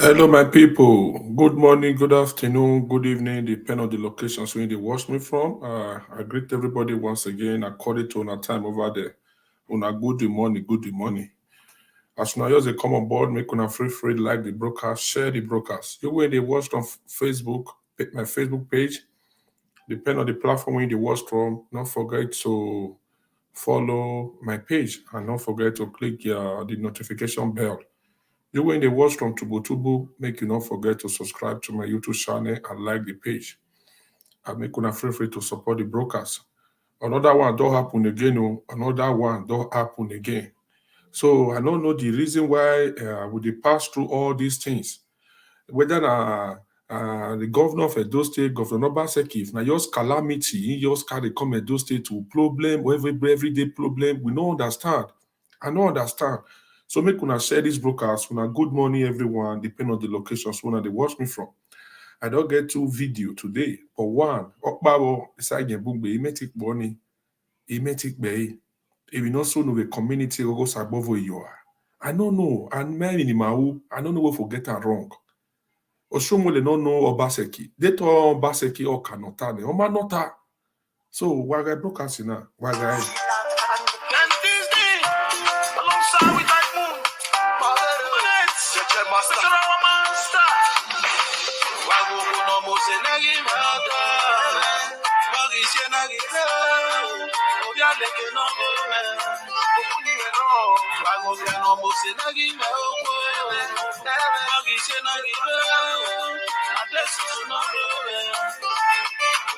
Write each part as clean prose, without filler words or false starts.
Hello, my people. Good morning, good afternoon, good evening, depending on the locations where they watch me from. I greet everybody once again according to our time over there. Una good morning, good morning. As now yours they come on board, make una free like the broadcast, share the broadcast. You when they watched on Facebook, my Facebook page, depending on the platform where they watch from. Don't forget to follow my page and don't forget to click the notification bell. You when they watch from Tubu, make you not forget to subscribe to my YouTube channel and like the page. And make you feel free to support the brokers. Another one don't happen again. Oh, another one don't happen again. So I don't know the reason why we dey pass through all these things. Whether the governor of Edo State, Governor Obaseki, if na just calamity, he just carry come Edo State to problem, everyday problem, we no understand. I no understand. So make una share this broadcast. Una good morning, everyone, depending on the locations where they watch me from. I don't get two video today, but one, Okpabo, Isai Bugbe, Imetik Boni, Imetik Bay. If you not so know the community, go Sabovo you are. I don't know, and man in Mau, I don't know what forget and wrong. Oshomole no know Obaseki. They told Obaseki or Kanotane, or Manota. So, Wagai broadcasting now, Wagai. Alongside with that moon, master. Wago no mo senagi mata, bagi senagi le, obya leke no go me, okuni no, wago no mo senagi me oko, bagi senagi le, adesu no go me.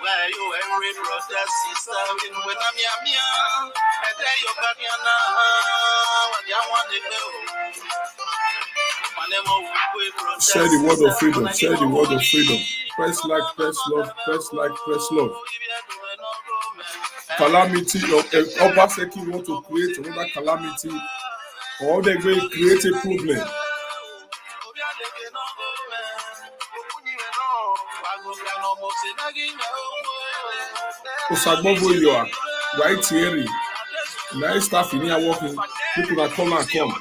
Where you every brother sister when I'm yamia, and then you got me now, when you want to go. Share the word of freedom. Share the word of freedom. Press like, press love. Press like, press love. Calamity of Obaseki want to create another calamity, or they going to create a problem. Osagbovo you are right here. Nice staff in here working. People that come and come.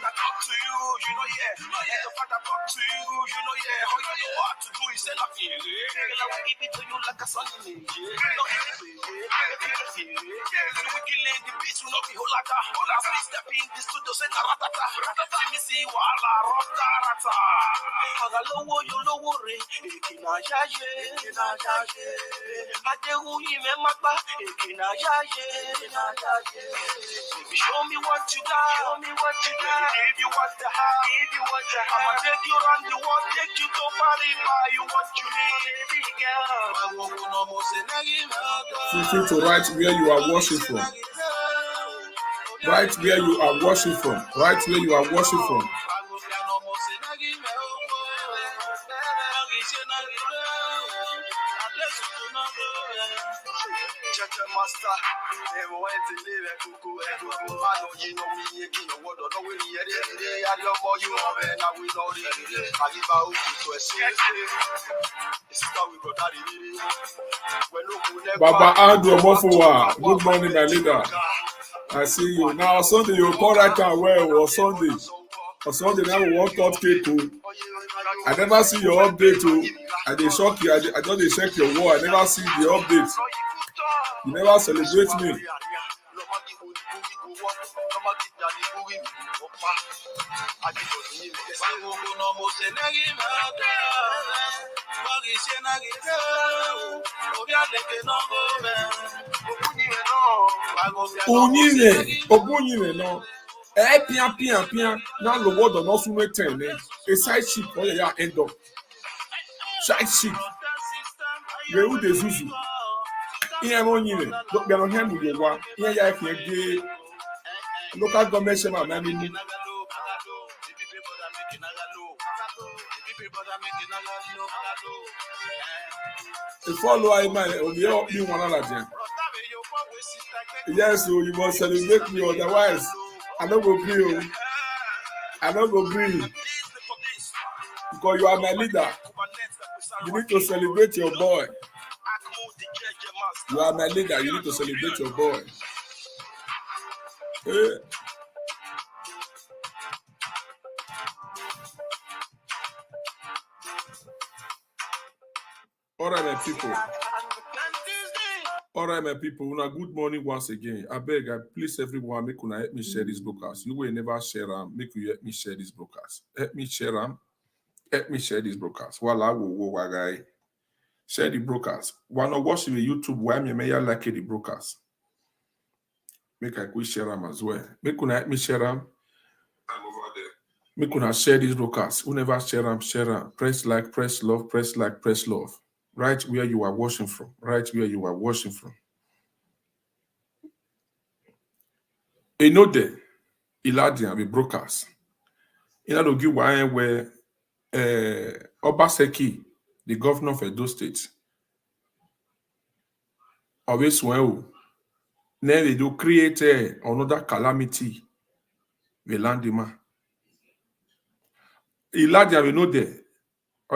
Show me what you got. Show me what you got. Give you what to have. Give you what to have. I'ma take you around the world. Take you to party. Buy you what you need. Feel free to write where you are watching from. Write where you are watching from. Write where you are watching from. Master, they went to live at Kuku and Mano, you know me, you what don't know when you had it. I love all you are, and I will know it. I give out to a safe. This is how we got that. Baba Andrew Mofowa, good morning, my leader. I see you. Now, Sunday, you call right now where or Sunday. On Sunday, now we want to talk. I never see your update. I dey shock you. I just check your wall. I never see the update. You never celebrate me. Obunyire no. Pia. Now the word of not return. A side ship. Oh yeah, end up. Side ship. Where would they zuzu? Here on you. Look down here with your one. Here ya can local government shema mami. The follow I man on the up you one another. Yes, so you must celebrate me, otherwise I don't go agree. I don't go agree. Because you are my leader. You need to celebrate your boy. You are my leader. You need to celebrate your boy. Hey. All right, my people. All right, my people. Una good morning once again. I beg, please everyone, make una help me share this broadcast. You will never share them. Make you help me share this broadcast. Help me share them. Help me share this broadcast. While I will go, guy. Share the broadcast. Wanna watch the YouTube? Why me may like the broadcast? Make I quick share them as well. Make una help me share them. I'm over there. Make una share this broadcast. Who never share them, share them. Press like, press love, press like, press love. Right where you are watching from. Right where you are watching from. You know the Iladian be broadcast. You know to give one where Obaseki, the governor of Edo State, always well. Now they do create another calamity. The landima. Iladian we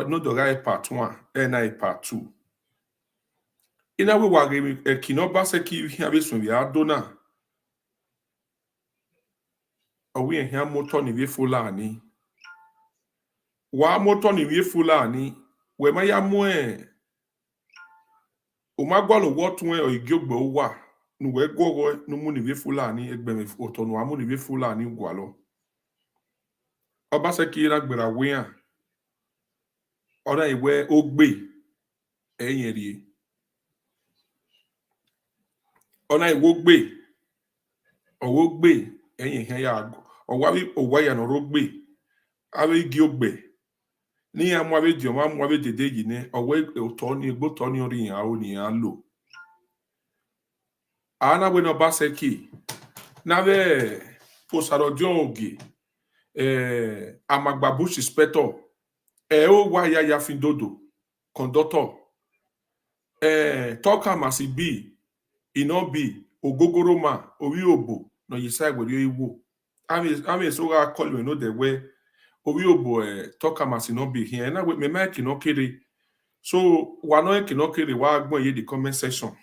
know the right part 1, and part 2. In a way, we Kinobaseki here based on the Adona. Or we here motor ni we fulani. Wa motor ni we fulani. We ma ya mo o ma gwa lo wo tun o igiogbo wa nu we gogo nu mu ni we fulani egbe me oto nu amu ni we fulani gwa lo. Obaseki ra gbera we an. Ora iwe ogbe eyin ri. Ona iwo gbe owo gbe eyin hen ya owa ya no ro gbe awe igi ogbe ní àmú abéjì ọmọ àmú abéjèdè yìí ní ọwọ́ òtọ́ ní egbó tọ́ ní orí ìyàwó ní à ń lò. Àánáwé náà Obaseki náwẹ́ òsàrọ̀jọ́ ògè àmàgbà bush inspector ó wá yáyà fi dodo conductor tọ́ka màsí bí iná bí ògógóró mà orí òbò náà yìí sáà ìwé ìwò àmì èso ra kọlù ẹ̀ náà dẹ̀ wẹ́ orí òbò tọ́ka màsí náà bí ìhìn ẹ̀ náà wẹ́ mẹ́mẹ́ kì náà kéré. So wano kinokere wa agbon ye the comment section.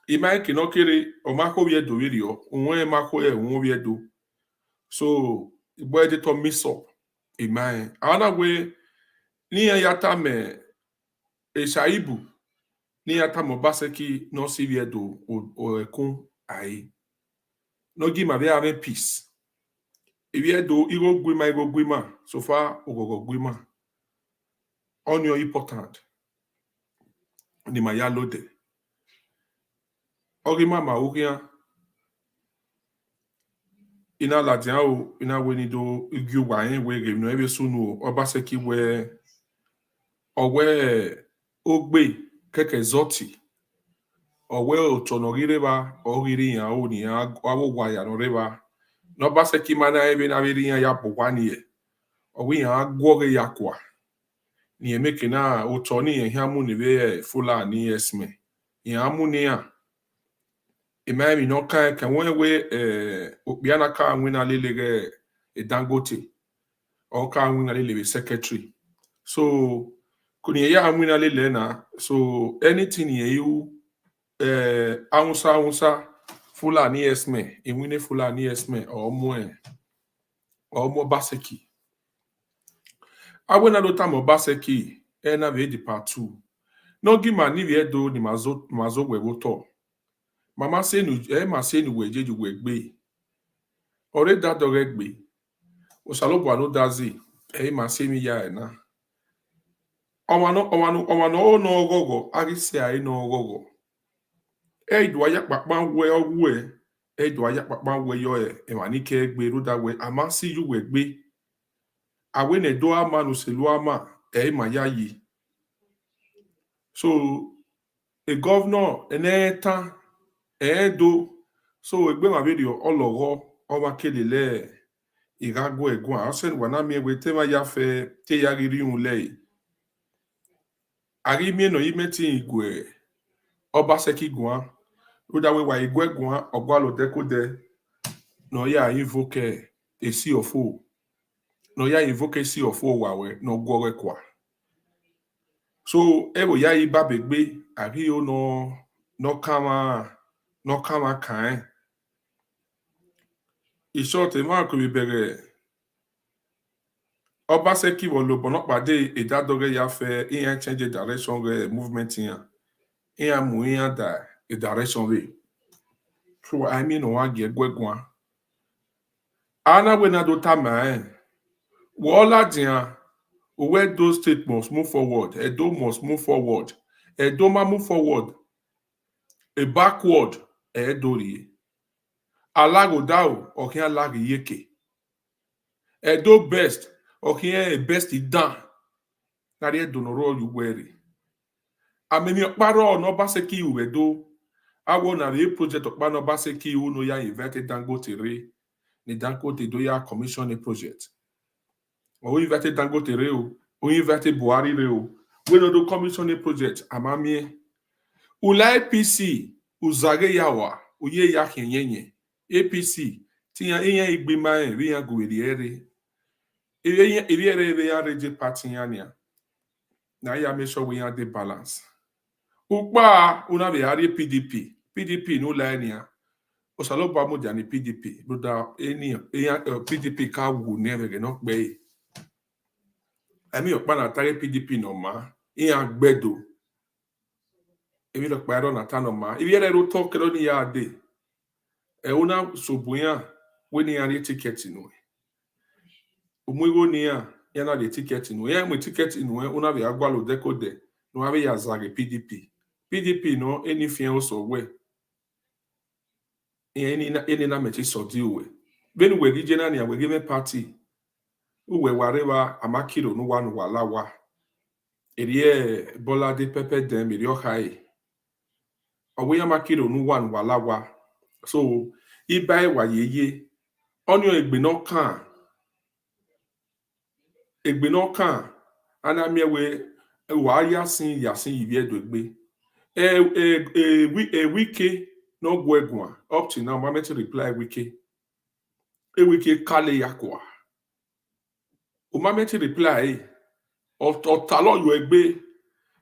Ima kinokere o ma ko wie do wi o, won ma ko e won wie do. So igbo e to mix up. Ima ana we ni yata me e shaibu ni yata mo Obaseki no si wie do o ekun ai. No gi ma be have peace. E wie do iro gwima so far ogogo gwima. On your important. Ni ma ya lode. Ori mama ogia ina ladian o ina weni do igi wa yen we re no ebe sunu Obaseki we owe ogbe keke zoti owe otonogire ba oriri yan o ni awo wa ya no reba no Obaseki mana ebe na biri yan ya bo wani e owe yan agwoge yakwa ni emeke na otoni yan hamu ni be Fulani esme yan amu ni ya Imami no kan we obiana ka nwina lelege Dangote or ka nwina lelege secretary. So kuni ya nwina lele na so anything you ansa Fulani esme inwine Fulani esme or mo Obaseki. Awena do tam Obaseki na be di part 2. No gi ma ni we do ni mazo we woto. Mama say nu ma say nu weje ju wegbe. Ore da do regbe. O salobo anu dazi ma say mi ya na. Ọma no no gogo agisi ai no gogo. Do aya papa we owu do aya papa we yo ma ni ke egbe ru da we ama si ju wegbe. Awe ne do ama no selu ama ma ya yi. So a governor eneta do so egbe ma video ologo ọba kelele irago egun asen wana mi we tema ya fe te ya riri unle ari mi no yimeti igwe Obaseki gwan o da we wa igwe gwan ogwa lo de ko de no ya invoke esi ofo no ya invoke esi ofo wa we no gwo kwa so ebo ya iba begbe ari o no kama kan ishort ma ko bi bere Obaseki wo lo bono pade edadoge ya fe in change direction we movement in mu in da direction we. So I mean o age gwegwan. Ana we na do tama Wola dia where those states must move forward, Edo must move forward. Edo ma move forward. A backward Edori. Alago dao okin alagi yeke. Edo best okin best idan. Nari edonoro yuweri. Amemi okparo no Obaseki uwedo. Awo na the project okpano Obaseki uno ya invited Dangote re. Ni Dangote do ya commission a project. O invited Dangote re o invited Buhari re o. We no do commission a project amamie. Ula APC uzage yawa uye ya kenyenye. APC tiya inya igbima ri ya gueriere. Iriere ya reje party yania. Na ya make sure we have the balance. Ukpa una be hari PDP. PDP no line Osaloba mo jani PDP. Broda eni PDP ka wu neve no gbe. Emi okpa na tare PDP no ma. Iya gbedo. Emi lo pa na ta no ma. Ibi ere ro talk ro ni ya de. E una sobuya we ni ari ticket no. Umuigo ni ya na the ticket no. Ya mo ticket no una be agwalo deko de. No ave ya zage PDP. PDP no eni fien so we. Eni na mechi so di we. Benu we regional ni we given party. Uwe wareba amakiro no wanu walawa. Erie bola de pepe dem erio hai. Owe amakiro no wanu walawa. So ibai wa yeye. Onyo egbe no kan anamiewe wa yasin yivie do egbe. Wike no gwegwa up to now mama to reply wike. Wike kale yakwa. Umame to reply otalo yo egbe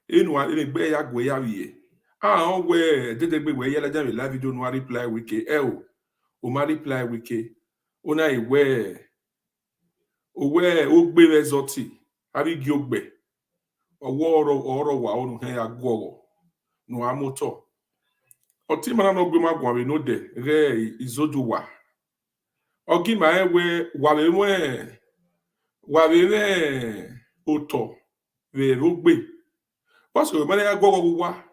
enu egbe ya gwe ya wie. On we dedegbe we yele jam live video no reply wike o ma reply wike ona iwe owe ogbe resoti abi gi ogbe owo oro wa onu he ya gwo no amoto oti mana no gbe ma gwa we no de re izoduwa ogi ma ewe wa we oto we rogbe parce que mana ya gwo wa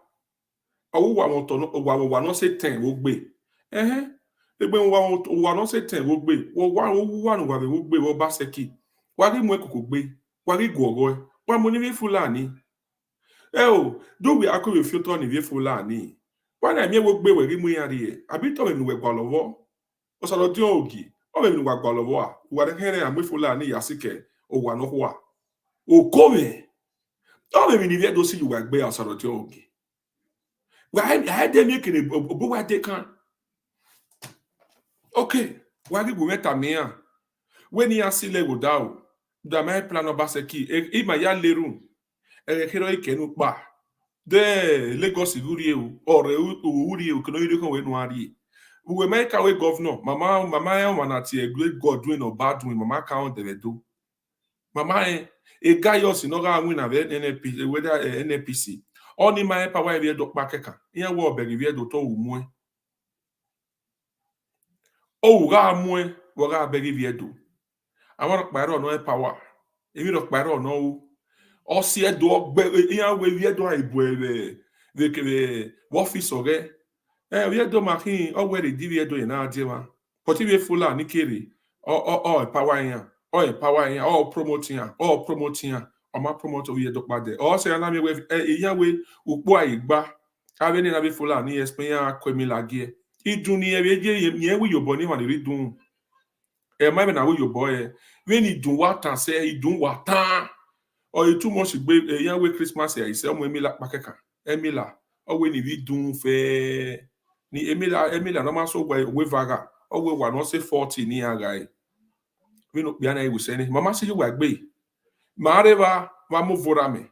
owo wa moto no wa no se 10 ogbe egbe wa no se 10 ogbe wa no wa we ogbe wo Obaseki wa ri mu ekoko gbe wa ri gwo wa mo ni Fulani do we akọ filter ni we Fulani wa na mi wo gbe we ri mu ya ri abi to me we gwa lowo o so lo di ogi o me wa gwa lowo a wa de here am Fulani ya sike o wa no ho a o come o me ni we do si you wa gbe o so lo di ogi wa ha de mi kire obo wa de kan okay wa ri bu meta mi a we ni asile go da o da me plan Obaseki e ma ya leru hero ikenu pa de Lagos uri ore uri o kono iri kon we no ari we make we governor mama ya wana ti great Godwin Obaseki mama ka on de do mama e gayos no ga win na NNP whether NNPC oni ma e power e do pa keka iya wo obere we do to umu o ga mu wo ga beri we do awon pa ro no e power emi ro pa ro no osi edo ogbe iya we edo aibu the office oge we edo makin o we di edo na adima but we Fulani kere o power yan o promoting yan o ma promote we edo pade o se na me we iya we upo aigba ave ni na be Fulani Spain kwemi lagie idun ni e je ye we yobo ni ma ni ridun ma be na we yobo we ni dun wa tan se idun wa tan too much gbe yan we Christmas ya ise omo Emila pakeka Emila o we ni dun fe ni Emila no ma so we vaga o we wa no say 40 ni aga we no bia na e se ni mama se you wa gbe ma reva wa mo vora me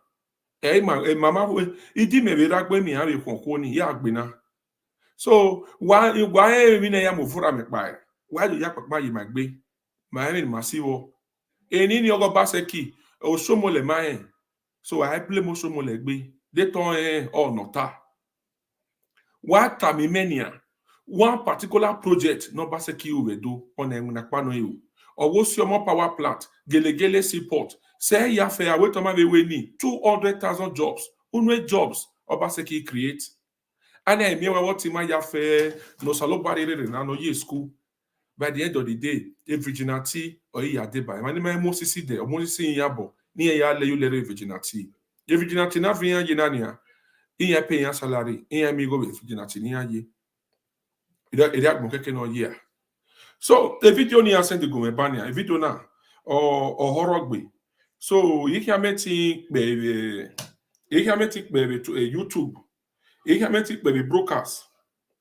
mama idi me be ra gbe mi ari konko ni ya gbe na so wa mi na ya mo vora me pa wa ya papa yi ma gbe ma mi ma si wo eni ni Obaseki osomole maye so I play mo somole gbe de ton nota wa tamimenia one particular project no Obaseki uwedo on na pano ewu owo si omo power plant gelegele seaport say ya fe aweto ma we ni 200,000 jobs unwe jobs Obaseki create and I mean what ma ya fe no salo barere na no ye school by the end of the day virginity or ya de by mani ma mo sisi de mo sisi yabo ni ya le you le virginity virginity na fi yan yinania iya pay yan salary iya mi go virginity ni aye ida agbon keke no ye so the video ni send go me bania a video na o horror gbe so you can make to a YouTube you can make broadcast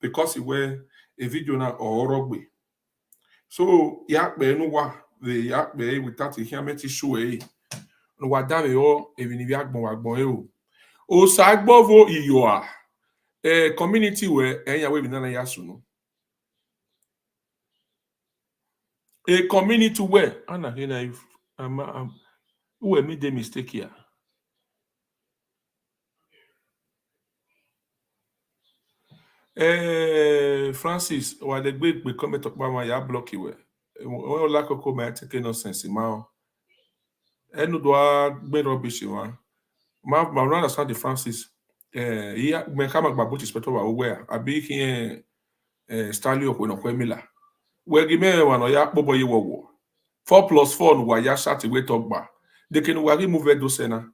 because it were a video na o horror gbe so ya pe nu wa the ya pe without you can make show no wa da me o evi ni bi agbon o sa gbovo iyo a community we enya we bi na ya sunu a community where Anna here if who made the mistake here. Francis, while the great we come talk about my block you when you like to come take nonsense ma enu do gbe rubbish ma understand the Francis here me come back but inspector wa where abi here Stanley okwe kwemila we give me one ya bobo ye wo 4+4 no wa ya chat we talk ba de ken wa remove do sena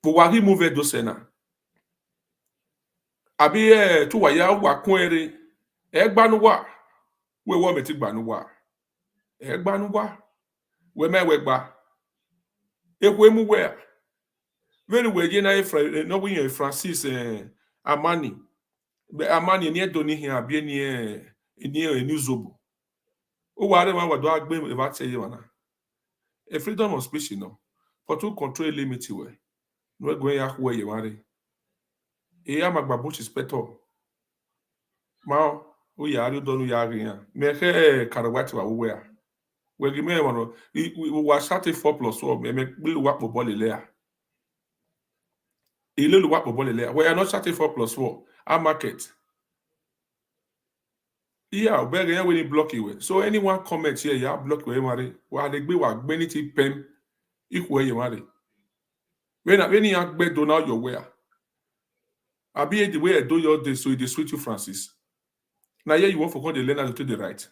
wa remove do sena abi tu wa ya wa kun ere egbanu wa we wo me ti gbanu wa egbanu wa we me we gba ekwe mu we very we je na no we Francis Amani Amani ni edo ni hin abi ni Enuzobo o wa re ma wa do agbe e ba teye wana a freedom of speech no for to control limit we no go ya ku ye ware e ya magba bush inspector ma o ya ri do no ya ri yan me ke karawati wa we a we gi me wono we wa start 4+4 me gbe wa po ball le a ile lu wa po ball le a we are not starting 4+4 our market yeah obere yan we ni block you so anyone comment here ya block we mare wa le gbe wa gbe ni ti pen iku ye mare when ya gbe do now your way abi the way I do your day so it dey sweet you Francis now here you want for come dey learn how to take the right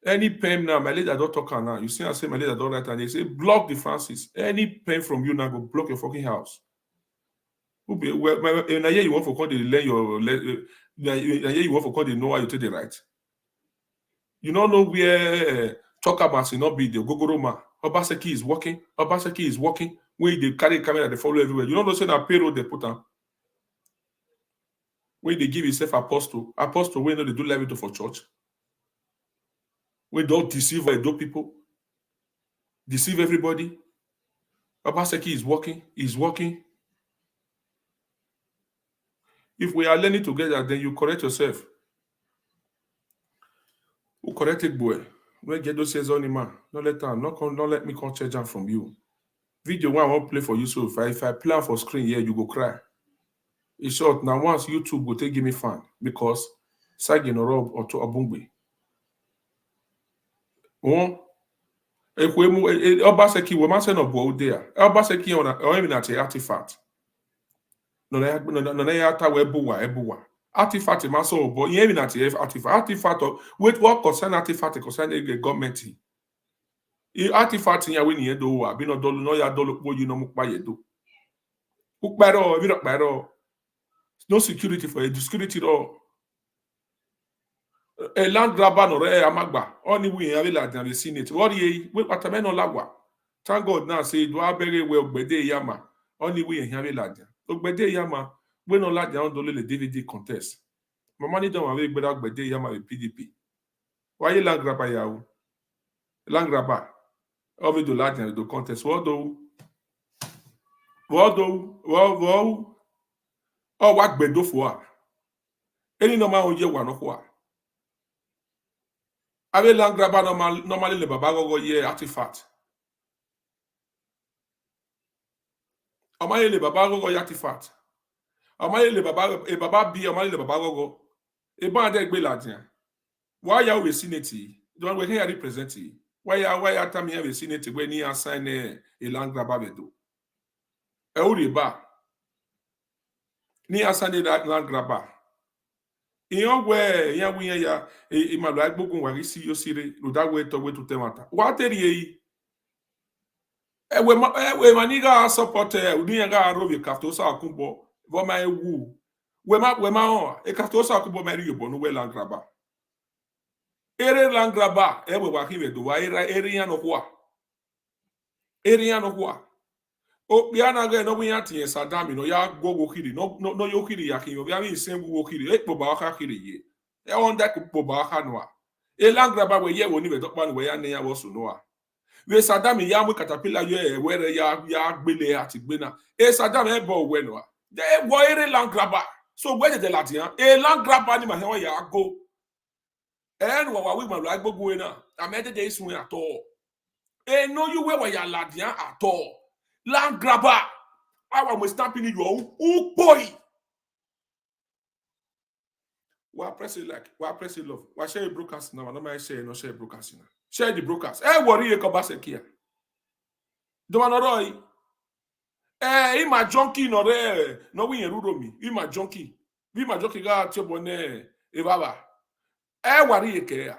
any pen now my lady don't talk now you see I say my lady don't write and they say block the Francis any pen from you now go block your fucking house now here you want for come dey learn your now here you want for come dey know how you take the right you don't know where talk about it not be the gogoro man Obaseki is working when they carry camera they follow everywhere you don't know say na payroll they put am when they give himself apostle when they do live for church we don't deceive Edo people deceive everybody Obaseki is working if we are learning together then you correct yourself who correct it boy when get those says on man don't let me come charge am from you video one I won't play for you so if I play for screen here you go cry in short now once YouTube go take give me fan because sagin or or to abungbe one Obaseki we must not go there Obaseki on even at artifact no ya ta we buwa artifact ma so but even at artifact wait what concern artifact concern the government artifact ya we ni do wa bi no dolu no ya dolu po you no mu pa ye do ukpero bi no kpero no security for the security do a land grabber no re amagba only we have like the senate what ye we patame no lagwa thank God now say do abere we ogbede yama only we have like ogbede yama we no like down dole le DVD contest mama ni don we gbeda ogbede yama with PDP why you land grabber ya o land grabber of do like the contest what do oh what gbedo for any normal oje wa no kwa Ave land grabber normally le baba gogo ye artifact. Amaye le baba gogo ye artifact. Amaye le baba e baba bi amaye le baba gogo. E ba de gbe ladin. Why ya we senate? Don't we here represent? Why time here we senate when he assign a land grabber vedo. E uri ba. Ni assign land grabber. Iyan we yan wi ya e malu agbogun wa si yo sire lo da we to temata. Wa teri yi we maniga support udi yan ga ro bi kafto sa akunbo bo ma ewu we ma on e kafto sa akunbo ma ri yobo no we land grabber. Ere land grabber e we wa kiwe do wa ere yan no kwa. Ere yan no kwa. O bia na ga no wi yan tin Saddam no ya gogo kiri no yo kiri ya kin yo bia mi sen wo kiri e po ba ka kiri ye. E on da ko ba ha no a e land grabber we ye wo ni be to pa no we ya ne ya wo so no a we Saddam ya mu caterpillar yo e were ya gbele ati gbe na e Saddam e bo we no a de wo ere land grabber so we de latian e land grabber ni ma he ya go e no wa we ma lo agbogun we na amede de isun at all e no you we ya ladian at all land grabber our we stamping you who boy. Wa press it like, wa press it love. Wa share broadcast now. No man share, no share broadcast now. Share the broadcast. Worry e Obaseki here. Do man roy. Ima junkie no re. No we ruro mi. Ima junkie. Ima junkie ga ti obone e baba. Worry e ke ya.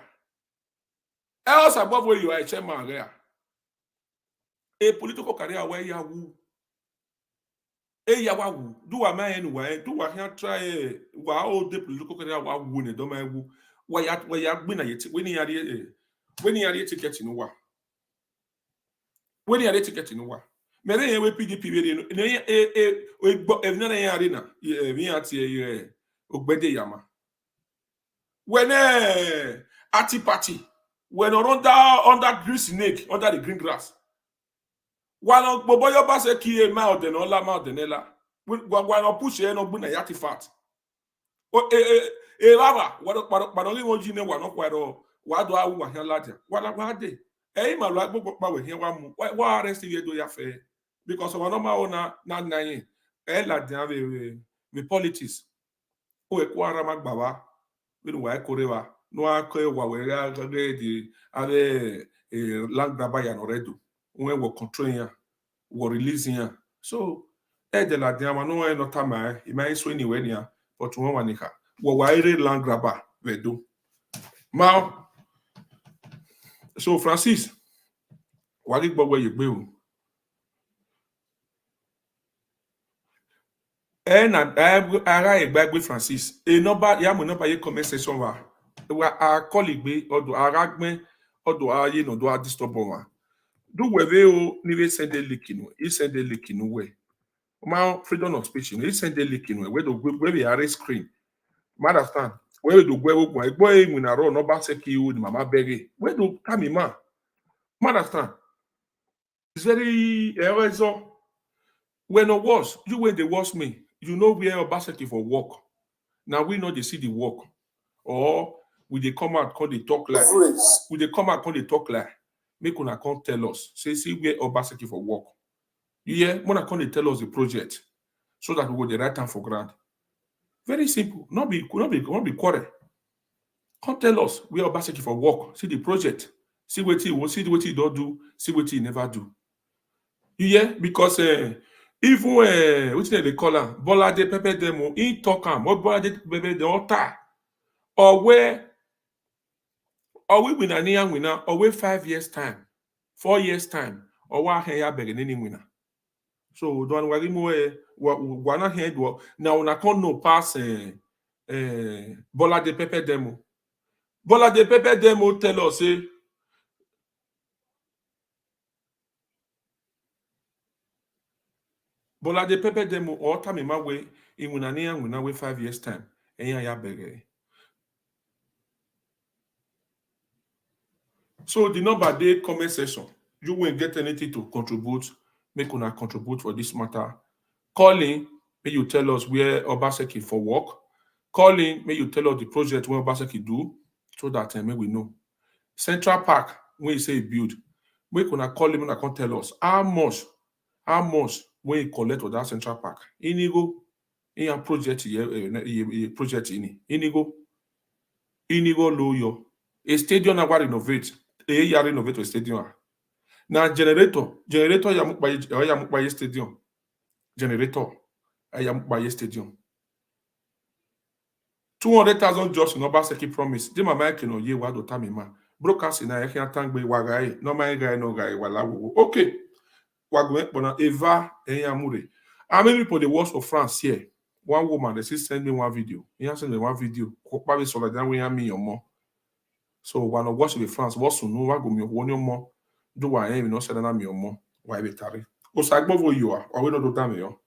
Also above where you are chairman here. A political career where ya wu. Ya wa wu. Do wa man anyway. Do wa here try wa all the political career wa wu ne do ma wu. Wa ya gbe na yeti. When you are ticket no wa. When you are ticket no wa. Mere yen we PDP we no. E na yen arena. Mi ati ogbede yama. When ati party when under green snake under the green grass. While Bobo Obaseki e ma odeno la ma odenela. While push e no gbu na yati fat. O baba wado li won ji ne wa no kwaro wa do awu wa han ladia. Wa de. Ma lo agbogbo pa we hin wa mu. Wa arrest ye do ya fe because of no ma na nine. Ladia we politics. O e ko ara ma gba wa. We no wa korewa. No akọ wa we ga di ave land grabber ya no redo. When we control ya, we releasing ya. So de la dia no e no tama e mai so anywhere nia but won wanika. We wa ire land grabber we do. Ma so Francis wa ri gbogbo ye gbe o. Na ara egbe Francis e number ya mo number ye comment section wa a colleague odo ara gbin odo aye no do a disturb wa do we o ni we send the link no e send the link no we ma freedom of speech no e send the link no we do we are screen ma understand we do gwe ogun egbo e mu na ro no Obaseki o ni mama bere we do come ma understand it's very so when no was you when they watch me you know where Obaseki for work now we know they see the work or we dey come out come dey talk like we dey come out come dey talk like make una come tell us say see where Obaseki for work you hear una come dey tell us the project so that we go dey write am for ground very simple not be quarrel come tell us where Obaseki for work see the project see wetin he don do see wetin he never do you hear because even wetin dem dey call am Bolade Pepper Demo he talk am Bolade Pepper dey alter or we win an winner or wait 5 years time 4 years time or wa hen ya beg any winner so don't worry mo wa na hen do now una con no pass Bolade Pepper Demo Bolade Pepper Demo tell us say Bolade Pepper Demo or time ma we in winner wait 5 years time en ya beg. So the number dey comment section. You won't get anything to contribute. Make una contribute for this matter. Call in, may you tell us where Obaseki for work. Call in, may you tell us the project where Obaseki do, so that may we know. Central Park, when you say build, we can call him and tell us how much when you collect with that Central Park. Inigo, in a project project Inigo Loyo. A stadium na renovate. Ya renovate a stadium. Now generator ya stadium. Generator ya stadium. 200,000 jobs in Obaseki promise. They mama kino ye wa do tamima. Brokers in a can tank be wagai. No my guy no guy wala. Okay. Wagwe bona Eva Enyamure. How many people the worst of France here? One woman, they still send me one video. He send me one video. Probably so that we have me or more. So when I watch with France, what's no wa go me one more. Do I am no send me or more. Why be tarry? Osagbo wo you are. Or we no do that me yo.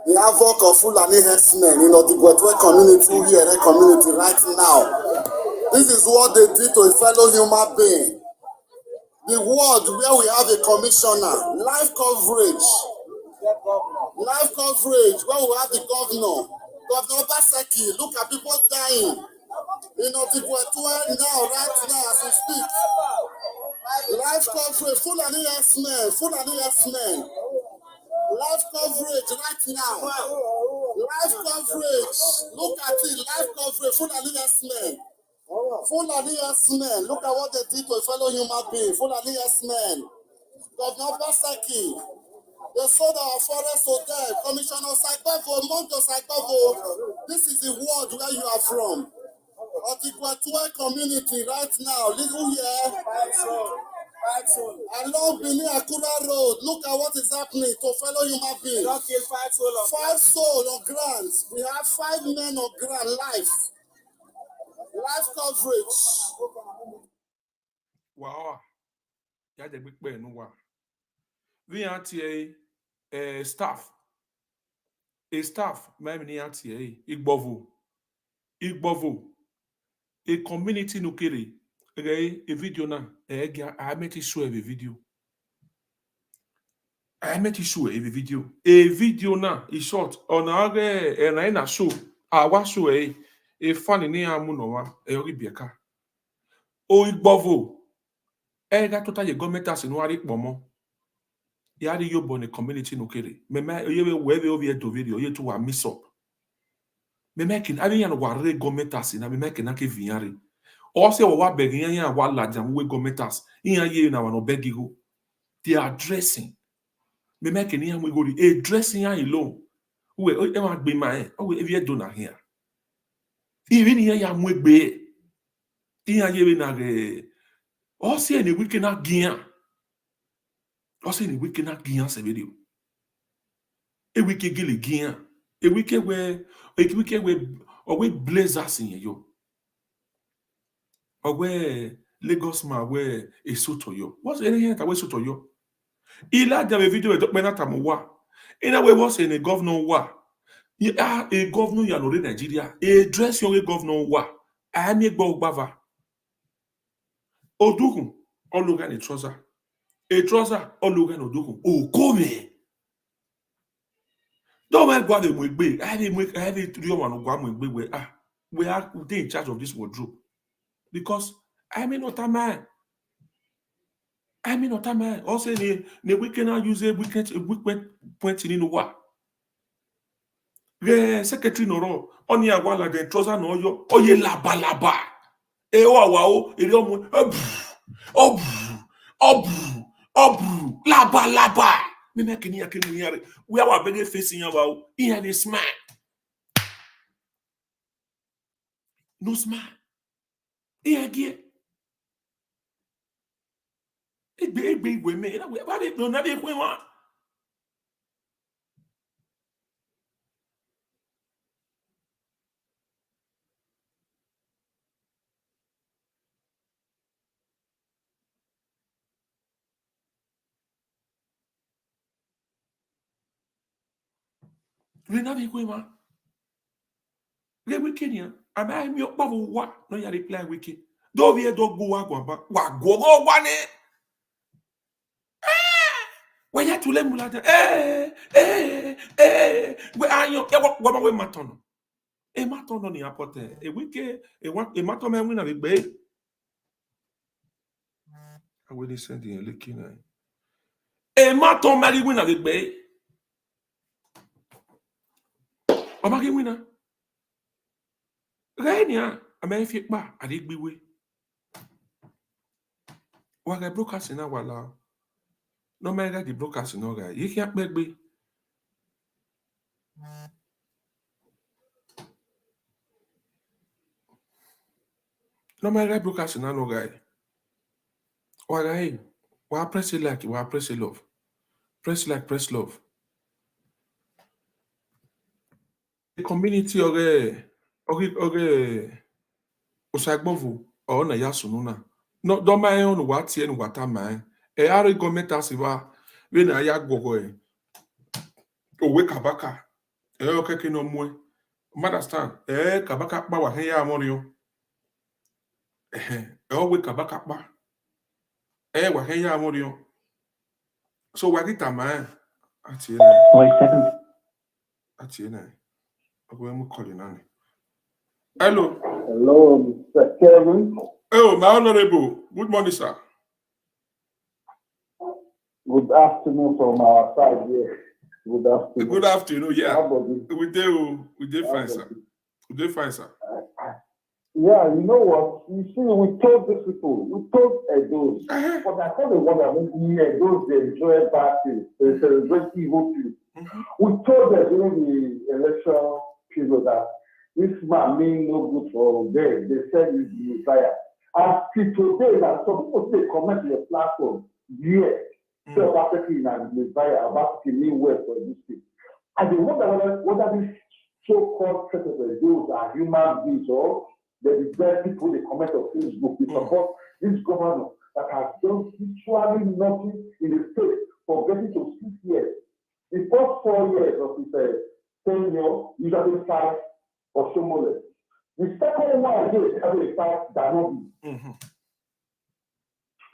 The havoc of Fulani herdsmen in the Godwin community here, community right now. This is what they did to a fellow human being. The world where we have a commissioner, live coverage, where we have the governor, Godwin Obaseki. Look at people dying. In the now, right now, as we speak. Live coverage, Fulani herdsmen. Live coverage right now. Live coverage. Look at it. Live coverage. Fulani herdsmen. Look at what they did to a fellow human being. Fulani herdsmen. Governor Obaseki. They sold our forest to them. Commissioner Sagbavo, Monto Sagbavo. This is the world where you are from. Otikwa community right now. Little here. Along Benin Akura Road, look at what is happening to fellow human beings. Don't kill 5 souls. 5 souls on ground. We have 5 men on ground live. Live coverage. Wow. Ya de big ben no wa. We anti staff. A staff, my mini anti Igbovo. A community no kere. A video na I met show a video. I met show a video. A video na is short on our and I show. I was show a funny near Munowa a Ribiaka. O Igbovo. Ega total government as in wari pomo. Yari yo bon community no kere. Mema yewe wewe over to video ye to wa miss up. Me making I yan ware government as in me making ake viari. Also, what begging ya wa lajam we government in ye na no begigo. They are dressing. Me making yan we go a dressing ya alone. We e ma gbe ma e. O we evie do na here. Even here ya mu egbe. In ye na ge. Also any weekend na gian. Also any weekend na gian se video. A weekend gele gian. A weekend where or we blazers in yo. Or where Lagos man where a soto yo. What's anything that we soto yo? Ila jame video e dokmena tamuwa. Ina we was in a governor wa. You are a governor you are in Nigeria. A dress young governor wa. I am a bava. Oduku all logan a trouser. A trouser all logan oduku. Oh come. Don't mind what they will be. I have a 3 one where we are in charge of this wardrobe. Because I mean not a man. Also, the weekend use a weekend point in what? The secretary no on ya wala the trouser no yo oye laba. E o wa e omo laba. Me make ni akini we are begging facing ya wa here dey smile. No smile. Here again. Egbe we me ba dey no na dey kwen wa. We na dey kwen wa. Le weekend ya. Aba mi okpa wo wa no ya reply weekend. Do we do go wa go wa ne. When you to let mulata, where are you? What we matono? A matono ni apote. A wiki, a maton man win a big bay. I will send the looking. E ma ton mari win avec be. O mari win. Renia, a me fi pa ade gbiwe. Wa ga broadcast na wala. No me ga di broadcast no ga. Yi ki apegbe. No me ga broadcast na no ga. Wa ga hey. Wa press like, wa press love. Press like, press love. The community ore osagbovu o na ya sununa. No do ma on wa tie no wata man. E are government asiva we na ya gogo e. Owe kabaka. E o keke no mwe. Understand? E kabaka pa wa he ya amorio. E o we kabaka pa. E wa he ya amorio. So wa kita man. Atie na. Atie na. Owe mu calling nani. Hello. Hello, Mr. Kevin. Oh, my honorable. Good morning, sir. Good afternoon from our side here. Good afternoon. Good afternoon, yeah. How about you? We did fine, sir. We did fine, sir. Yeah, you know what? You see, we told these people, we told those, but I thought the one that made those they enjoy bad things, they celebrate evil things. We told them during the election period that this man mean no good for them. They said he's the Messiah. And till today, that some people say comment on the platform, yes, so Obaseki is the Messiah, Obaseki mean well for this thing. And they wonder whether these so-called presidents, those are human beings or they're the best people they comment on Facebook. They support this governor that has done literally nothing in the state for getting to 6 years. The first 4 years of his tenure, usually 5 or so more. The second one again, usually 5 Danobi.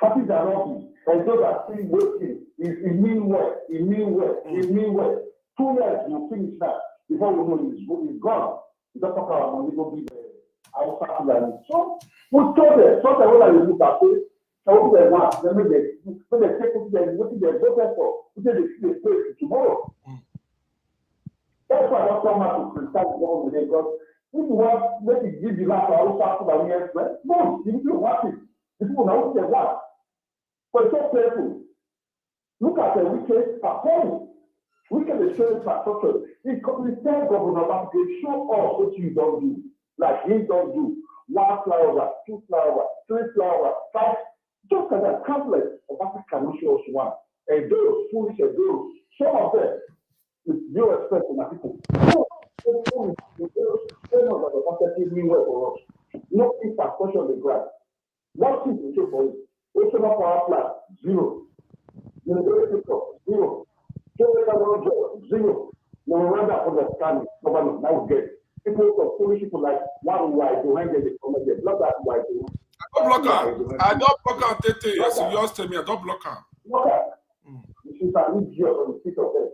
Happy Danobi. And those are still waiting. He mean well. 2 years will finish now. Before we know he's gone. We don't talk about money, go be there. So we told them, sometimes when I look at it, I hope they want, when they take what they voted for, we say they see a place tomorrow. That's why I don't come out to criticize the government because if you want, let it give the last hour, start to the next one. No, you don't want it. The people know what they want. But it's so careful. Look at the wicked performance. Wicked is showing infrastructure. It tell Governor Obaseki, show us what you don't do. Like he don't do 1 flower, 2 flower, 3 flower, 5. Just like that, countless of Africa cannot show us one. And those foolish and those, some of them, with no respect to my people. No, for us. No infrastructure on the ground. What thing we show for you? National power plant, 0. University sector, 0. Zero. No wonder for the scanning, government now get. People from foolish people like one white behind them, they come and they block that white. I don't block out Tete. Yes, you just tell me I don't block out. Block out. This is an idiot on the seat of them.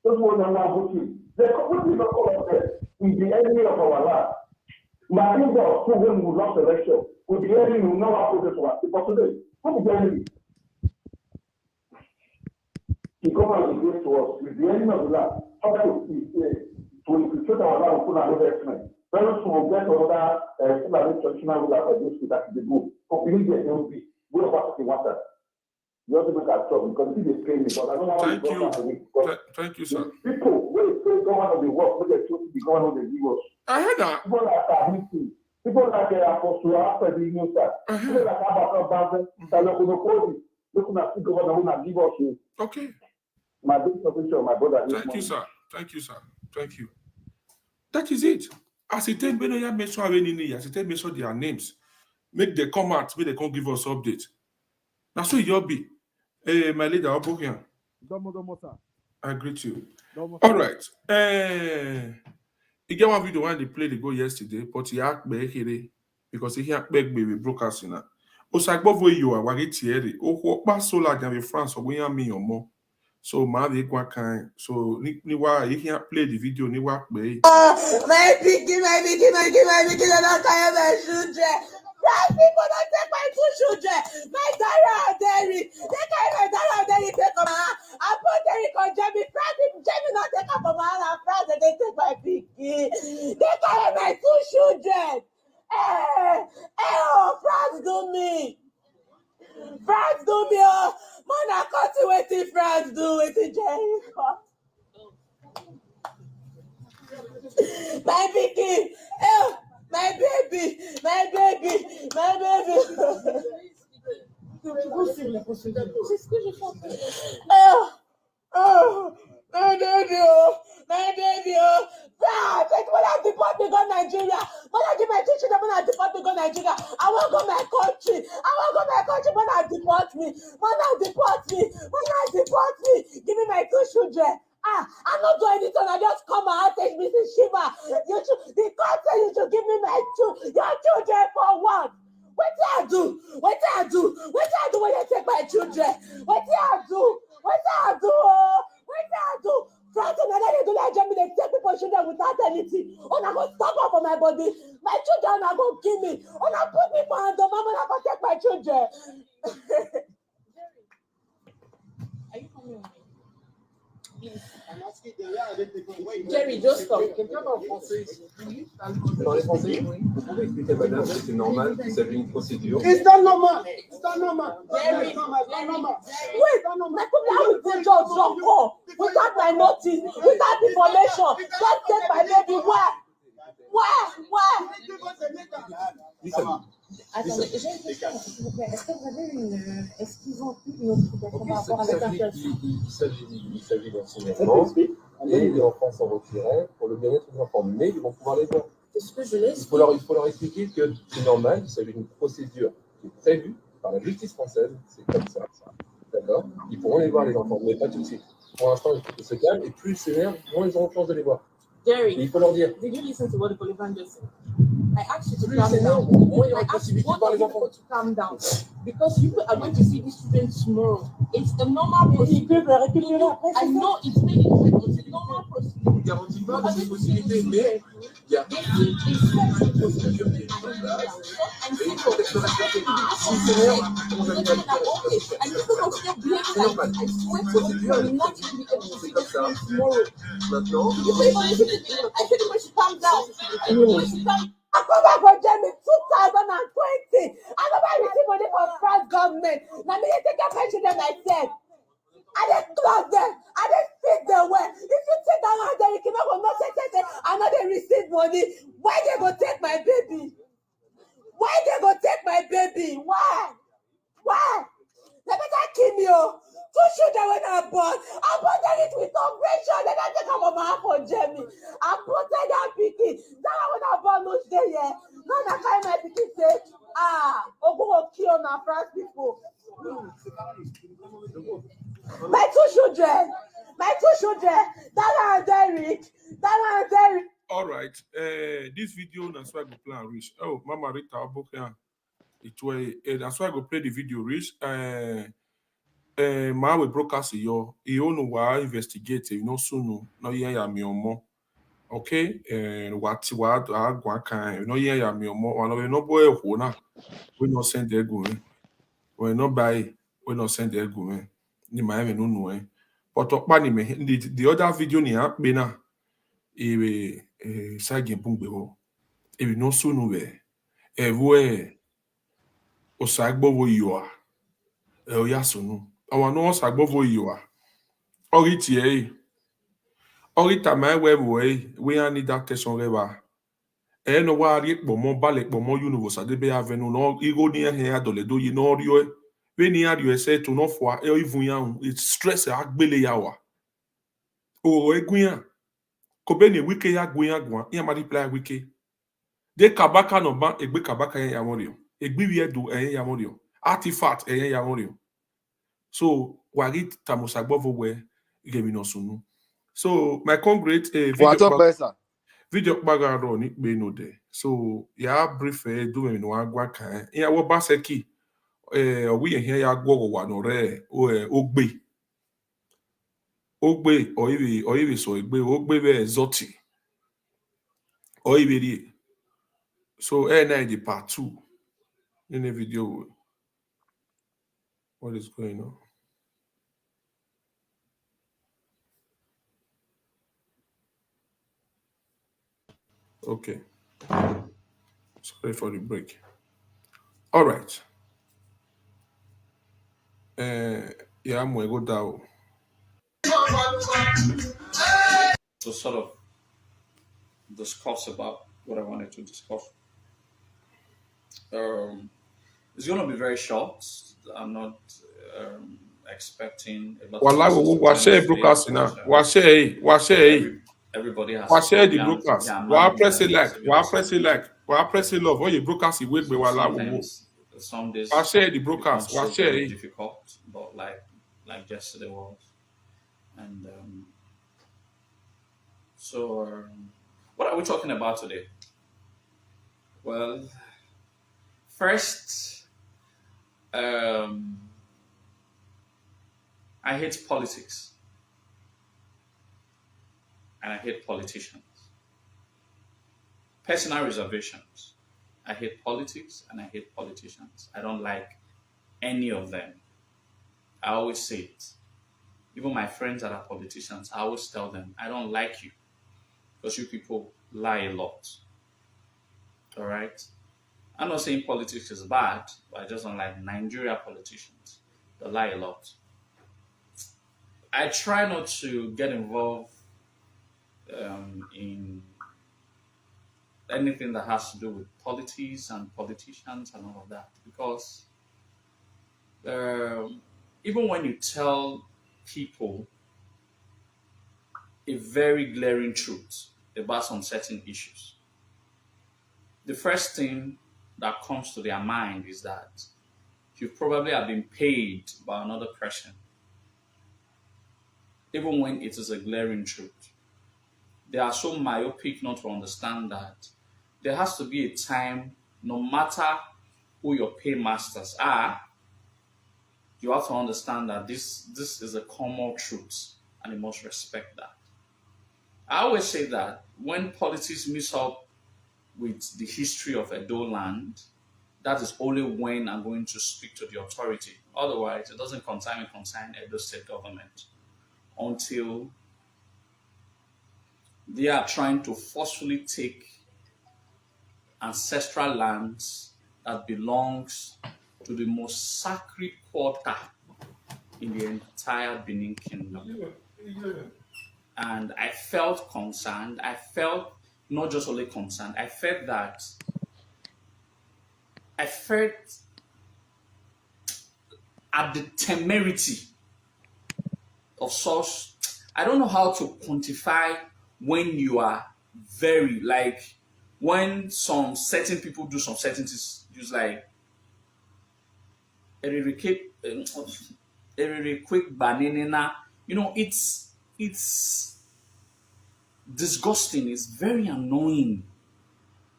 Those ones are not voting. The company don't call us there. Is the enemy of our land. My neighbor of children who lost election. With the enemy who know how to do this. Because today, who is the enemy? The government is great to us. With the enemy of the land. How to infiltrate our land and put another estimate. Very soon we'll get another traditional ruler for this that is the good. Company there will be. We don't want to want that. You have to make a job because this is training, but I don't know how Thank you. Thank you, sir. People, when they say government of the work, when they choose the government of the give us. I heard that. People like Calamity, people like Apostle after the new start, people like Abba Banzer, Talokonokosi, looking at the government who will give us. Okay. My big position, my brother. Thank you, sir. Thank you, sir. Thank you. That is it. As it is, when you make sure as it is, make sure their names, make them come out, make they come give us update. That's what you'll be. Hey, my leader, I'll here. Domo, sir. I greet you. Domo, all right. You get one video when they played the goal yesterday, but he had here because he had baby broadcasting now. Osagbovo you are wagi tiere. O pass so large in France or we are me or more. So ma de kwa kind. So ni wa you can play the video ni wa play. My picky, don't tire my children. Black people don't take my 2 children. My Dara and Derry. They carry my Dara and Derry take on my hand. I put Derrick on Jamie. Jamie not take up on my hand and France and they take my picky. They carry my 2 children. Oh, France do me. France do me. Oh, man, I can't see what France do with the Jerry. My picky. Oh, my baby. My baby. My baby. C'est ce que je fais. Oh, my baby, oh, my baby, oh. France, like when I deport me go Nigeria, when I give my 2 children, when I deport me go Nigeria, I won't go my country. I won't go my country when I deport me. When I deport me. When I deport me. Give me my 2 children. I'm not doing anything. I just come and take Mrs. Shiva. The court said you should give me your children for what? What did I do? What did I do? What did I do when they take my children? What did I do? What did I do? What did I do? France and they do that Germany, they take people's children without anything. Oh, I'm going to stop up for my body. My children are going to kill me. Oh, I'm put me for hand. Mama, I'm going to take my children. Are you coming with me? Jerry, just stop. Quelqu'un parle français ici? Vous parlez français? Oui. Vous pouvez expliquer à madame que c'est normal qu'il s'agit d'une procédure? It's not normal. It's not normal. Jerry, It's not normal. wait, my people have to take jobs from home without my notice, without information. Just take my baby. Why? Attendez, j'ai une question, s'il vous plaît. Est-ce qu'ils ont eu une notification par rapport à la situation? Il s'agit d'un signalement et les enfants sont retirés pour le bien-être des enfants, mais ils vont pouvoir les voir. C'est ce que je l'ai. Il faut leur expliquer que c'est normal, il s'agit d'une procédure qui est prévue par la justice française, c'est comme ça. D'accord? Ils pourront les voir, les enfants, mais pas tout de suite. Pour l'instant, il faut qu'ils se calment et plus ils s'énervent, moins ils auront chance de les voir. Jerry, et il faut leur dire. Did you listen to what the Bolivian just said? I asked you to Plus calm ils s'énervent, down. moins il y I aura asked possibilité de both voir of les you enfants. to calm down because you are going to see these children tomorrow. It's a normal procedure. I know it's many different. It's a normal procedure. Je ne garantis pas de ces possibilités, mais il y a une procédure qui est en place et il faut être respecté. S'ils s'énervent, on va dire c'est normal. Une procédure, c'est comme ça. Maintenant, Everybody should calm down. Everybody should calm down. I come back for Germany 2020. I never received money from France government. Now me they take care of my children myself. I dey clothe them. I dey feed them well. If you take that one, then you cannot go not say. I know they receive money. Why they go take my baby? Why they go take my baby? Why? They better kill me, oh. 2 children when I born. I born it with operation. They don't take up my hand for Jamie. I put that picky. That when I born no day, yeah. Now that kind my picky say, Ogun will kill na France people. My 2 children. Dara and Derrick. All right. This video, that's why I go play and reach. Oh, Mama Rita Abokia. That's why I go play the video reach. Ma we broadcast yo. You know why investigate. You know soon. No ya mi omo. Okay. What agwa you know ya mi omo. Wano no boy ho na. We no send the go. We no buy. We no send the go. Ni ma even no. But okpa ni me the other video ni akpe na. Ewe sagi mpungbe ho. Ewe no sunu we. Ewe osagbo yiwa. Oya sunu. Awa no osagbo yiwa. Oriti Orita my we need that question reba. No wa ri pomo bale pomo universe de be avenu no igo ni he adole do yi no rio. We ni ario ese to no fo even ya it's stress agbele ya wa. O eguyan. Kobe ni wike ya gwan ya ma reply wike. De kabaka no ban egbe kabaka ya morio. Egbe wi edo ya morio. Artifact ya morio. So wari tamosagbo we gemi no sunu. So my congregate video bagaro ni be no de. So ya brief do me no agwa kan. Ya wo Obaseki owi here ya gwo wa no re ogbe oyiwe so ogbe be zoti oyiwe ri. So na the part 2 in a video. What is going on? Okay. Sorry for the break. All right. Yeah, I'm going to go down. To sort of discuss about what I wanted to discuss. It's going to be very short. I'm not expecting a lot of Wallahi, persons to wa join us share today broadcast now. because Wa share. everybody has Wa share the programmed broadcast. their Wa mind press it and like. Wa press possibilities. it like. Wa press it love. Oh, you broadcast it with me. So Wallahi. sometimes some Wa days share the become broadcast. Wa so very share. difficult, but like yesterday was. And what are we talking about today? Well, first, I hate politics and I hate politicians. Personal reservations. I hate politics and I hate politicians. I don't like any of them. I always say it. Even my friends that are politicians, I always tell them, I don't like you because you people lie a lot. All right? I'm not saying politics is bad, but I just don't like Nigeria politicians. They lie a lot. I try not to get involved in anything that has to do with politics and politicians and all of that because even when you tell people a very glaring truth about some certain issues, the first thing that comes to their mind is that you probably have been paid by another person, even when it is a glaring truth. They are so myopic not to understand that there has to be a time, no matter who your paymasters are, you have to understand that this is a common truth and you must respect that. I always say that when politics mix up with the history of Edo land, that is only when I'm going to speak to the authority. Otherwise, it doesn't concern Edo state government until they are trying to forcefully take ancestral lands that belongs to the most sacred quarter in the entire Benin Kingdom. And I felt concerned. I felt not just only concerned, I felt at the temerity of such. I don't know how to quantify when you are very, like, when some certain people do some certain things, just like a quick banana, it's disgusting. It's very annoying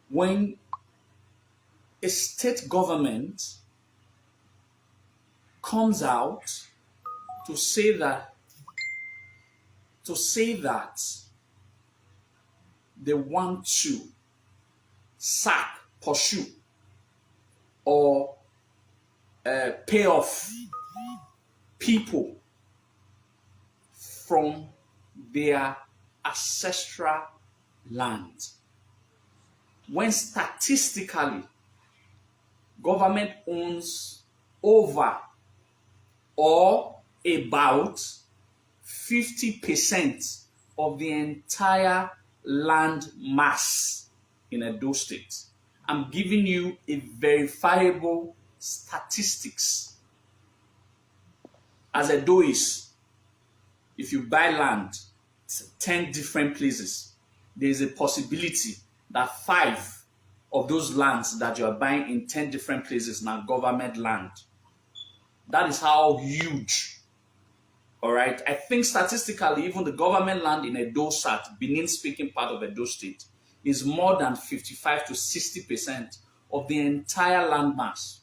when a state government comes out to say that they want to sack, pursue, or pay off people from their ancestral land. When statistically, government owns over or about 50% of the entire land mass in Edo State. I'm giving you a verifiable statistics. As Edo is, if you buy land, 10 different places, there is a possibility that 5 of those lands that you are buying in 10 different places now government land. That is how huge. All right. I think statistically, even the government land in Edo Sat, Benin speaking part of Edo State, is more than 55 to 60% of the entire land mass.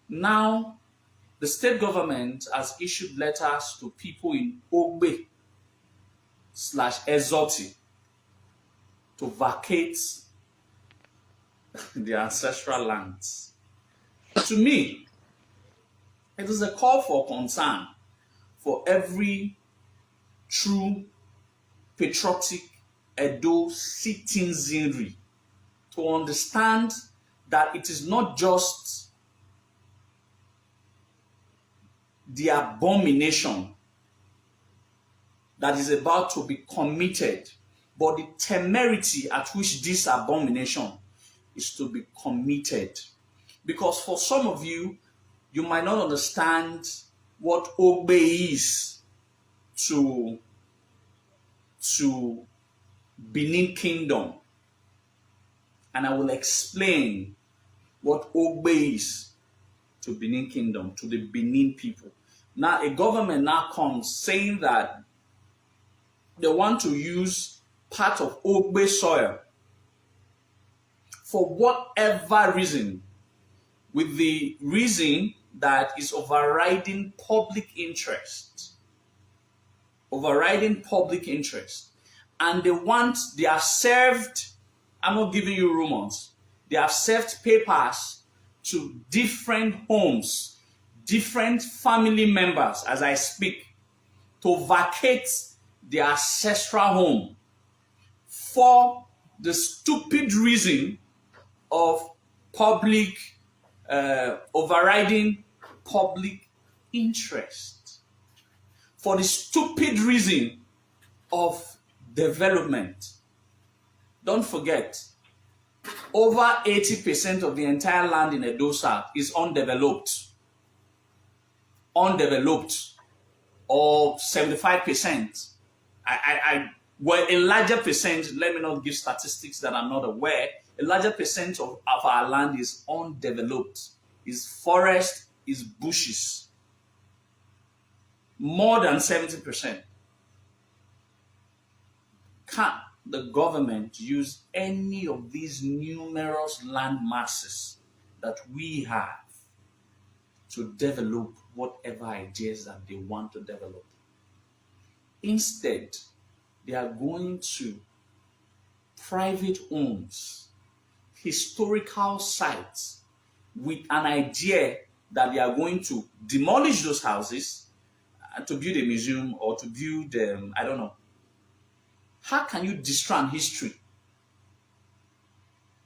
Now, the state government has issued letters to people in Ogbe /Ezoti to vacate their ancestral lands. To me, it is a call for concern for every true patriotic Edo citizenry to understand that it is not just the abomination that is about to be committed, but the temerity at which this abomination is to be committed. Because for some of you, you might not understand what Ogbe is to Benin Kingdom. And I will explain what Ogbe is to Benin Kingdom, to the Benin people. Now, a government now comes saying that they want to use part of Ogbe soil for whatever reason, with the reason that is overriding public interest. Overriding public interest. And they have served, I'm not giving you rumors, they have served papers to different homes, different family members as I speak, to vacate their ancestral home for the stupid reason of public, overriding public interest. For the stupid reason of development. Don't forget, over 80% of the entire land in Edo South is undeveloped. Undeveloped. Or 75%. Well, a larger percent, let me not give statistics that I'm not aware, a larger percent of our land is undeveloped. Is forest, is bushes. More than 70%. Can the government use any of these numerous land masses that we have to develop whatever ideas that they want to develop? Instead, they are going to private homes, historical sites, with an idea that they are going to demolish those houses and to build a museum or to build, I don't know. How can you destroy history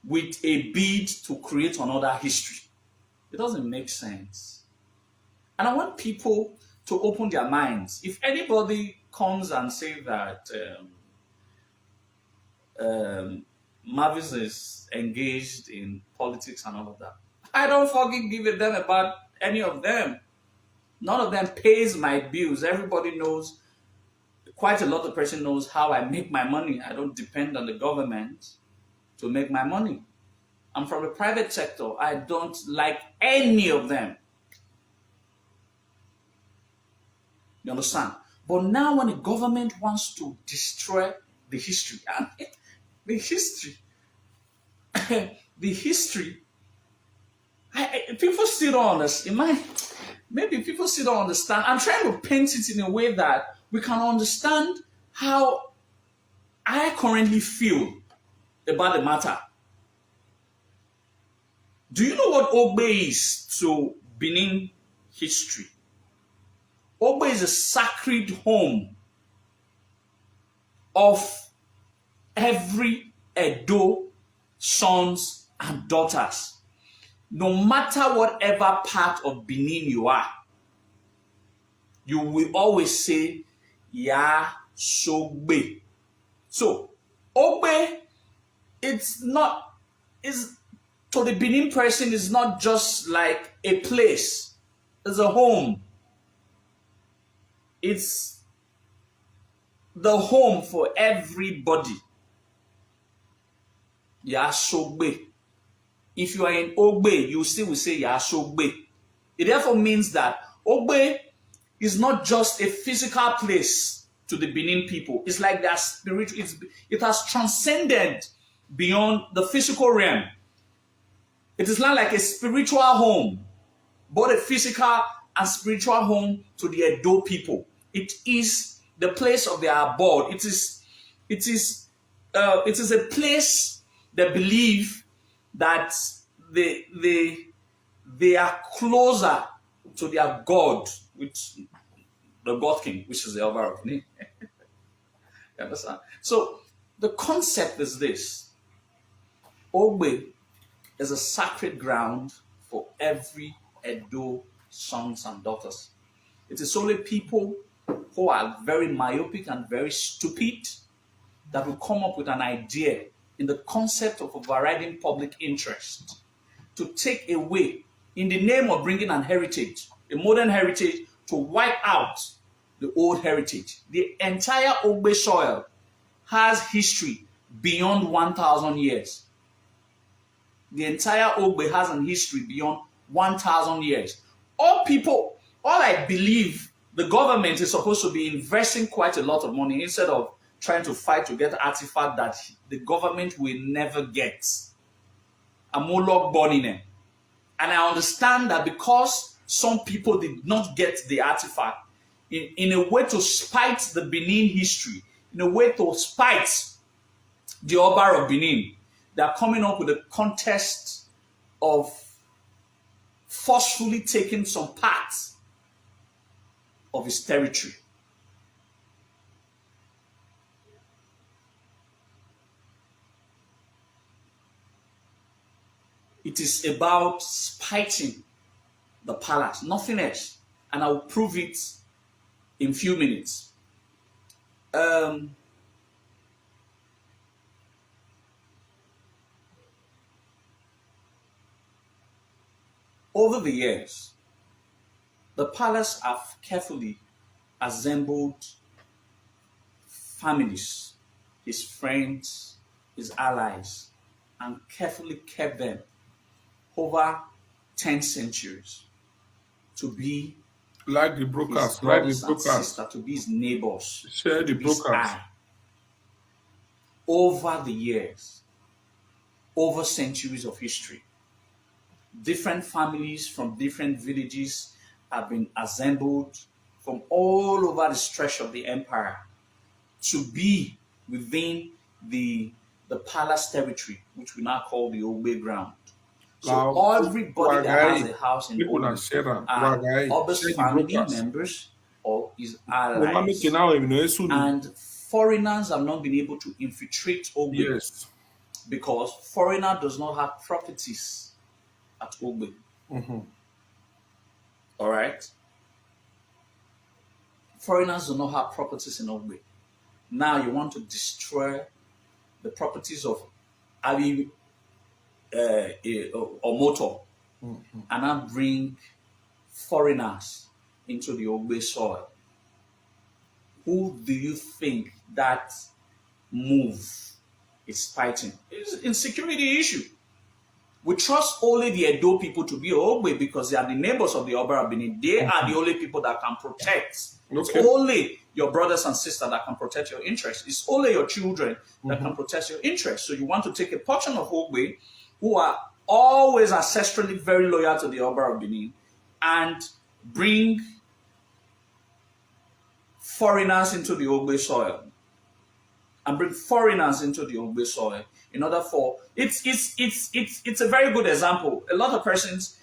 with a bid to create another history? It doesn't make sense. And I want people to open their minds. If anybody comes and says that Mavis is engaged in politics and all of that, I don't fucking give a damn about any of them. None of them pays my bills. Everybody knows, quite a lot of person knows how I make my money. I don't depend on the government to make my money. I'm from the private sector. I don't like any of them. You understand? But now when the government wants to destroy the history, people still don't understand. Maybe people still don't understand. I'm trying to paint it in a way that we can understand how I currently feel about the matter. Do you know what Ogbe is to Benin history? Ogbe is a sacred home of every Edo sons and daughters. No matter whatever part of Benin you are, you will always say, Ya Sogbe. So, Ogbe, to the Benin person, is not just like a place, it's a home. It's the home for everybody. Ya Sogbe. If you are in Ogbe, you still will say Ya Sogbe. It therefore means that Ogbe is not just a physical place to the Benin people. It's like their spiritual. It has transcended beyond the physical realm. It is not like a spiritual home, but a physical and spiritual home to the Edo people. It is the place of their abode. It is it is a place they believe that they are closer to their God, which the God King, which is the Oba of Benin. You understand? So the concept is this: Ogbe is a sacred ground for every Edo sons and daughters. It is only people who are very myopic and very stupid that will come up with an idea in the concept of overriding public interest to take away, in the name of bringing an heritage, a modern heritage, to wipe out the old heritage. The entire Ogbe soil has history beyond 1,000 years. The entire Ogbe has an history beyond 1,000 years. All I believe the government is supposed to be investing quite a lot of money instead of trying to fight to get artifact that the government will never get. A Moloch Bonine. And I understand that because some people did not get the artifact, in a way to spite the Benin history, in a way to spite the Oba of Benin, they are coming up with a contest of forcefully taking some parts of his territory. It is about spiting the palace, nothing else. And I will prove it in a few minutes. Over the years, the palace have carefully assembled families, his friends, his allies, and carefully kept them over 10 centuries to be Like the his brokers, brothers and sisters, to be his neighbors, share the to be his brokers. eye. Over the years, over centuries of history, different families from different villages have been assembled from all over the stretch of the empire to be within the palace territory, which we now call the Ogbe ground. So Now, everybody that has a house in people are Ogbe sharing. are Oba's Share the family brokers. members or his Mama allies. make now even know And foreigners have not been able to infiltrate Ogbe yes. because foreigner does not have properties at Ogbe. All right? Foreigners do not have properties in Ogbe. Now you want to destroy the properties of Abi Omoto and now bring foreigners into the Ogbe soil. Who do you think that move is fighting? It's an insecurity issue. We trust only the Edo people to be Ogbe because they are the neighbors of the Oba of Benin. They are the only people that can protect. It's only your brothers and sisters that can protect your interests. It's only your children that can protect your interests. So you want to take a portion of Ogbe who are always ancestrally very loyal to the Oba of Benin and bring foreigners into the Ogbe soil. And bring foreigners into the Ogbe soil in order for it's a very good example. A lot of persons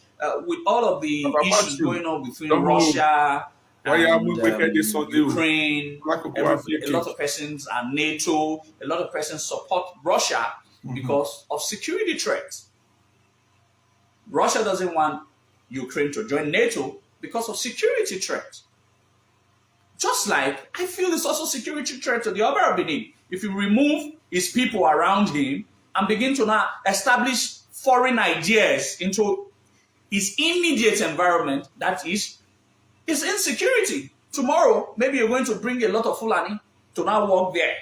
with all of the issues going on between Russia and Ukraine, a lot of persons are NATO, a lot of persons support Russia because of security threats. Russia doesn't want Ukraine to join NATO because of security threats. Just like I feel it's also security threat to the Oba of Benin. If you remove his people around him and begin to now establish foreign ideas into his immediate environment, that is insecurity. Tomorrow, maybe you're going to bring a lot of Fulani to now work there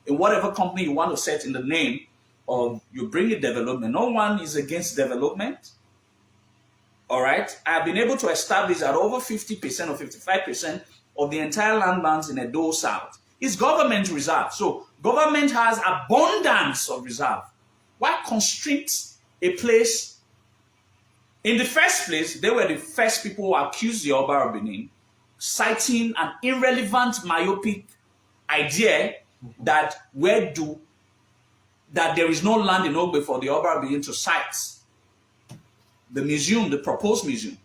in whatever company you want to set in the name of you bring a development. No one is against development. All right? I've been able to establish that over 50% or 55% of the entire land bands in Edo South is government reserve. So government has abundance of reserve. Why constrict a place? In the first place, they were the first people who accused the Oba of Benin, citing an irrelevant myopic idea that where do that there is no land in Ogbe for the Oba being to site the museum, the proposed museum.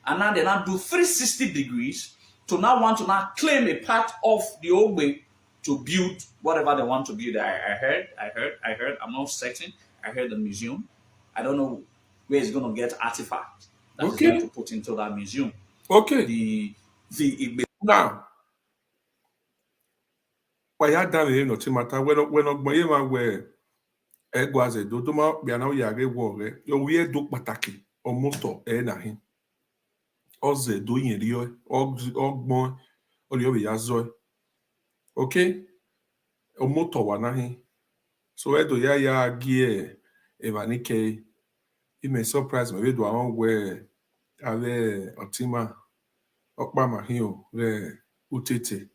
And now they now do 360 degrees to now want to now claim a part of the Ogbe to build whatever they want to build. I heard, I'm not certain. I heard the museum. I don't know where it's going to get artifacts that is going to put into that museum. Okay. Now, why I done no timata when ogboye we egwaze do to ma bia na o yare wo re yo wi edo pataki o moto e na hin oze do yin ri ogbon o ri o ya zo. Okay, o moto wa na hin so edo ya gie evanike it may surprise me we do awon we ave otima okpa ma hin o we utete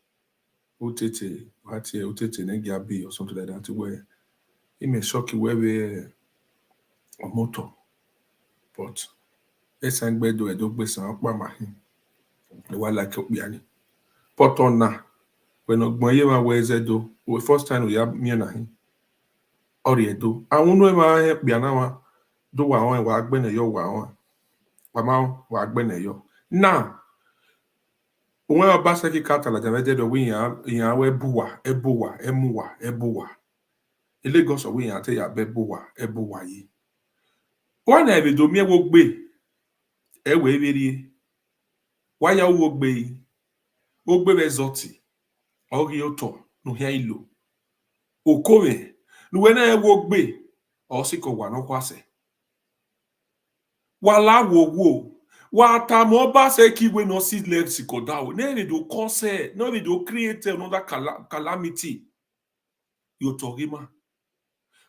negia B or something like that where it may shock you where we a motor. But let's hang bed do a dog base and up my him. The one like Biani. But on na when Ogboyema wears a do, the first time we have me and him. Or you do. I won't know my Bianawa do one wag ben a yo one. Wamau wag ben a yo. Now, when Obaseki Catala divided the wing in our bua, emuwa. The Lagos away and tell ya beboa ye. One I will do me walk be. Ewe very. Why ya walk be? Walk be zoti. Orioto, no hailo. O come. No when I walk be. Or sick of one or quase. Wala wo. Wata Obaseki we no see lexico down. No we do concert. No we do create another calamity. You torima.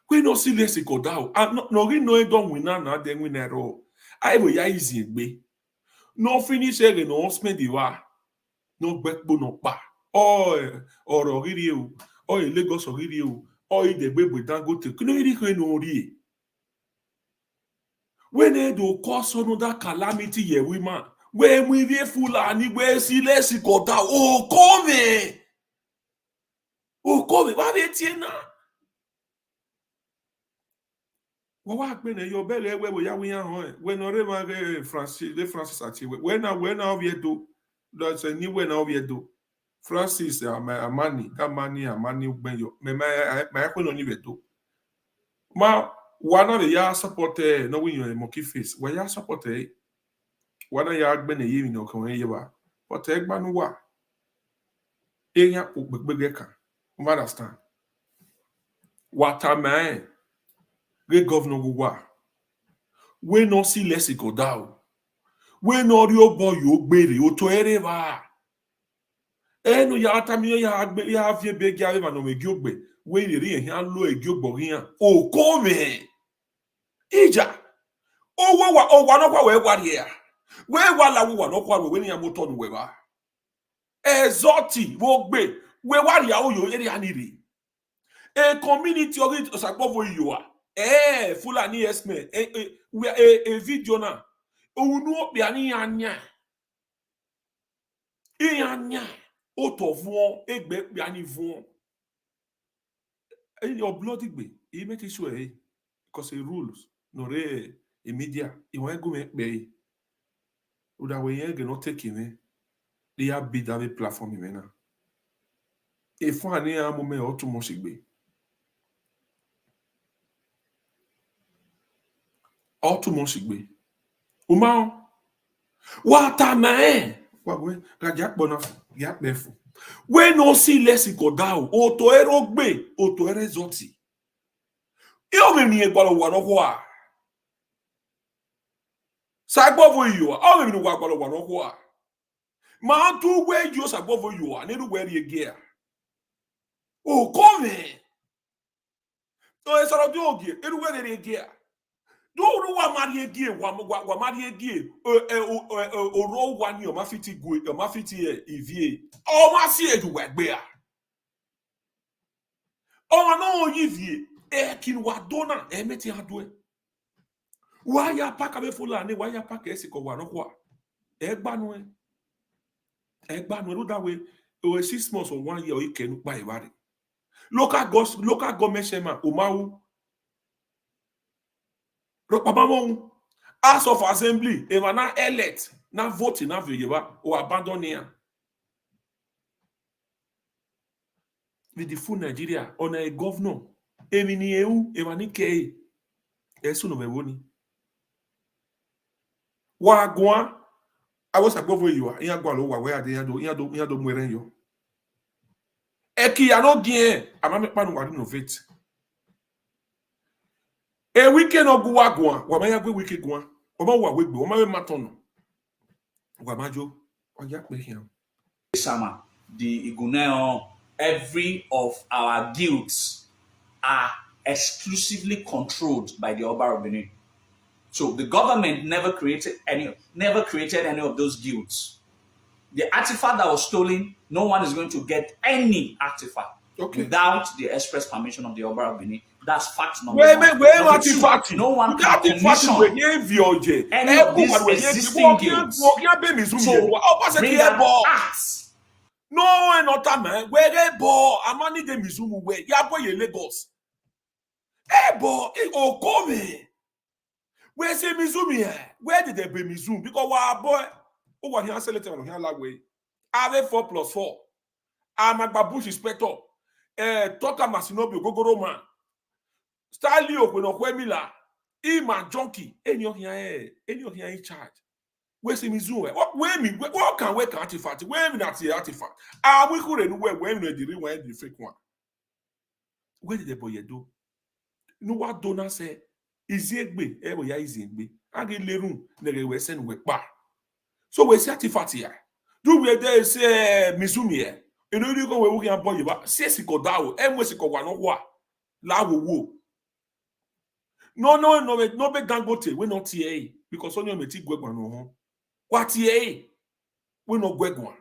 We no see lexico down. And no we know it don't win na then win error. I will ya easy be. No finish again, no spend the war. No backbone no pa. Or oriri o. Or Lagos oriri o. Or the baby dangote. No iri no ri. When they do cause another calamity here, women. When we be full and we see less go down. Oh, come! What is it now? What happened? Your belly where we are when already Francis at you. When now we do that's a new when now we do. Francis, my money, when you my only do. Ma one of the ya supporter no win your monkey face. Where ya supporter one of ya been a year no come here. But Egban wa. Enya Begeka. Understand? What a man. Great governor wa. We no see less go down. We no your boy you berry o to ereva. No ya tamio ya have big ya no me gyogbe. We ni ri ehan lo egyogbo hian. O come. Ija. O wa no kwa we wa here. We wa la we wa no kwa we ni ya moto no we ba. Exoti wo gbe. We wa ya o yo eri aniri. A community of it osagbovo you are. Fulani esme. We a video na. Unu bi ani anya. Anya. Oto vuon egbe bi ani vuon. Your bloody be. He make it sure because the rules no re media. He want go make be. Uda we yenge no take him. They have bid have a platform him na. E fo ani a moment o too much be. All too much be. Uma what a man. Wagwe rajak bona yak befu. We no see less go down. Oto erogbe, oto erezoti. Yo me ni egbalo wa no kwa. Sagbovo you are. All me ni wa gbalo wa no kwa. Ma tu we you sagbovo you are. Nedu we ri gear. Oh come. To esaro di ogie. Edu we ri gear. Do wa marie gie wa marie gie oro wa ni o ma fiti gu o ma fiti evie o ma si edu we gbe a o na o yivie kin wa dona meti ado wa ya paka be fulani wa ya paka esiko wa no kwa egbanu ru that way o 6 months or 1 year o ikenu pa iware local government chairman o mawu House of Assembly, if na elect, na vote na veyeba or abandon here. With the full Nigeria on a governor, emini EU, emani kei, esu no mewoni. Wagwan, I was above where you are. Iya gwa lo wa where they do mweren yo. Eki ya no gien, amame panu wa innovate. E weekend no go wagwan, wa maya gwe weekend gwan. Oma wa wegbe, oma we matono. Wa majo, wa yak me here. Sama, the Iguneo, every of our guilds are exclusively controlled by the Oba of Benin. So the government never created any of those guilds. The artifact that was stolen, no one is going to get any artifact without the express permission of the Oba of Benin. That's fact number one. Number two, no one can commission any of these existing guilds. So bring out acts. No, not man. Where they ball, Amani de Mizumu, where Yabo ye Lagos. Eh, boy, oh, come. Where say Mizumi? Where did they be Mizum? Because our boy, oh, what he has selected on here like way. Ave 4+4. I'm a babush inspector. Toka Masinobi, Gogoro man. Stanley Okwemila. Ima junkie. Any of here in charge. Where's the Mizuwe? What can we artifact? Where we not the artifact? Ah, we couldn't where we the fake one. Where did the boy do? No, what Donna say? Is it be? Ever ya is it be? I get lerum, nigga, we send we bar. So we say artifact here. Do we there say Mizumi? You know, you go where we can boy you back. Say Siko Dao, Mwesiko Wanowa. La wo. No, be Dangote, we not here because only me take Gwegwano. What ye? We no Gwegwan.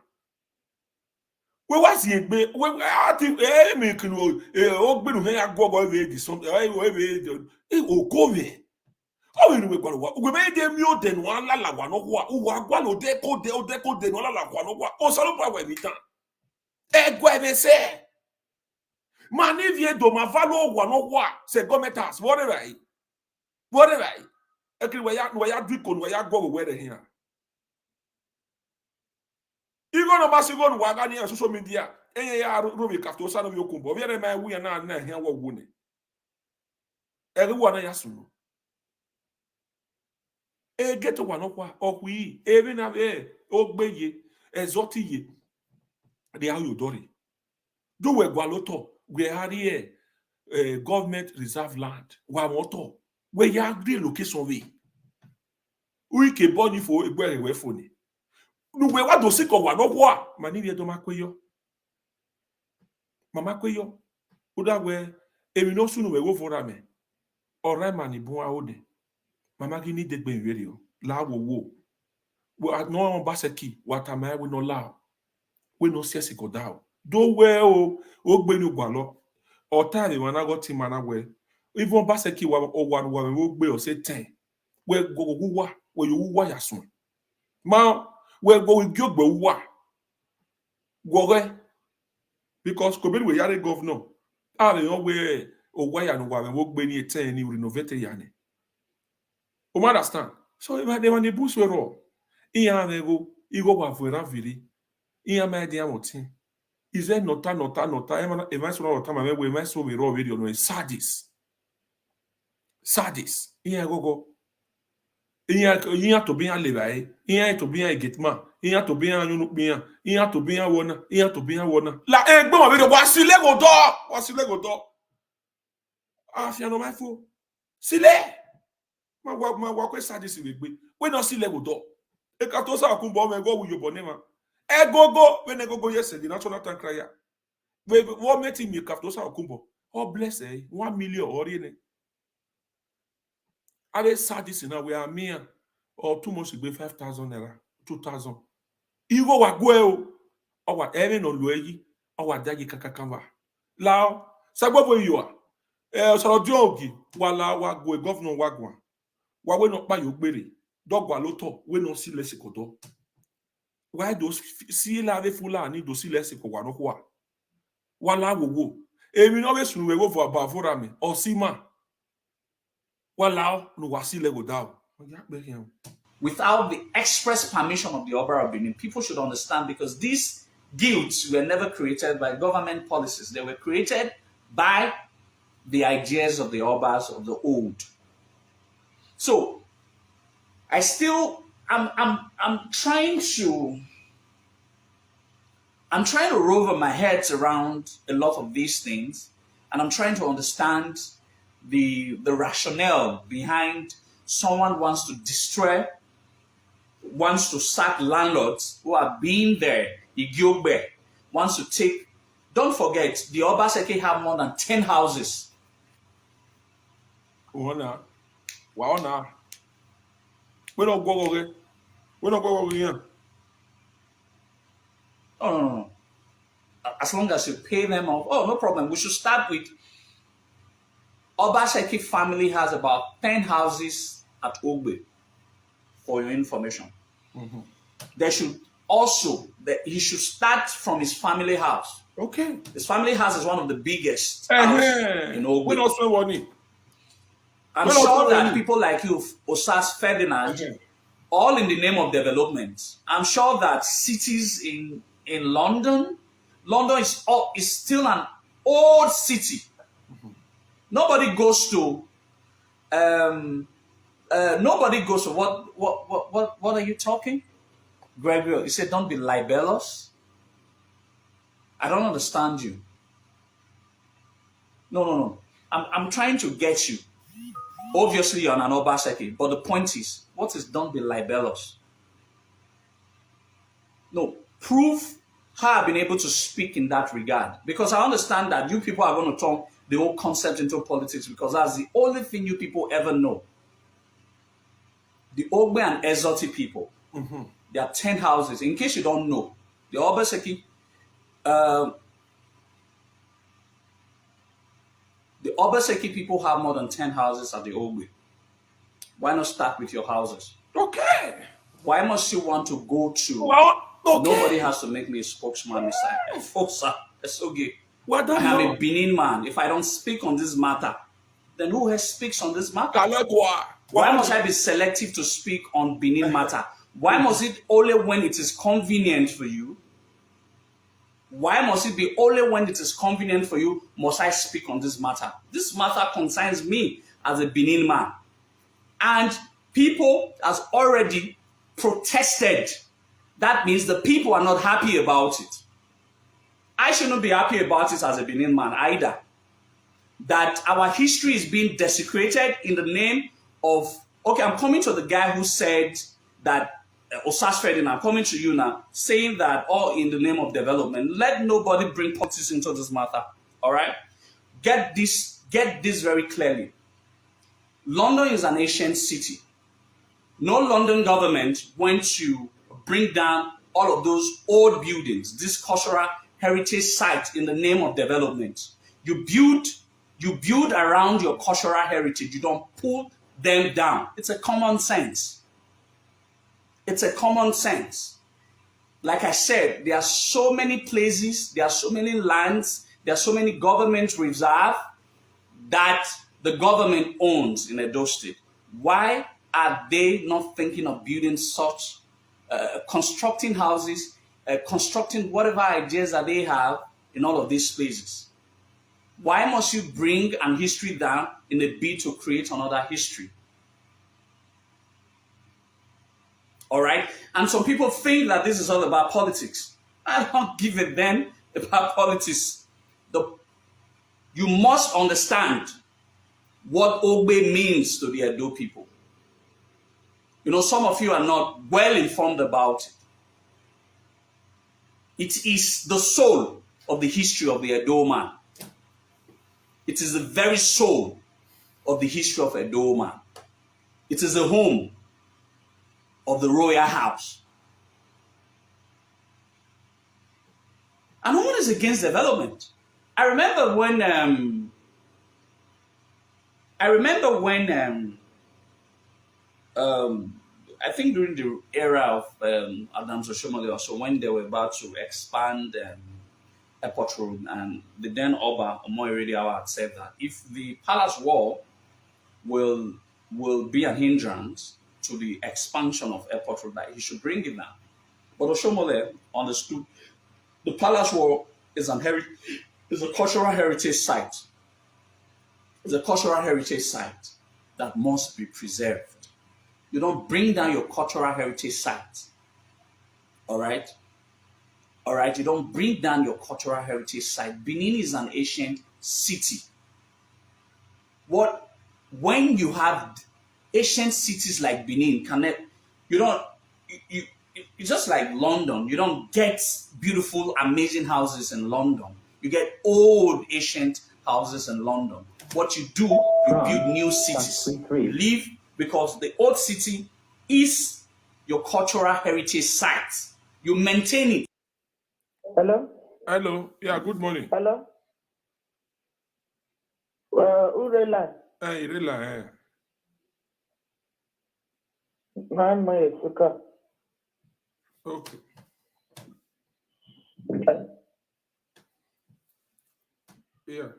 We was here, we I think me can oh be no here go over something. Oh go me. Oh we go we made them you then one la wa no wa no de ko de no la wa no wa. O salo pa we mi tan. E gwa be say. Mani vie do ma valo wa no wa say government house. Whatever. Ekri we ya do kon we ya go we there here. Igo no masigo no waga ni social media enye ya robi kafto sa no yokumbo obiere ma wu ya na hia wo wu ne eri wo na ya sunu e get one okwa okwi eri na ogbeye ezotiye de ayo dori do we gwaloto we hari government reserve land wa moto we ya agree location we ke boni fo egbere we fo ni nuwe wa do siko wa no wa mani vie do makweyo mama kweyo uda we emi no sunu we wo fora me ore mani bu aode mama gi ni degbe nwere o la wo no Obaseki watama we no la we no se siko da do we o gbe ni gwalo ota re wana go ti mana we even Obaseki wa we gbe o se 10 we gogo wa we yo wa yasun ma we go with Gyogbe wa gore because Kobeli we yare governor are no we o wa ya no wa we gbe ni 10 ni renovate yane o understand so if they want the boost we ro iya nego igo wa fura viri iya ma dia motin is there nota e ma so nota ma we ma so we ro video no sadis iya gogo iya to be an lebai iya to be an getman iya to be an yunu bian iya to be an wona la egbe mo be wa sile go do afia no mai fo sile ma wa ko sadis we gbe we no sile go do e ka to sa kun bo me go wu yo bonema e gogo we ne gogo yesterday national tank cry we what meeting me ka to sa kun bo oh bless 1 million ori ne I said this now we are mere or 2 months ago 5,000 naira 2,000. Igo wa gweo o wa ere no loyi o wa dagi kakakamba. Lao sagbo you are. So diogi wala wa go governor wagwa. Wa we no pa yo gbere. Dogwa loto we no si lesikodo. Why those si la ve fula ni do si lesiko wa no kwa. Wala wo. Emi no be sunu we go for abavora me. Osima. Walao no wasi lego down. Without the express permission of the Oba of Benin. People should understand, because these guilds were never created by government policies. They were created by the ideas of the Obas of the old. So I'm trying to rover my head around a lot of these things, and I'm trying to understand the rationale behind someone wants to sack landlords who have been there. Igiogbe wants to take. Don't forget, the Obaseki have more than 10 houses. Waona. We don't go here. No. As long as you pay them off, no problem. We should start with Obaseki family has about 10 houses at Ogbe, for your information. Mm-hmm. He should start from his family house. Okay. His family house is one of the biggest houses in Ogbe. We don't spend money. I'm sure that people like you, Osas Ferdinand, all in the name of development. I'm sure that cities in London is still an old city. Mm-hmm. Nobody goes to what are you talking? Gregory, you said don't be libelous. I don't understand you. No. I'm trying to get you. Obviously, you're an Obaseki, but the point is, what is don't be libelous? No, prove how I've been able to speak in that regard. Because I understand that you people are going to turn the whole concept into politics, because that's the only thing you people ever know. The Ogbe and Ezoti people, mm-hmm. There are 10 houses. In case you don't know, the Obaseki, people have more than 10 houses at the Ogbe. Why not start with your houses? Okay. Why must you want to go to? Well, okay. Nobody has to make me a spokesman, Mr. Folks, it's okay. I am a Benin man. If I don't speak on this matter, then who else speaks on this matter? Why must I be selective to speak on Benin matter? Why must it only when it is convenient for you? Why must it be only when it is convenient for you must I speak on this matter? This matter concerns me as a Benin man. And people has already protested. That means the people are not happy about it. I shouldn't be happy about it as a Benin man either. That our history is being desecrated in the name of, okay, I'm coming to the guy who said that, Osas Ferdinand, I'm coming to you now, saying that all in the name of development. Let nobody bring politics into this matter, all right? Get this very clearly. London is an ancient city. No London government went to bring down all of those old buildings, this cultural heritage sites in the name of development. You build around your cultural heritage. You don't pull them down. It's a common sense. It's a common sense. Like I said, there are so many places, there are so many lands, there are so many government reserves that the government owns in Edo State. Why are they not thinking of building such, constructing houses, constructing whatever ideas that they have in all of these places? Why must you bring an history down in a bid to create another history? All right? And some people think that this is all about politics. I don't give a damn about politics. You must understand what Ogbe means to the Edo people. You know, some of you are not well informed about it. It is the soul of the history of the Edo man. It is the very soul of the history of Edo man. It is the home of the royal house. And no one is against development. I remember when I think during the era of Adams Oshomole also, when they were about to expand Airport Road, and the then Oba Omoyediawa had said that if the palace wall will will be an hindrance to the expansion of airport road, that he should bring it down. But Oshomole understood the palace wall is a cultural heritage site. It's a cultural heritage site that must be preserved. You don't bring down your cultural heritage site. All right? All right? You don't bring down your cultural heritage site. Benin is an ancient city. When you have ancient cities like Benin, it's just like London. You don't get beautiful, amazing houses in London. You get old, ancient houses in London. What you do, you build new cities. You live because the old city is your cultural heritage site. You maintain it. Hello? Hello. Yeah, good morning. Hello? Urela. Hey, Rela, Man, my suka. Okay. Yeah.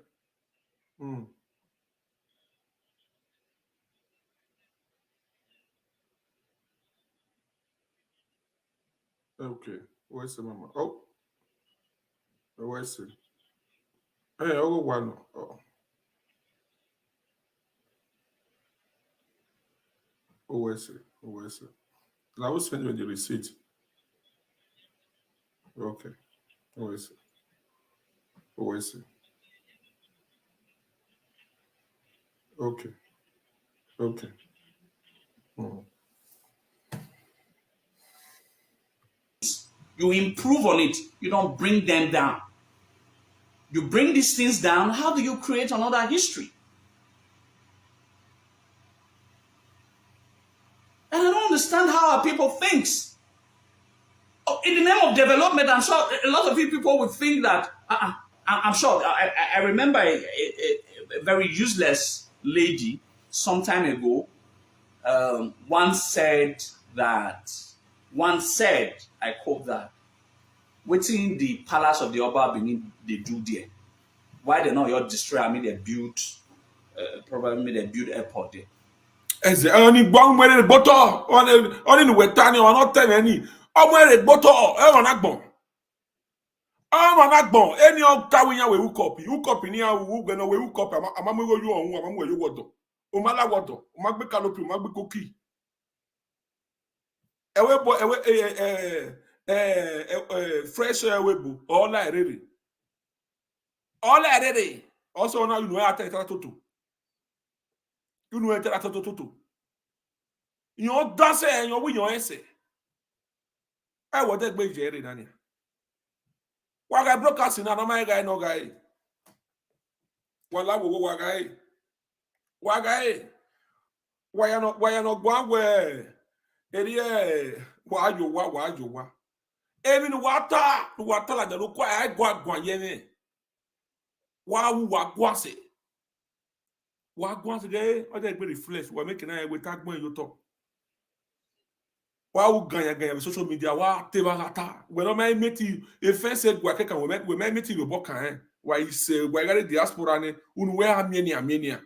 Okay. Where's the mama? Oh, where's it? Hey, oh, one. Oh, where's it? Where's it? I will send you the receipt. Okay. Where's it? Where's it? Okay. Okay. You improve on it. You don't bring them down. You bring these things down. How do you create another history? And I don't understand how our people thinks. In the name of development, I'm sure a lot of people would think that. I'm sure. I remember a very useless lady some time ago once said, I quote that, waiting the palace of the Oba Benin they do there. Why they not your destroy? I mean, they build probably they build airport there. Eze oni gbon mere gboto oni ni wetani o not tell any o mere gboto e ron agbon eni o kawe yan we hook up ni a wu gbe no we hook up amamu yo ohun amamu we yo wodo o ma la wodo o ma gbe canopy o ma gbe koki ewe bo fresh we bu all la rere also now you know ateta toto you know ateta toto yon danse yon wi yon ese I would take big Jerry Daniel. Why I broadcasting and my guy no guy. Well, I will go guy. Why you not one where why you even water like the look I go yene. Why again? I take very flesh. We're making I with tag when you talk. Why would Ganya social media? Why Tevarata? When I met you, if I said, we may meet you book. Why is why got diaspora? Unwe Armenia.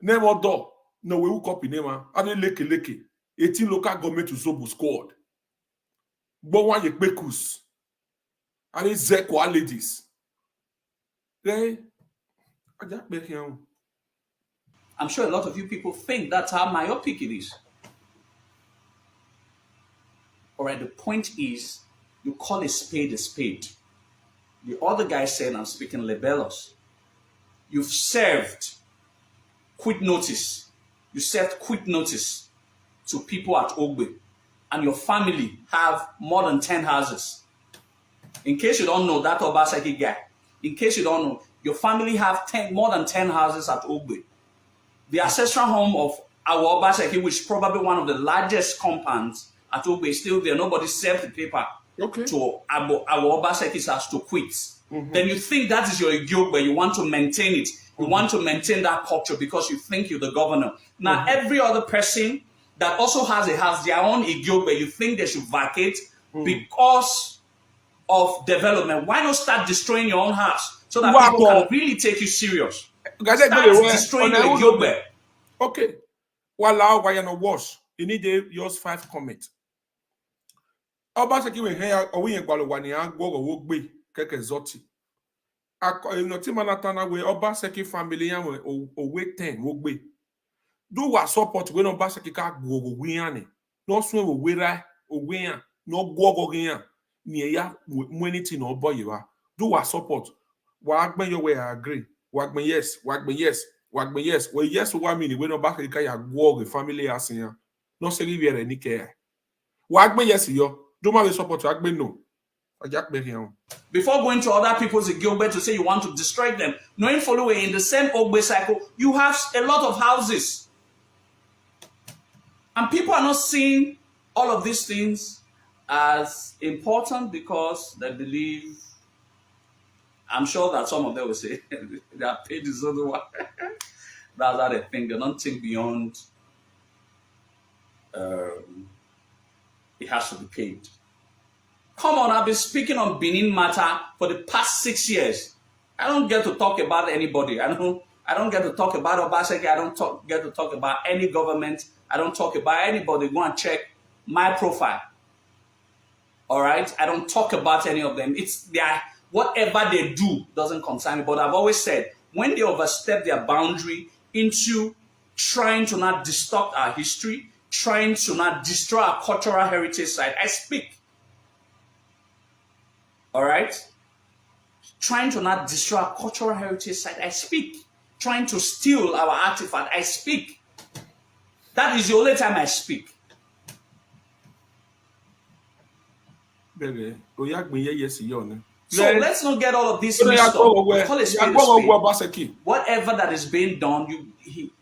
Name or door. No, we will copy name. I mean, leke. 18 local government to Zobo squad. But one ye bekus. And it's Zekwa ladies. Then I just make him. I'm sure a lot of you people think that's how myopic it is. All right, the point is, you call a spade a spade. The other guy said, I'm speaking libelous. You've served quit notice. You served quit notice to people at Ogbe, and your family have more than 10 houses. In case you don't know, that Obaseki guy, in case you don't know, your family have more than 10 houses at Ogbe. The ancestral home of our Obaseki, which is probably one of the largest compounds at Ogbe, is still there. Nobody served the paper to our Obaseki's house to quit. Then you think that is your Igiogbe, you want to maintain it. You want to maintain that culture because you think you're the governor. Now, every other person that also has a house, their own Igiogbe, you think they should vacate because of development. Why not start destroying your own house so that people can really take you serious? Start destroying your Igiogbe. Okay. While why no wash, you need to use 5 comments. Obaseki we here owi yen gwalo wani agwo wo gbe keke zoti. No ti manatana we Obaseki family yan we owe 10 wo gbe. Do wa support we no Obaseki ka gwo we yan. No so we ra owe yan, no gwo yan. Ni ya mu anything no boy wa. Do wa support. Wa agben your way agree. Wa agben yes, wa agben yes. Wagbe yes, well yes wa mean we no back ka ya gwo family asin. No say we re ni ke. Wagbe yes yo. Do ma we support wagbe no. Before going to other people's Gilbert to say you want to destroy them, knowing following in the same Ogbe cycle, you have a lot of houses. And people are not seeing all of these things as important because they believe, I'm sure that some of them will say, they are paid this other one. That's how they think. They don't think beyond it has to be paid. Come on, I've been speaking on Benin matter for the past 6 years. I don't get to talk about anybody. I don't get to talk about Obaseki. I don't get to talk about any government. I don't talk about anybody. Go and check my profile. All right? I don't talk about any of them. Whatever they do doesn't concern me. But I've always said, when they overstep their boundary into trying to not distort our history, trying to not destroy our cultural heritage site, I speak. All right? Trying to not destroy our cultural heritage site, I speak. Trying to steal our artifact, I speak. That is the only time I speak. So let's not get all of this mixed up. Call a spade a spade. Whatever that is being done, he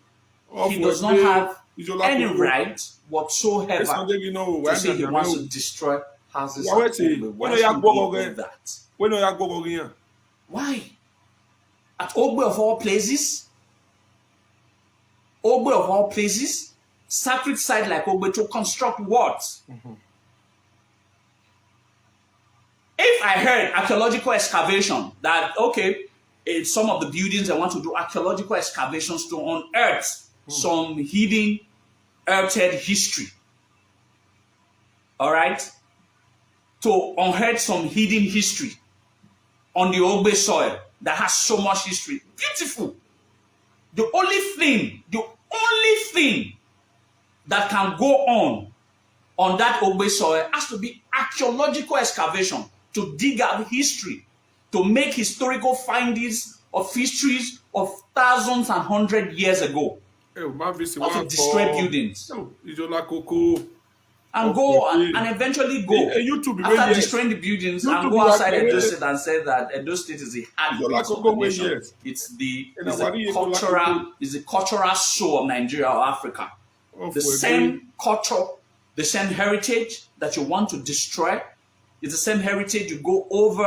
does not have any right whatsoever to say he wants to destroy houses. Why should he do that? Why? At Ogbe of all places? Ogbe of all places? Sacred site like Ogbe to construct what? If I heard archaeological excavation, that, okay, it's some of the buildings I want to do archaeological excavations to unearth some hidden earthed history. All right? To unearth some hidden history on the Ogbe soil that has so much history. Beautiful. The only thing that can go on that Ogbe soil has to be archaeological excavation to dig out history, to make historical findings of histories of thousands and 100 years ago. Not to destroy buildings. And go and eventually go after destroying the buildings and go outside Edo State and say that Edo State is the heartbeat of the nation. It's the cultural soul of Nigeria or Africa. The same culture, the same heritage that you want to destroy is the same heritage you go all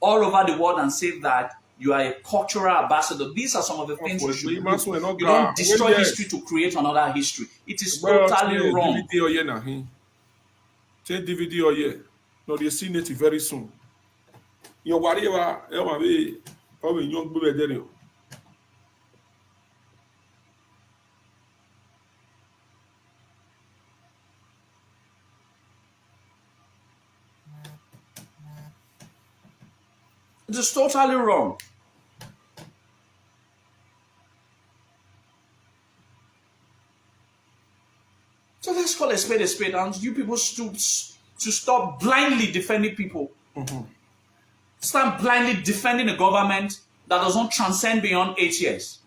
over the world and say that you are a cultural ambassador. These are some of the things you should do. You don't destroy history to create another history. It is totally wrong. Take DVD or yeah. No, they see it very soon. Your whatever, probably young boy there. It is totally wrong. So let's call a spade, and you people to stop blindly defending people. Stop blindly defending a government that does not transcend beyond 8 years.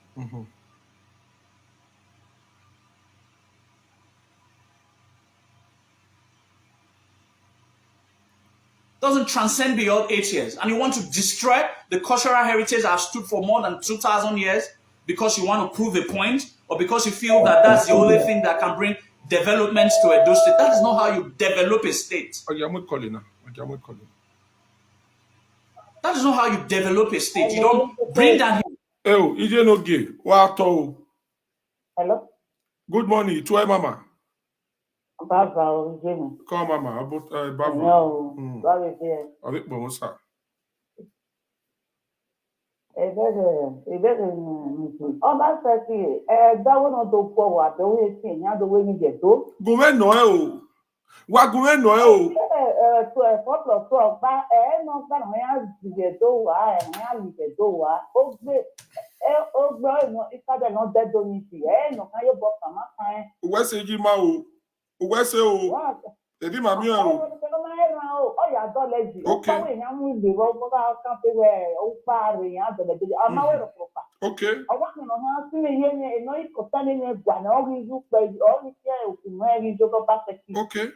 Doesn't transcend beyond 8 years. And you want to destroy the cultural heritage that has stood for more than 2,000 years because you want to prove a point or because you feel that that's the only thing that can bring developments to Edo State. That is not how you develop a state. That is not how you develop a state. You don't bring down... Oh, you don't know gay. Hello? Good morning. To Mama. Baba, come Mama. Baba. No. Avec bon ça. Obaseki, that one to forward, the way it's in, the way you get to. Gume no o. Wa gume no o. 12, 4 plus 12, but no, that I get to, I get to, it's not that don't need no, I bought some time. Uwe se ji ma o. Uwe se o. Ebi ma mi o. Oh, yeah, don't let you. Okay. Okay. I want to know how to know it concerning a guano, you pay all the care of the Mary Jogo Baseki. Okay.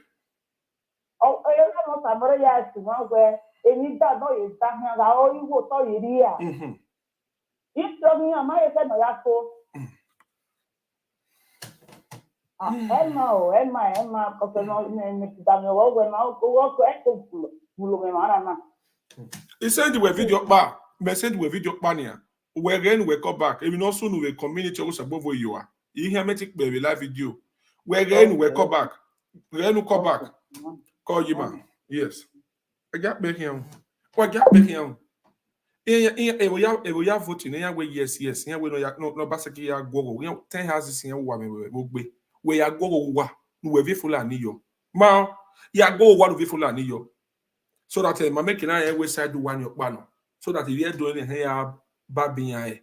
Oh, I don't know somebody else to know where any that no is that now you will tell you here. If you mean, I might say no yako. Emma, because no, when I go work, He said we video ba. Message we video pa nia. We again we come back. Even also no we community also above where you are. You hear me take baby live video. We again we come back. We again come back. Call you man. Yes. I got back here. What got back here? We have voting. We yes. Here we no basically ya go. We 10 houses here we we ya go wa. We be full ani yo. Ma ya go wa we full ani yo. So that my making I always side do one your banner. So that if you're doing here babin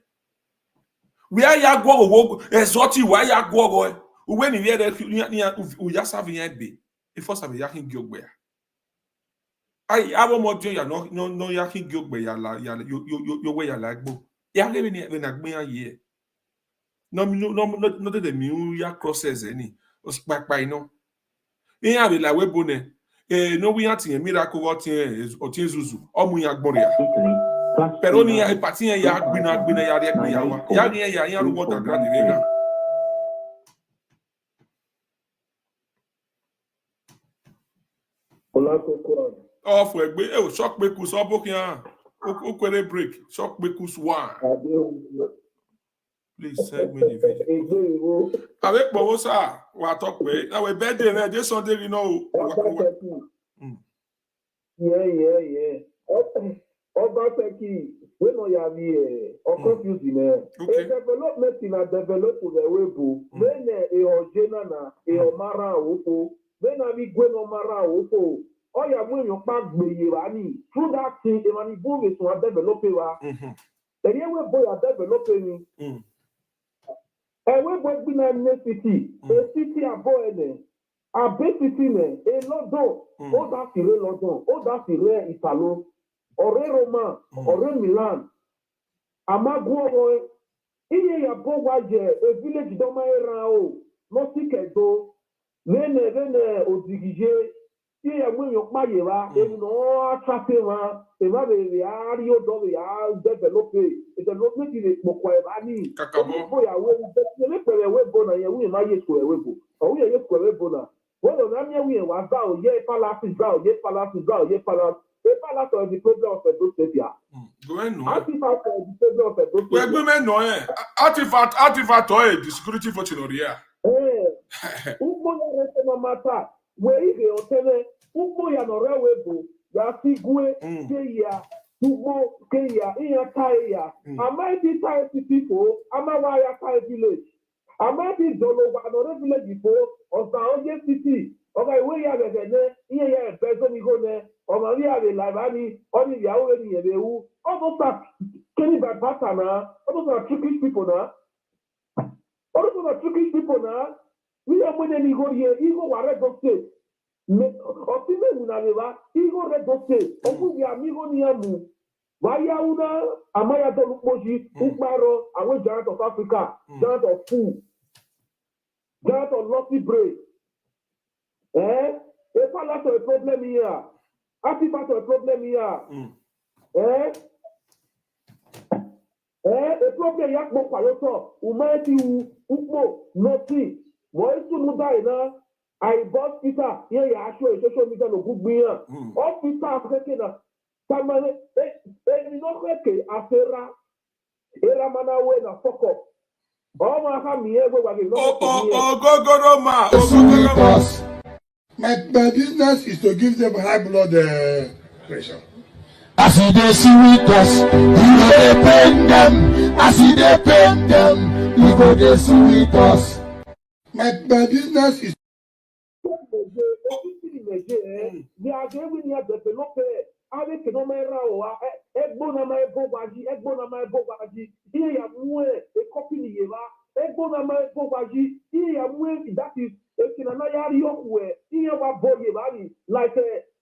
we are ya go exoti why ya go when you hear we just have here be if first have yakin gogbe I more joy ya no yakin gogbe ya la you way ya like bo ya le ni when agbe here no the mi ya crosses any o pa no here be la we bone no we have miracle o tin zuzu o mu ya gbon ya pero ni e pati ya gbina ya re pe ya wa ya ru water grad vega off we gbe o shock pe ku so bokian o kwere break shock pe ku one please send me the video avec powo sa wa talk pe na we birthday na dey Sunday you know yeah Obaseki, we know you have here, or confusing there. A development in a develop the webo, then a genana, a mara wofo, then I be going on mara wofo. Oh, yeah, when you pack me, through that thing, a man boom is one developer. The year we boy are developing. And we both been a city, a boy, a big city, a London, oh, that's the real London, oh, that's the real Italo. Ore Roma, Ore Milan, Amaguo, Iye ya Bowaje, a village domaerao, no tiketo, Nene Odigije, Iye when you Mayera, and no Trapema, the Mario Dovia, develop it, the development is Mokwani, Kakabo, I will look for a webona, we might get to a webo, or we are yet to a webona. What on Amia we was down, ye palace is down, ye palace is down, ye palace. The palace of the problem of the State. Artifact of the problem of the we women no artifact the security for Chinoria. Ubo ya resema mata, we ibe otele, ubo ya no rewebo, ya figwe, keya, ubo, keya, iya taya. I might be tired people, I'm a wire tie village. I might be dolo, but no village before, or the city. Okay, we have a here, person you go there, or Maria de Lavani, or the Yahweh, all those are Kenny by Patana, all those are trickish people now. All those are trickish people now. We are when you go here, you go red of state. Or female Naveva, you go red of state, or who we are Migoniamu. Vayauna, Amaya Dolumoji, Ukmaro, away giant of Africa, giant of food, giant of lofty bread. If I have a problem here, artifact of a problem here. A problem yak mo kwayoto, umeti ukmo, nothing. Voice to Mudaina, I bought Peter, here you actually social media no good me. All Peter African, Samane, you know, Afera, Eramana, when a fuck up. My business is to give them high blood pressure. As they see with us, you go dey pain them. As they pain them, you go dey see with us. My business is. They are going to develop avec no mera wa egbo na ma ego gbaji ihe ya mwe e copy ni yeba egbo na ma ego gbaji ihe ya mwe that is ekina na ya ri okwe ihe wa boye ba ni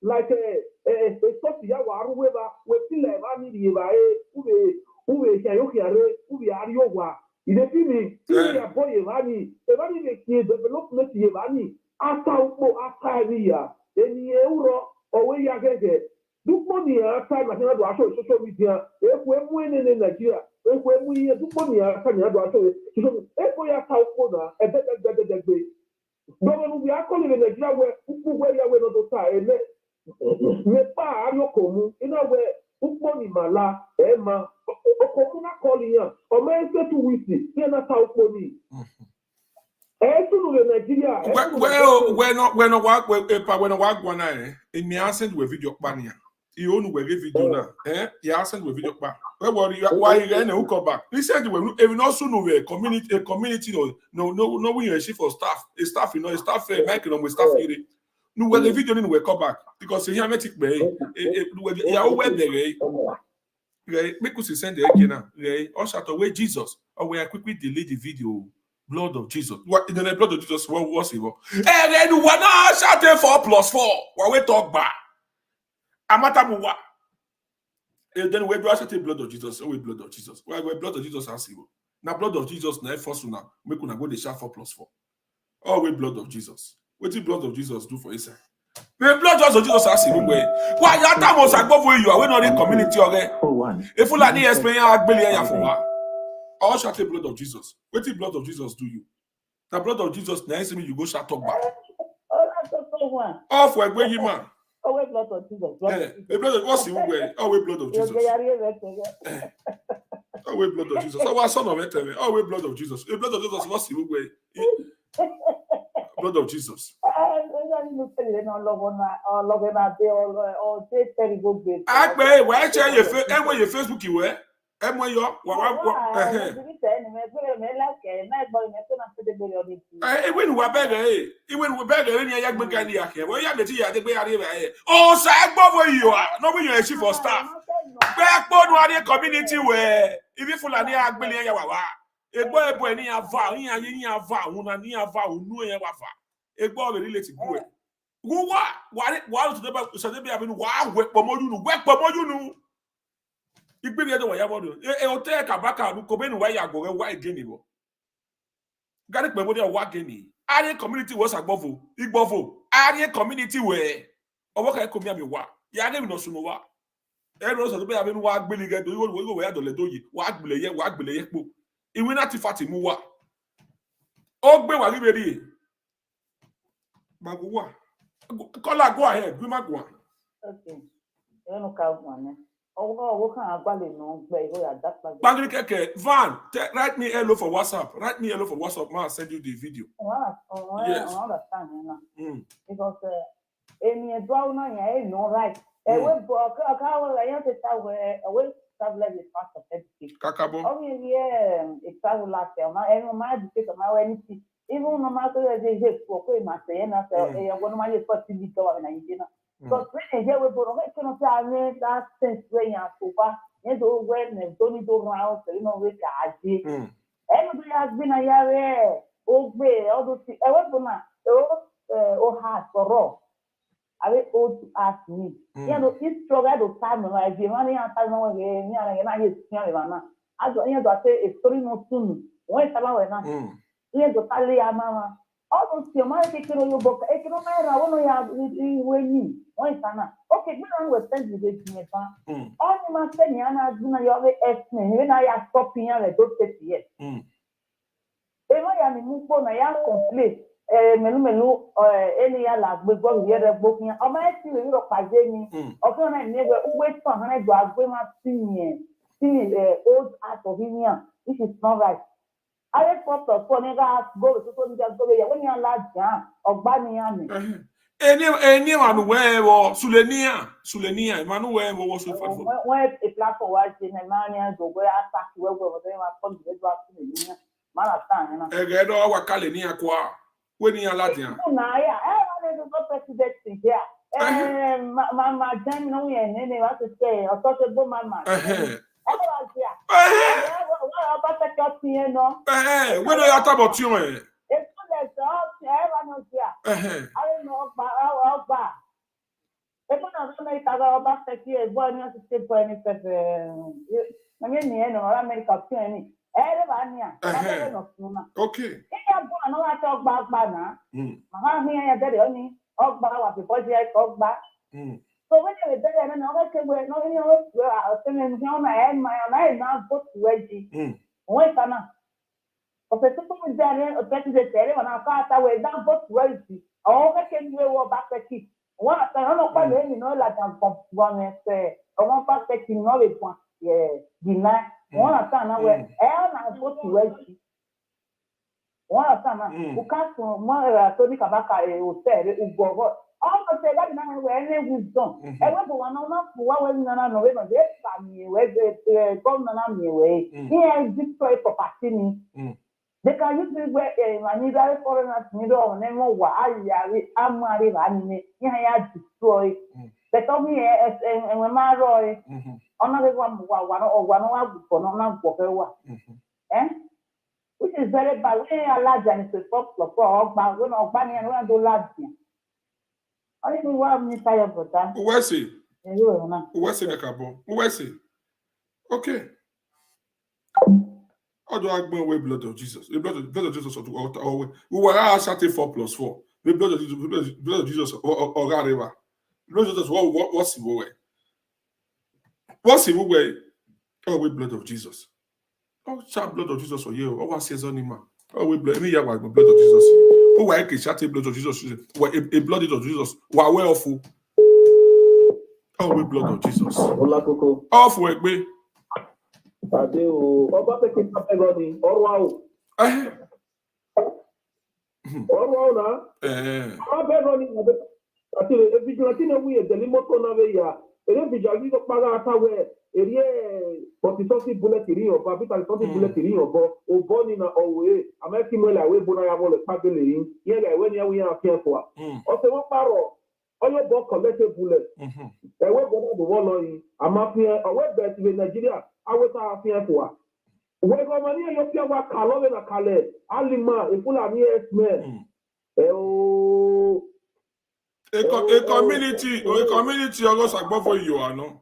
like stuff ya wa aruwe ba we feel ba ni yeba ube ya yo yare ube ari owa ide fini ihe ya boye ba ni e ba ni ke development yeba ni ata upo ata ria eni euro owe ya gege dukpo ni ata na kina do aso social media eku emu ene Nigeria eku emu iye dukpo ni ata ni do aso eku ya ta upo na ebedegbe dogo nu bi akoli le Nigeria we upu we ya we no do ta ele me pa ayo komu ina we upo ni mala ema okomu na koli yan o me se tu wisi ni na ta upo ni Nigeria. When work one night, in me answer with video pania. You only will give video now. You answer with video pa. Why you going to come back? He said we not soon over a community no we a shift for staff. A staff, a staff making with staff here. No, when the video didn't come back because he met it by you web there. Make us send the again now. Us out away Jesus. Or we are quickly delete the video. Blood of Jesus. What in the blood of Jesus? What was it? And then we now shouting 4+4. What we talk about? Amatamuwa. And then we do shouting blood of Jesus. Oh, blood of Jesus. Why blood of Jesus has evil? Now blood of Jesus now first now. We could go the shout 4+4. Oh, we blood of Jesus. What did blood of Jesus do for Israel? The blood of Jesus has evil way. Why that time was above where you are? We not in community okay? If you like the explain how billion for what? All shout the blood of Jesus. What did blood of Jesus do you? The blood of Jesus, nice me you go shout talk back. Off where you man. Oh, wait, blood of Jesus. The blood of what's the way? Oh, wait, blood of Jesus. Oh, wait, blood of Jesus. Oh, son of it. Oh, wait, blood of Jesus. The blood of Jesus, what's the way? Blood of Jesus. I why share your Facebook you wear? Even we beg any young mechanic here. Well, you are the way. Oh, say you are. No, when you are chief for staff. Backbone one community where if you full of near billion yawa. A boy near vow, near vow, near vow, no yawa. A boy related good. Who what to the so they be having wow, work for more you know. You be the way you want to. You take a back out. Come in where you go. Why again? You got it. Memory of what again? Area community was above you. Igbovo. Area community where. Or what can come here? Me what? You are not so what. Everyone said, "Be having what Billy get. You go where the ledo you. What Billy? What Billy? Book. You will not fati mu what. Oh, be what you ready? Magua. Call go ahead. We magua. Okay. You know count one. Van, write me hello for WhatsApp. Write me hello for WhatsApp. Man, I'll send you the video. Yes. I understand. Because any draw no right. Tablet is part of education. Kakabo. It's travel last year. My education, my anything. Even no matter they just for my say, and I say, one of my first TV go in Nigeria. Because when they were born, I cannot say that since when you are so far, and the awareness don't need to round, you know, with Kaji. Everybody has been a year, all those things. I went to my heart for raw. I will old to ask me. You know, it's struggle to time like the money and time again, and I just can't remember. I don't hear that say a story no soon. When it's about here's the Tali Mama. All those your money taking on your book. If you don't matter, I want to have when okay, we don't understand the way all you must say, Yana, do not your estimate. When I are stopping here, I don't say yes. If I am in Mupo, I am complete. Melu, any other with what we are booking. I might see a little Pajani. Okay, I never wait for 100 dollars. We must see old art of India. This is not right. I thought of Fonega go to just go when you're large or Banyami. Any man where Sulenia, Emmanuel was so far. When a platform was in a man go where I start to work with them, I come to the Marathon. Egedo wa Kalenia kwa. When you are Latin. Everyone is president here. My Jen, no, and they want to say, or such a woman. Everyone's here. About the cup, you know. When do you talk about you? It's good as everyone is here. I don't know about if I'm not about Obaseki, born to stay for any I mean, America, okay. I know I talk about Bana. Mamma, here, I did only Ogba, because I talk back. So when you did, I know that we're not in your sending him and my own now put to Reggie. Wait, Anna. Of the people with their president, when I thought I was down put to Reggie. All that can go back the key. One of the other, you know, like I'm one say, I want back the key, no, it one, deny. One of them, I went, I put to Reggie. One of them, who can't more Tony Kabaka, who said, who go. All the say that now we're any wisdom. Everyone knows what was none of it, yes, family, where the government way. Here is destroy property. They can use this way, and either foreigners, middle or name of what I'm married, and I destroy. They told me, and when my Roy, another one for no one. Which is very bad. We are large and it's a top of but we're not banning and we're do large. I think we want me tired for that. Where's it? Where's it? Where's it? Okay. How do I go away blood of Jesus? The blood of Jesus or to altar or we were asked 4+4. The blood of Jesus or whatever. Blood of Jesus, what's the way? What's the way? Oh, we blood of Jesus. Oh, chat blood of Jesus for you. Oh, what says on him? Oh, we blood. Me, yeah, blood of Jesus. Oh, why can chat blood of Jesus? Why a blood of Jesus? Why we awful? Oh, we blood of Jesus. Off work, me. Obaseki Pagoni, Orwao. Orwao na. Pagoni, I think if you continue with the limoto naveya, and if you just paga atawe, area 40 bullet in or Papita 40 bullet in or Bonina away, American well away, Bonaya will pagling, yeah, when we are careful. Also, what paro? All your book collected bullet. And what the wall I'm up here, a web bet in Nigeria. I was out here for. When Romania, you feel what Calvin and Calais, Alima, a full of years, man. A community, I was above for you, I know.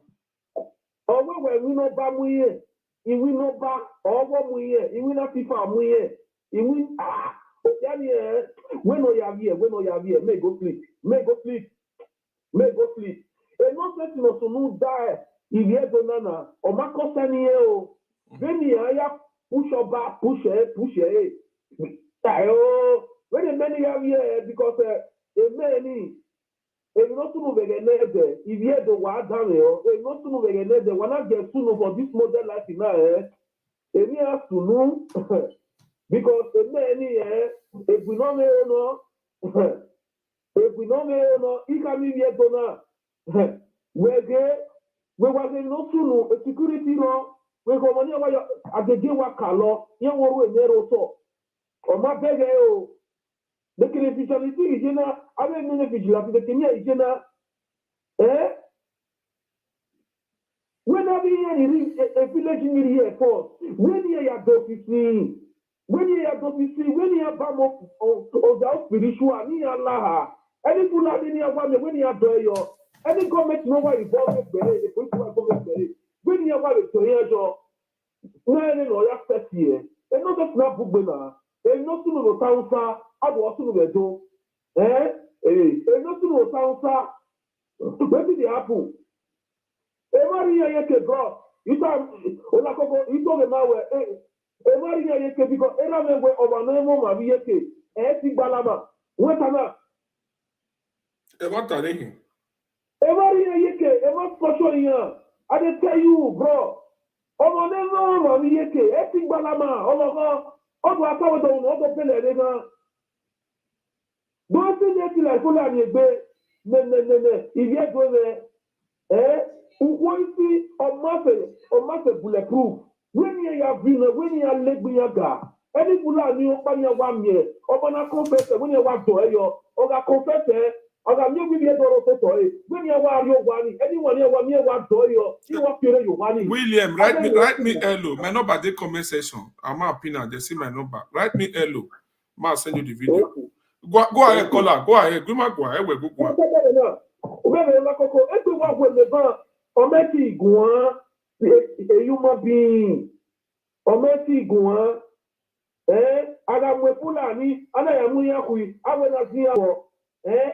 Oh, we know Bamuye, if we know back, or what we hear, if we not FIFA, we win. When we have here, may go sleep. And not let us no die. If you have banana, or Marco Sanio, then you push your back, push it. When the many have here, because the many, if not to move again, if you have the wild Daniel, if not to move again, they will not get soon for this modern life in there. If you have to know, because the many, if we don't know, he can be here to know. We were no sooner a security law. We go money over again what color, you were a narrow so. Or my beg, the vigilante is in a minute vigilante, the Kenya is in a when I be a village in the airport, when you are doing when you are when you are bam of the spiritual, near Allah, any fool in your family, when you are doing your any government know why involved the political government when you are to hear your nine or your first year, and not just not book and not to know town, I was to do. And not to know town, where did the apple? Every year you bro, you talk, you talk about every year you can because every way of an animal, my vehicle, and Balama, what am I? Every year you can, every special year, I just tell you, bro. Ọmọ nínú ọmọ mi yéke ẹ ti gbalama ọlọkọ ọdún akáwọtò ọmọ ọdún pẹlẹ nìkan bó ti ní ti láì fúlàní ẹgbẹ If you go there, when see on bulletproof. When you have been, when you are leg biaga, any pula ni opanya wamye, opana confess when you want to yo, oga confess, oga mi bi do to when you are yo wani, anyone you want to yo, you want to you wani. William, write me hello. My number they comment section. I'm my opinion. They see my number. Write me hello. Ma send you the video. Go ahead, caller. Go ahead. Go ahead. We go. A human being. Ometi guan. Agamwe fulani. Ana ya muya kui. Awe na ziya wo.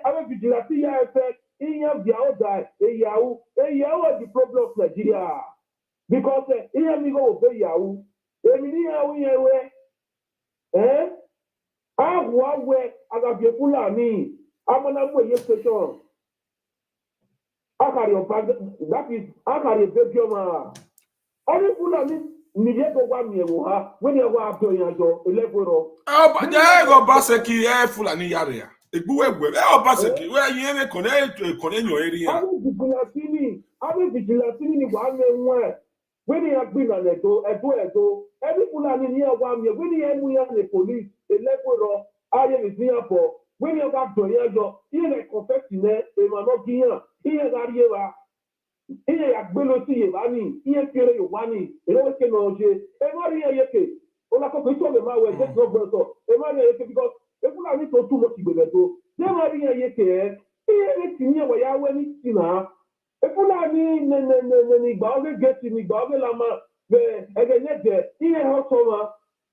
Awe vigilante ya effect. Iya via oda. Yahoo is the problem of Nigeria. Because iya mi go obey Yahoo. Emi Yahoo yewe. Awe agabye fulani. Amana mwe ye station. That is Akari Bebioma. Only Fulani Nigeto Wamiwa, when you are doing a job, 11. Oh, but there go Obaseki Fulani area. Obaseki, where you connect to your area. I will vigilantini one when you have been on a door, every Fulani near 1 year, when you have the police, 11, I am Singapore. When you have to your job, you are confessing it, they were not here. Here, Iye agbelo si yevani, iye kere yovani, elowe ke noje. Emari yeke. Ola ko so be ma we just no go. Emari yeke because if you need to too much bebeto. Emari yeke. Iye ti ni we ya we ni tina. If you ni gba o get ni gba o la ma be ege je. Iye ho so ma.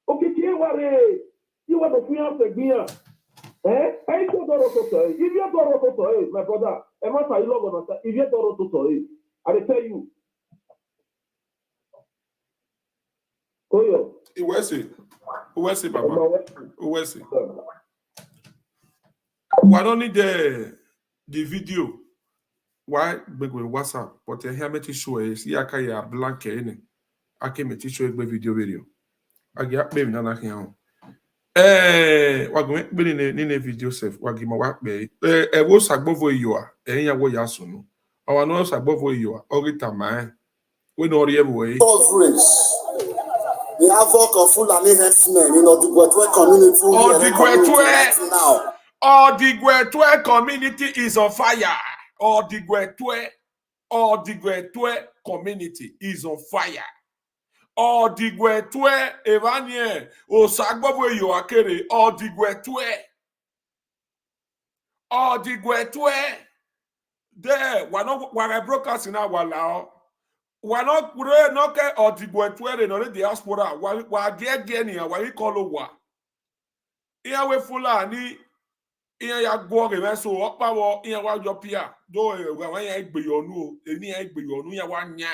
Okay ti e ware. You want to fian se gbian. Hey to doro to. If you doro to, my brother, e ma fa ilo go na. If you doro to, I tell you. Koyo. Uwese, Baba. Uwese. Why don't need the video? Why big with WhatsApp? But I hear me to show is yaka ya blank in. I came to show a video. I get baby nana here. What going to be in a video safe? What give my work be? Was above where you are. Ya wo ya sunu. Our nose above where you are. Orita man. We know the way. Coverage. The havoc of Fulani herdsmen in the community right now. The Gwetwe community is on fire. The Gwetwe community is on fire. The Gwetwe Evanie Osagbovo Yoakere. The Gwetwe. There, we're broadcasting our lao. We're not the Gwetwe no the diaspora. We're dear Genia, what we call over. Here we Fulani. Here ya go re so opa wo here wa yo pia do we ya igbe yonu eni ya igbe yonu ya wa nya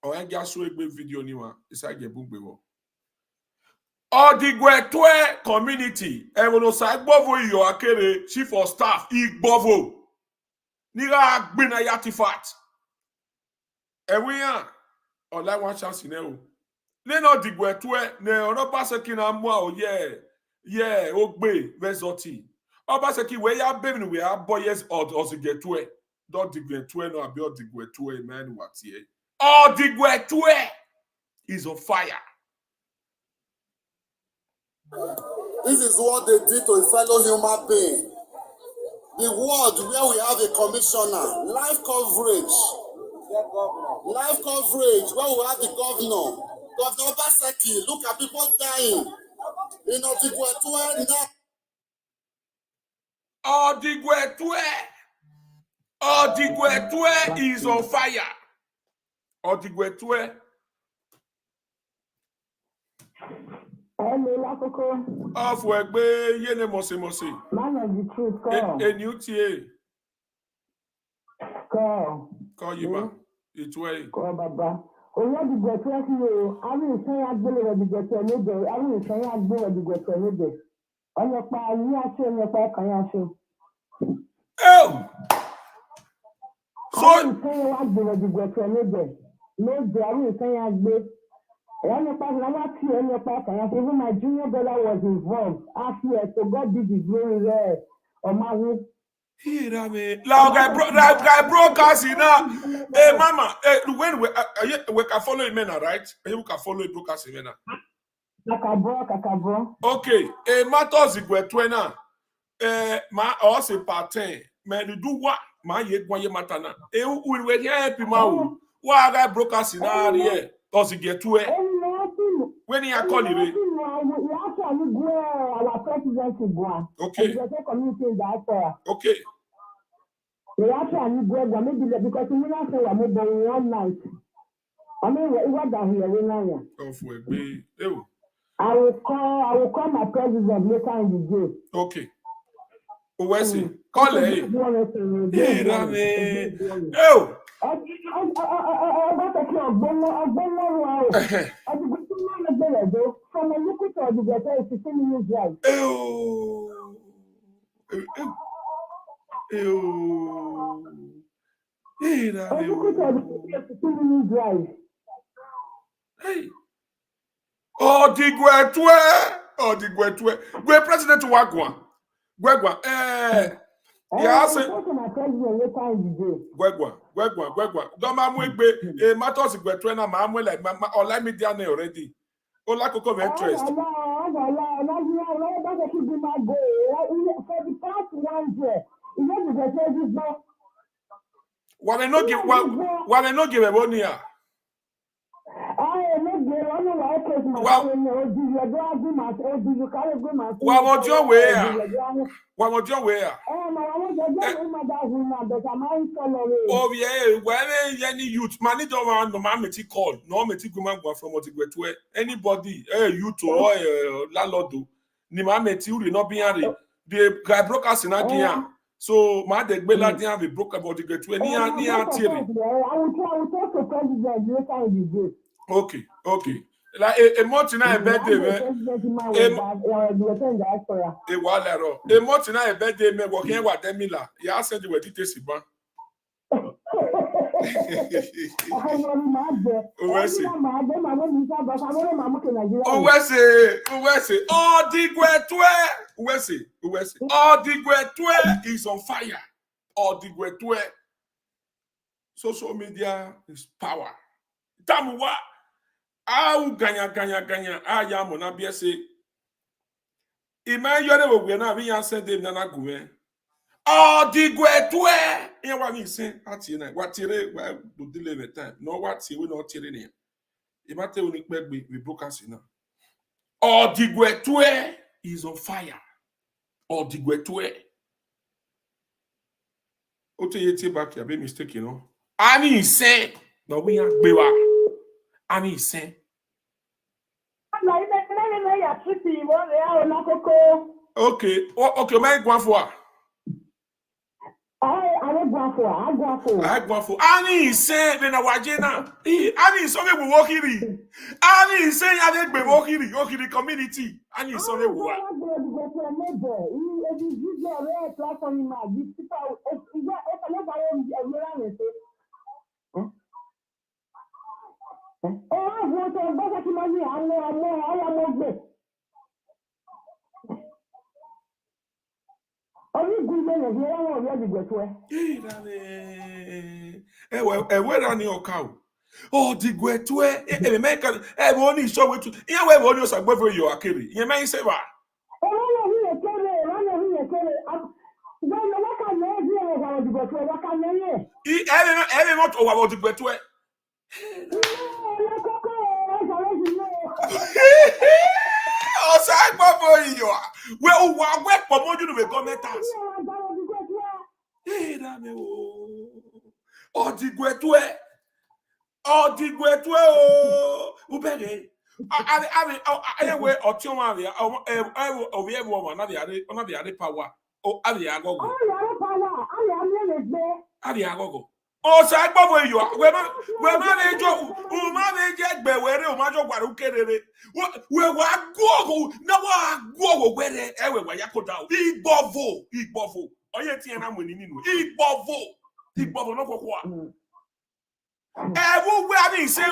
o ya ga so egbe video ni wa isa ge bugbe wo the Gwetwe community e wono sa gbovo iyo akere chief of staff igbovo ni ra gbe na yatifat e wi yan o la one chance ni o le no the Gwetwe ne Obaseki na mu a o ye ogbe resoti Obaseki we ya baby we ya boys or the Gwetwe don't the Gwetwe no abi the Gwetwe man what here the Gwetwe is on fire. This is what they did to a fellow human being. The world where we have a commissioner, live coverage, where we have the governor Obaseki. Look at people dying. In the Gwetwe now. The Gwetwe is on fire. The Gwetwe. Off work, yene mosi. Man of the truth, call. A new TA. Call you back. It's way. Call Baba. Oh, yeah, the Gwetwe here. I will say I believe the Gwetwe no day. I will say I believe the Gwetwe no day. On your part, you are saying your part, can you show? Oh! So I will say I believe the Gwetwe no day. No day, I will say I believe. Even my junior brother was involved. After so God did the glory there. Here me. Guy broadcast now. Hey mama, when we can follow him now, right? You can follow it broadcast now. Kakabro. Okay. Matters igwetwena. Ma also pattern. Man, do what? Ma ye matana. We help him out. Why guy broadcast now here? Does he get to it? When he call it? Okay. Okay. We actually go maybe because we not say we one night. I mean, what are here? I will call my president later in the day. Okay. Where's he? Call him. Hey, Rami. Oh. Hey, hey. Oh, the Gwe president Wagwan. Gwegwa. Yeah, say. Gwegwa. Doma mwegbe. Matters Gwetwena ma like online media already. Ola koko of interest. Wale no give a money. Oh yeah, when any youth money don't want no man call, no meti woman go from Otigwetwe. Anybody, youth or landlord do. Ni man meti uri no be ari. The guy broadcast in again. So my de gbela dia we broke about the Otigwetwe ni atiri. I will talk to president later in the day. Okay. Like a month in a birthday, man. A month in a birthday, man. Working with Demila. Yeah, said you were details, man. Where's it? Oh, the Gwetwe is on fire. Oh, the Gwetwe. Social media is power. Tamuwa. Au ganya. Aya mona biese. Ima yore we na bi answer dem na gume. Oh di Gwetwe. Yen wa mi sin ati na. Wa tire wa do delay the time. No wa ti we no tire ni. Ima te oni pegbe we broadcast na. Oh di Gwetwe is on fire. Oh di Gwetwe. Ote yeti back ya be mistake you know. Ani sin. No we yan gbe wa. Ani sin. Okay, my guafo. I guafo. Ani say be na wajena. Ani so me wo kiri. Ani say ya dey gbe wo kiri, o kiri community. Ani so me wo. Where are you cow? Oh, the Gwetwe. American. Only show it to. Yeah, where will you say whether you are carry? You may say what? Every month over the Gwetwe. Oh, sorry, Papa, you are. Well, what promote you to the government house? Oh, the Gwetwe. Oh, the Gwetwe. Oh, Ubege. I wear or Chomavia. Oh, we have one, not the other power. Oh, Aliago. Aliago. Oh, sorry, Papa, you are. We're not who manage where you majo guaruke. Where go? No, where everywhere Yakoda. Igbovo. Oh, yet, and I'm winning. Igbovo, no kwa. Where they say,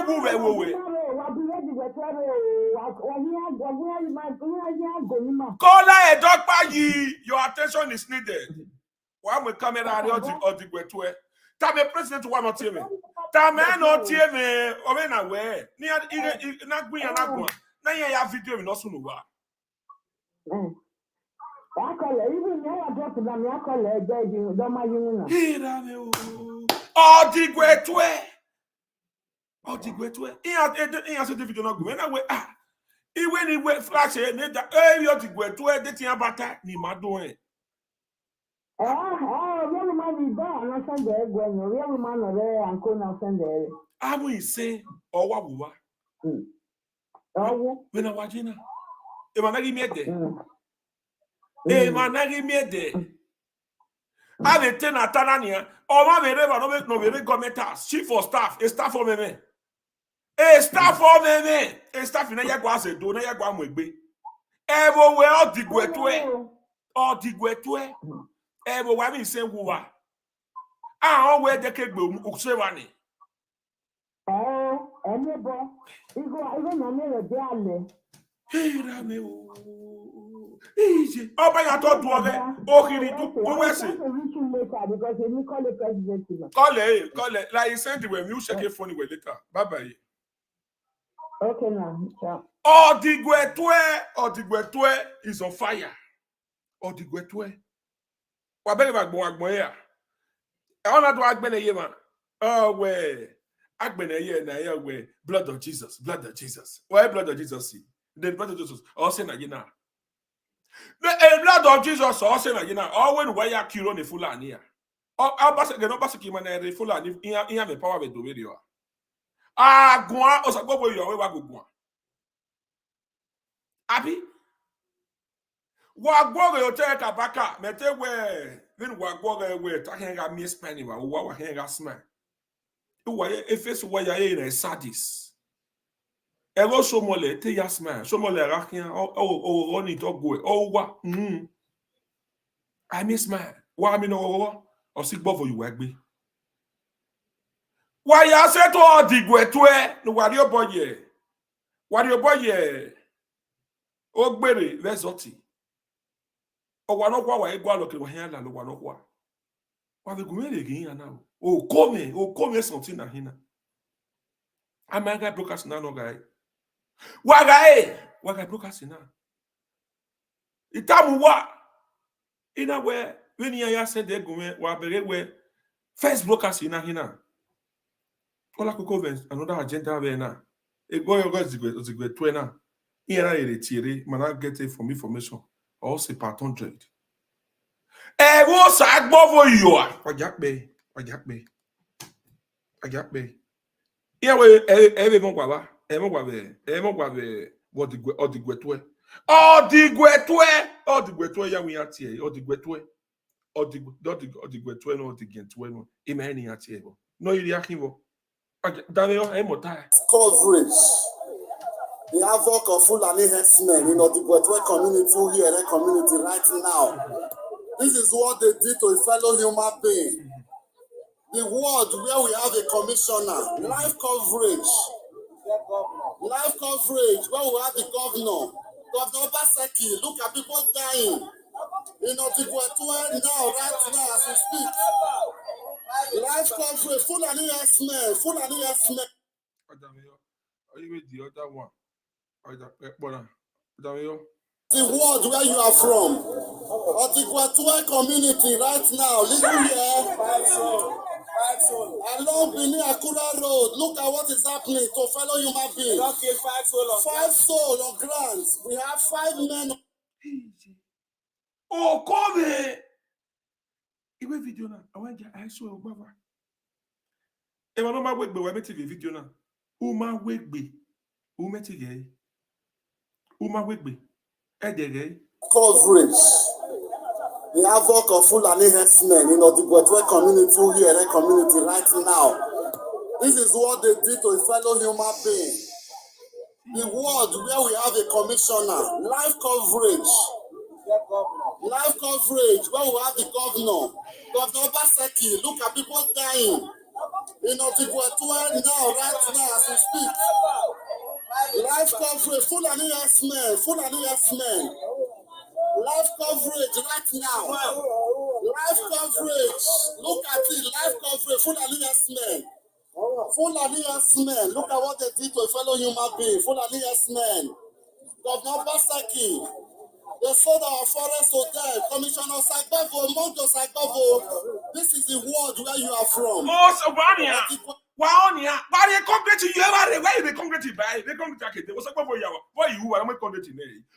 Call a dog baggy. Your attention is needed. Why we camera odigwetwe? Tame president wa no tie me. Tame no tie me. O me na we. Ni na gbin ya na gwa. Na ye ya video mi no so no wa. Even now I drop them. I call it. Don't mind you now. Hira me o. Odigwetwe. Iya so video no gwa. Na we iwe ni we flash ni da odigwetwe de tia bata ni madon e. Real man is there. I send the real man are there and come and send the. Amu ise owa buwa. When I watch na. E managi miede. Ave tena tanania. O ma mere ba no mere government chief of staff, a staff for me. A staff for me. A staff na ya gwa se do na ya gwa mo egbe. Ebo we odigwetwe. Ebo wa mi se wuwa. O we de kegbe uksewa ni. Enebo. Igo na me de ale. Hira me o. Easy. Oba ya to do obe. Okiri du we se. Because you call the president. Call it. Like you said when you check your phone later. Bye. Okay now. Ciao. Odigwetwe is on fire. Odigwetwe. Wa bele agbon ya. E ona do agbene ye man. Oh we. Agbene ye na ye we. Blood of Jesus. Why blood of Jesus see? The blood of Jesus. Oh say na you now. The blood of Jesus oh say na you now. Oh when why ya kilo ne fulani ya. Oh abase ge no base ki man e fulani iya me power be do video. Gwa o sa gbogbo yo we wa gwa. Abi wa gwa yo te ka baka mete we then wa gwa we ta hen ga mi spani wa hen ga smile. Wa ye efeso wa ya ye na sadis. Ego somole te ya smile. Somole ra kian o ni to go. O wa I miss smile. Wa mi no o si gbo for you wa gbe. Wa ya se to odigwetwe no wa ri oboye. O gbere resoti. O wa no kwa wa egwa lokere wa hin la lo wa no kwa. Wa be gumere gin ya na. O come something na hina. Amaga broadcast na no guy. Waga broadcast na. Itamu wa ina we when ya said de gume wa bere we first broadcast na hina. Ola kokove another agenda we na. E go yo go zigwe na. Ina retire mana get it from information or say part 100. E wo sa gbovo yo a. Wajakbe. Iya we ebe mo gwa ba. E mo gwa be odigwetwe. Odigwetwe ya wi atie. Odigwetwe no odigentwe no. Imani atie bo. No iri akivo. Daniel emota. Coverage. The havoc of Fulani herdsmen in Odigwetwe community here and community right now. This is what they did to a fellow human being. The world where we have a commissioner, live coverage, where we have the governor, Godwin Obaseki. Look at people dying in Odigwetwe now, right now as we speak. Live coverage, Fulani herdsmen. Are you with the other one? The world where you are from, Odigwetwe community right now, listen here. Along Benin Akura Road, look at what is happening to fellow human beings. 5 souls on grants. We have 5 men. Oh, come here. Iwe video na. I saw Obama. E ma no ma wegbe we meti video na. Uma wegbe. Edege. Coverage. The havoc of Fulani herdsmen in Odigwetwe community here and community right now. This is what they did to a fellow human being. The world where we have a commissioner, live coverage, where we have the governor, Godwin Obaseki. Look at people dying in Odigwetwe now, right now as we speak. Live coverage, Fulani herdsmen. Live coverage right now. Live coverage. Look at it. Live coverage. Fulani S-men. Fulani S-men. Look at what they did to a fellow human being. Fulani S-men. Godwin Obaseki. They sold our forest to them. Commissioner Sagbavo, Monto Sagbavo. This is the world where you are from. Oh, Sabania. Waonia. Why they concrete you ever? Why they concrete by? They concrete. They was a buffer. Why you are not concrete?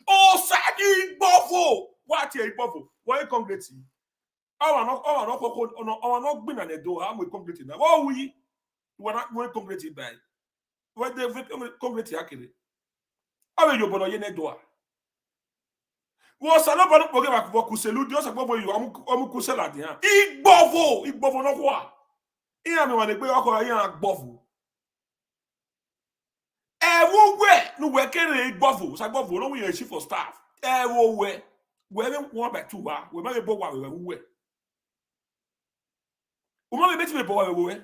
Oh, Sagi Buffo. What here, Buffo? Why concrete? Not been an edo. I'm with concrete now. Oh, we were not concrete by. What they concrete actually? How you born on your door? Was a lot of people who are kuselu. Dios a bobo you. I'm kusela dia. Igbovo no kwa. Iya mi wane pe oko ya agbovu. Ewo we no we kere igbovu. Sa igbovu no we chief of staff. Ewo we be 1 by 2 wa. We ma be bo wa we. O ma be be bo wa we.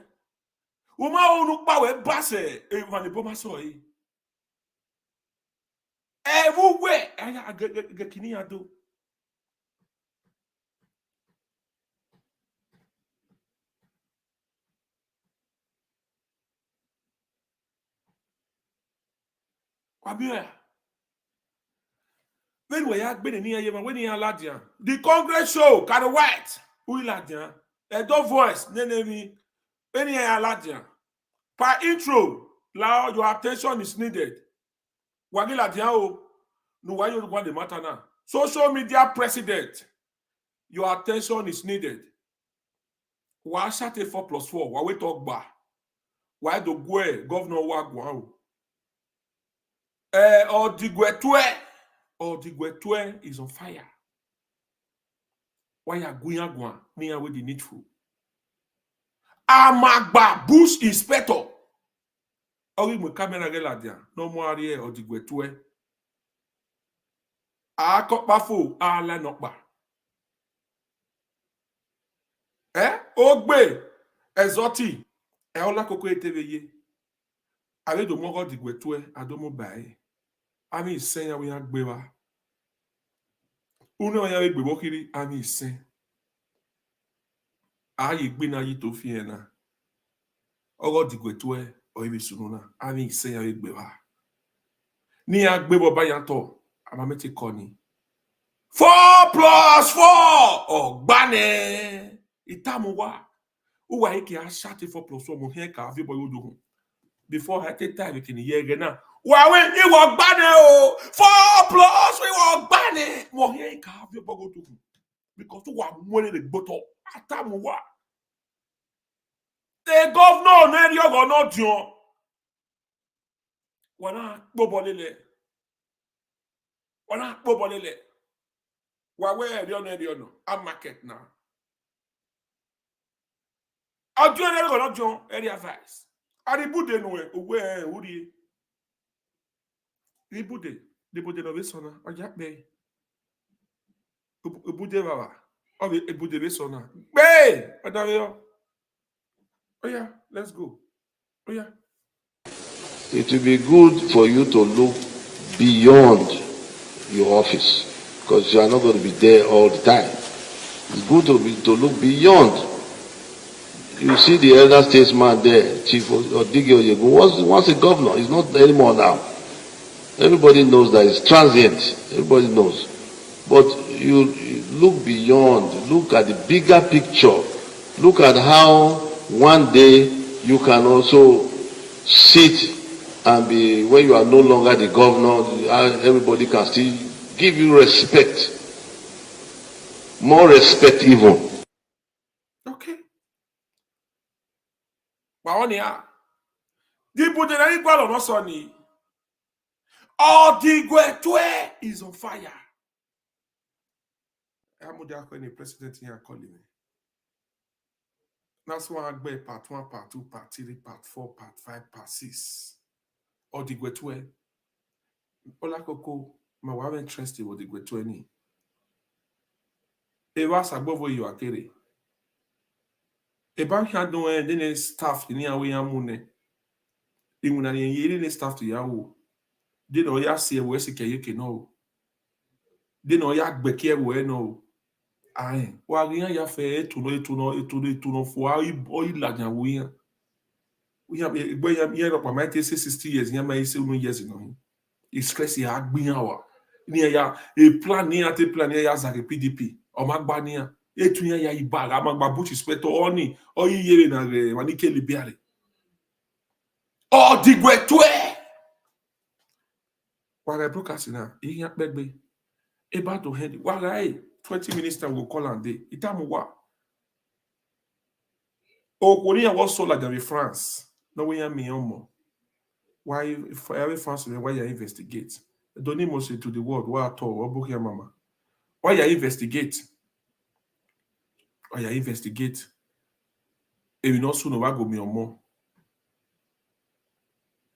O ma onu pa we base e wane bo ma so yi. Ewo we aya gekini ado. Kwabia. When we are been near you, when you are Ladian, the Congress show, Carol White, who Ladian, a dog voice, Nenemi, when you are Ladian. Per intro, now your attention is needed. Wagi Ladian, no, why you want the matter now? Social media president, your attention is needed. Why shut 4+4? Why we talk ba? Why do go governor Wagwan? Or the Gwetwe is on fire. Why are going near with the needful? Amagba bush inspector. Ori mo camera geladia. No more here or the Gwetwe. A kopafo a la nokba. Ogbe ezoti. Ola koko eteveye. Ale do mo the Gwetwe adomo bae. Ami isen ya we agbewa. Uno ya we gbebo kiri ami isen. Ayi gbe na yi to fi ena. Ogo di Gwetwe o ibi sununa. Ami isen ya we gbewa. Ni agbebo ba yanto amamete koni. 4+4 ogbane. Itamuwa. Uwa eke a shati 4+4 mo hen ka afi boy odogun. Before I take time we hear again now. Wawe iwo gbane o 4+ iwo gbane mo hen ka afi boy odogun. Because to wa money the gboto atamuwa. The governor no eri ogo no dion. Wana gbobolele. Wawe eri ono a market now. I'll do an John area advice. I rebude no way, Woody. Rebude, the Bude of Sona, or Jack Bay. Bude Baba, or a Bude Sona. Bay, oh yeah, let's go. Oh yeah. It will be good for you to look beyond your office because you are not going to be there all the time. It's good to look beyond. You see the elder statesman there, Chief Odigi Oyego, was a governor. He's not anymore now. Everybody knows that it's transient. Everybody knows. But you look beyond. Look at the bigger picture. Look at how one day you can also sit and be, when you are no longer the governor, everybody can still give you respect. More respect even. Okay. Baonia. The Bude equal or not sunny. All the Gwetwe is on fire. I'm the president here calling me. That's why I go part 1, part 2, part 3, part 4, part 5, part 6. All the Gwetwe. Ola Koko, my wife interested with the Gwetwe ni. Ewa Sagbovo you akere. Eba hado then staff ni awe yamune. Imuna ni yiri ni staff to yawo. De no ya se we se keye ke no. De no ya gbeke we no. Aye. Wa rien ya fait etuno fo oi la nya wi. We have a my 60 years, ya my 7 years no. It's crazy ya gbin awa. Ni ya e plan ni ate plan ya za PDP. O magba ni ya. Etu ya ibaga magba buchi speto oni. O yere na re wani kele biare. O digwe twe. Wara broadcast na iya pegbe. Eba to head. Wara 20 minutes time will call and day. Itamu wa. O koni ya was so like the France. No we ya me omo. Why for every France why you investigate? Don't need most to the world. Why at all? What book your mama? Why you investigate? Why you investigate? If you not soon go me or more.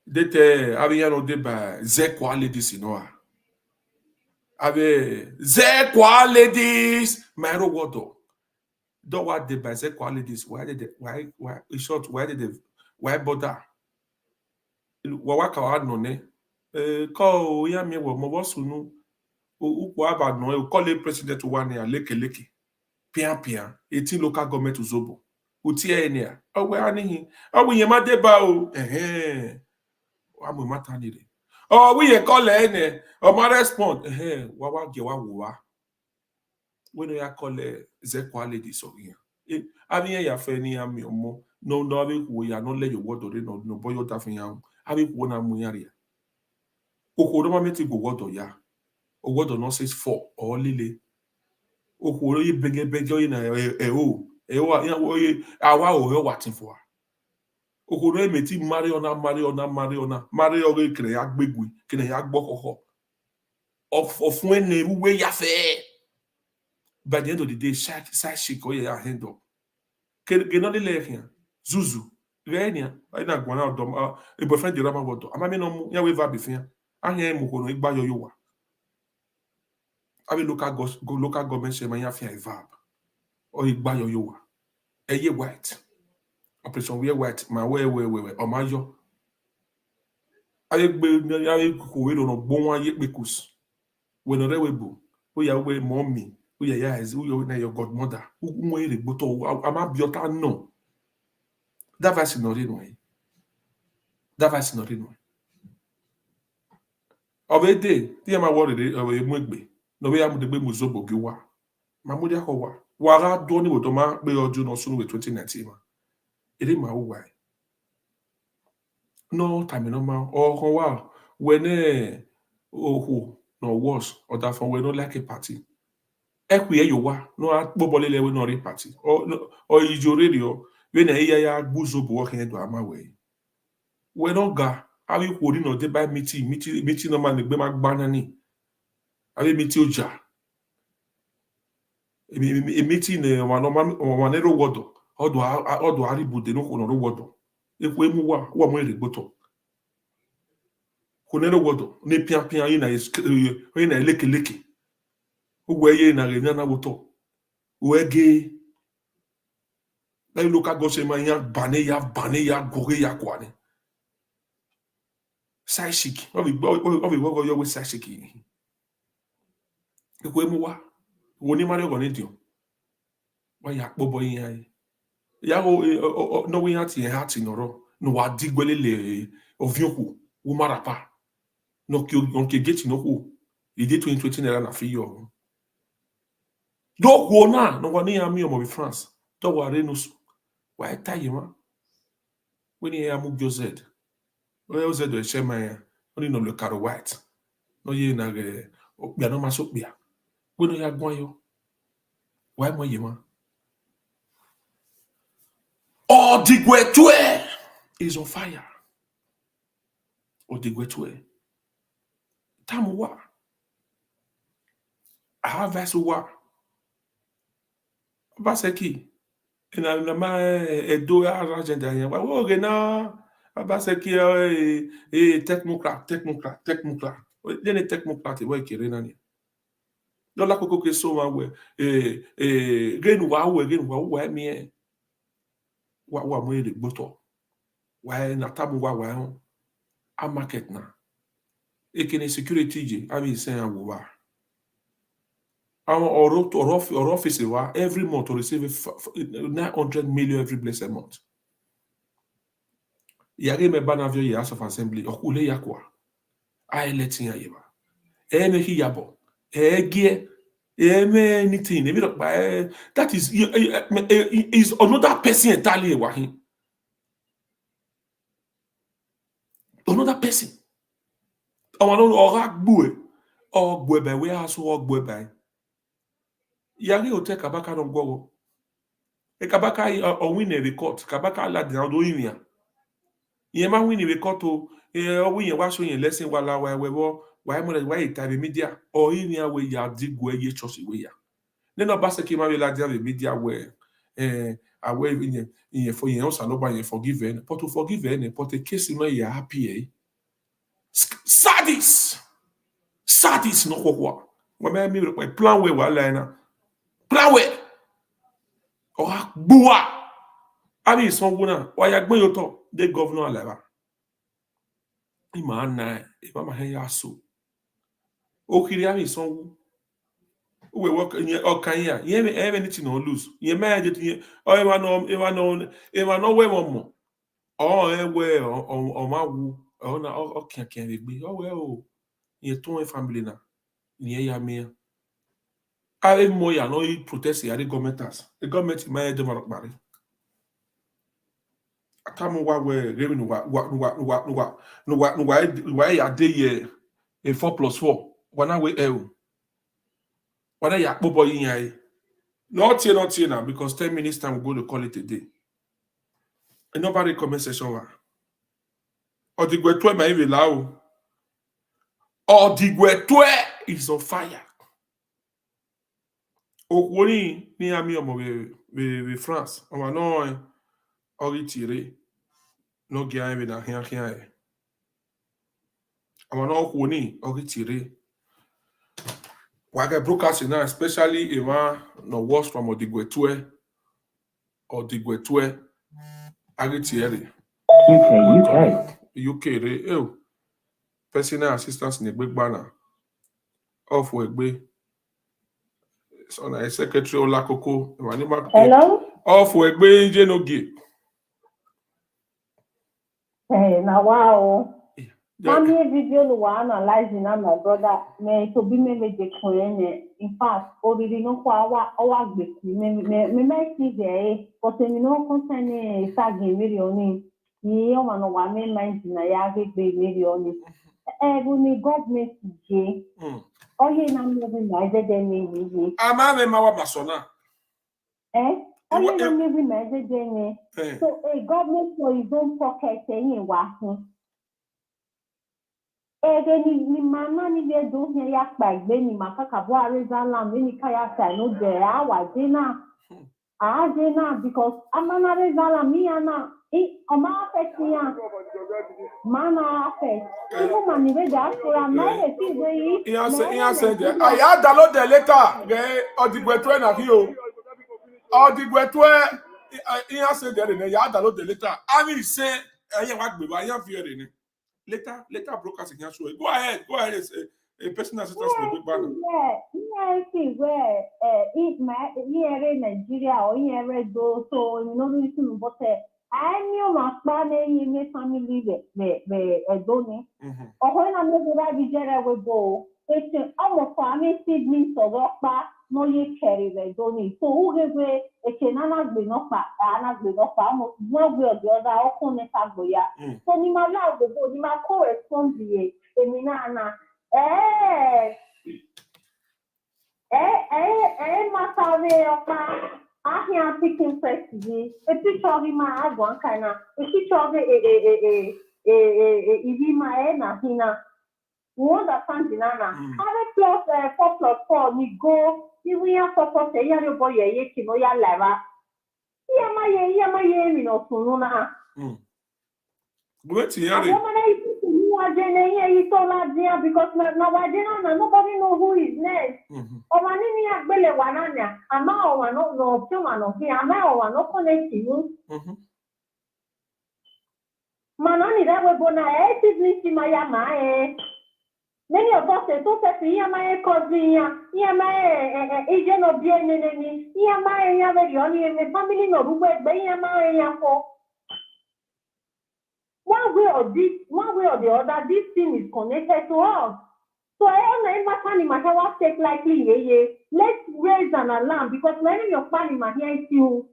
Dete avi no deba ze kwa ladies you know. Ave ze kwa ladies my water. Don't what deba ze kwa ladies. Why in short why bother? Wawaka wa no ne. Ko ya mi wo mo sunu. Ukwu aba no e call president one ya leke. Pian 18 local government uzobo uti enia owe anihi owe yen ma deba o wa mo mata ni re we ye call ene o ma respond wa ge wa we no ya call ze quality so yen abi ya fe ni ami omo no abi ku ya no le yo wodo re no boyo ta fin ya abi ku na mu ya re okoro ma meti go wodo ya o wodo no says 4 or lile okoro yi bege oyi na awa o watin for okoro emeti mariona mari o kire ya gbegwe kire ya gbokoko ofun ene uwe ya fe by the end of the day side shake o ya hand up ke no le here zuzu renia na gbona odom e boyfriend de rama godo ama me no mu ya we va befia ahia mu ko no igba yo wa abi local government shema ya fia vibe o igba yo wa eye white operation wear white ma we o ma yo aye gbe aye ko we no gbo won aye pekus we no rewe bu o ya we mommy o ya is o na your godmother mo ere gboto ama biota no that verse no re no obede ti ma wo re o mu egbe no we am de gbe mu zobo gi wa ma mo dia ko wa ra do ni wo to ma pe oju no sunu we 2019 ma ere ma wo wa no time no ma o kan wa when ohu no was or that from we no like a party ekwe yo wa no akpobole lewe no re party o ijo radio we na ya gbuzo bo kan do ama we no ga abi ko ri no dey by meeting no man gbe ma gba na ni abi meeting oja meeting wa no ma ne ro wodo odo aribude no ko no ro wodo ekwe mu wa mo ere gboto kunero wodo ne pian yi na leke uwe ye na re na woto wege na local gose ma ya bane ya gore ya kwani sai shiki o bi go yo we sai shiki ekwe mu wa wo ni mari go ni dio wa ya pobo yin ai ya go no we hati noro no wa digbele le ovioku wo marapa no ki on ke get no ko ide 2020 naira na fi yo do ko na no wa ni ami omo bi France to wa re no wa ta yi ma we ni ya mu josed o ze do che ma ya oni no le caro white no ye na ge opia no ma so pia we no ya gbon yo wa mo yi ma Odigwetue is on fire. Odigwetue. Tamuwa. Ahavaisuwa. Obaseki. Na ma edo agenda yan. Wa wo ge na Obaseki technocrat. Lene technocrat we kere na ni. Lola koko ke so ma we genu wa mi wa mo ere gboto. Wa na tamuwa wa a market na. Ekene security je abi sen awowa Our office every month to receive 900 million every blessed month. Yage me banavio ye House of Assembly okule yakwa. I letting ya yeba. Me hi yabo. Gie anything. That is another person entirely wahi. Another person. Ogwe by where aso ogwe by. Yage hotel kabaka no go. E kabaka win a record. Kabaka la de do inia. Yema win a record to win wa so yen lesson wala wa wewo why itabe media or inia we ya digwe ye church we ya. Neno Obaseki ma la de media where away in for yen also nobody forgiven but to forgive any but a case in you happy sadis no kwa when me plan we wala na plan we or bua abi sonwuna wa ya gbe yo to the governor aleva ima na e mama he ya so o kiri abi sonwu we work in okan ya ye me anything no lose ye ma je tin o e wa no we mo o e we o ma wu o na o kian le gbe o we o ye ton family na ni ya me a mo ya no protest ya the government ma de ma pare akamu wa we remi no wa ya de ye a 4+4 wana we whether ya bobo yin ya not here now because 10 minutes time we go to call it a day. And nobody comment section wa. Odigwetwe ma even lao. Odigwetwe is on fire. Okwoni ni ami omo we France. On va no ori tire. No gya even na hian hian. On va no okwoni ori tire. Wage broadcast now especially Eva no worse from Odigwetwe agitiere. UK re personal assistance in a big banner off Wegbe. So na secretary Olakoko Hello? off Wegbe Jenogi. Hey, now wow. Mommy video no one analyzing my brother me to be me de koyen. In fact, already no kwa wa gbe me see there but me no concern sagi million ni o ma no wa me mind na ya gbe million. Bu ni government je. Oye na me be na je de ni. Ama me ma wa basona. Oye na me be na je de ni. So a government for his own pocket yin wa hun. Ni mana ni be do here ya pa igbe ni makaka bo areza land ni kaya sai no de awa jena because amana reza land mi ana o ma afetian mana afet even mani we da for na e ti we Iyan say there aya download the letter ge Odigwetwe na fi o Odigwetwe iyan say there ne ya download the letter ami say eyan wa gbe wa yan fi ere ni later broadcast again show. Go ahead. A personal assistance in the big banner. See where in Nigeria or here go so you know listen but I knew my family in my family the doni. Or when I'm not the Nigeria we go, it's almost family siblings or rock no ye carry the doni. So who gave a canana be not back, almost one way or the other, or connect ya. So ni ma la go ni ma correspond ye eminana masave opa ahia picking first ye a picture of ma agwan kana a picture of ibi ma na hina won da nana have plus 4+4 ni go ni we ya 4+ ya yo boy ye kino ya leva ya ma ye mi no sunu na Great hearing. Because nobody know who is next. Manani that we go na siblings in my Many of us say, "Don't say my cousin, my agent of DNA, my family no work, my for." One way or the other, this thing is connected to us. So I don't know if my house take likely, let's raise an alarm because when your family my here you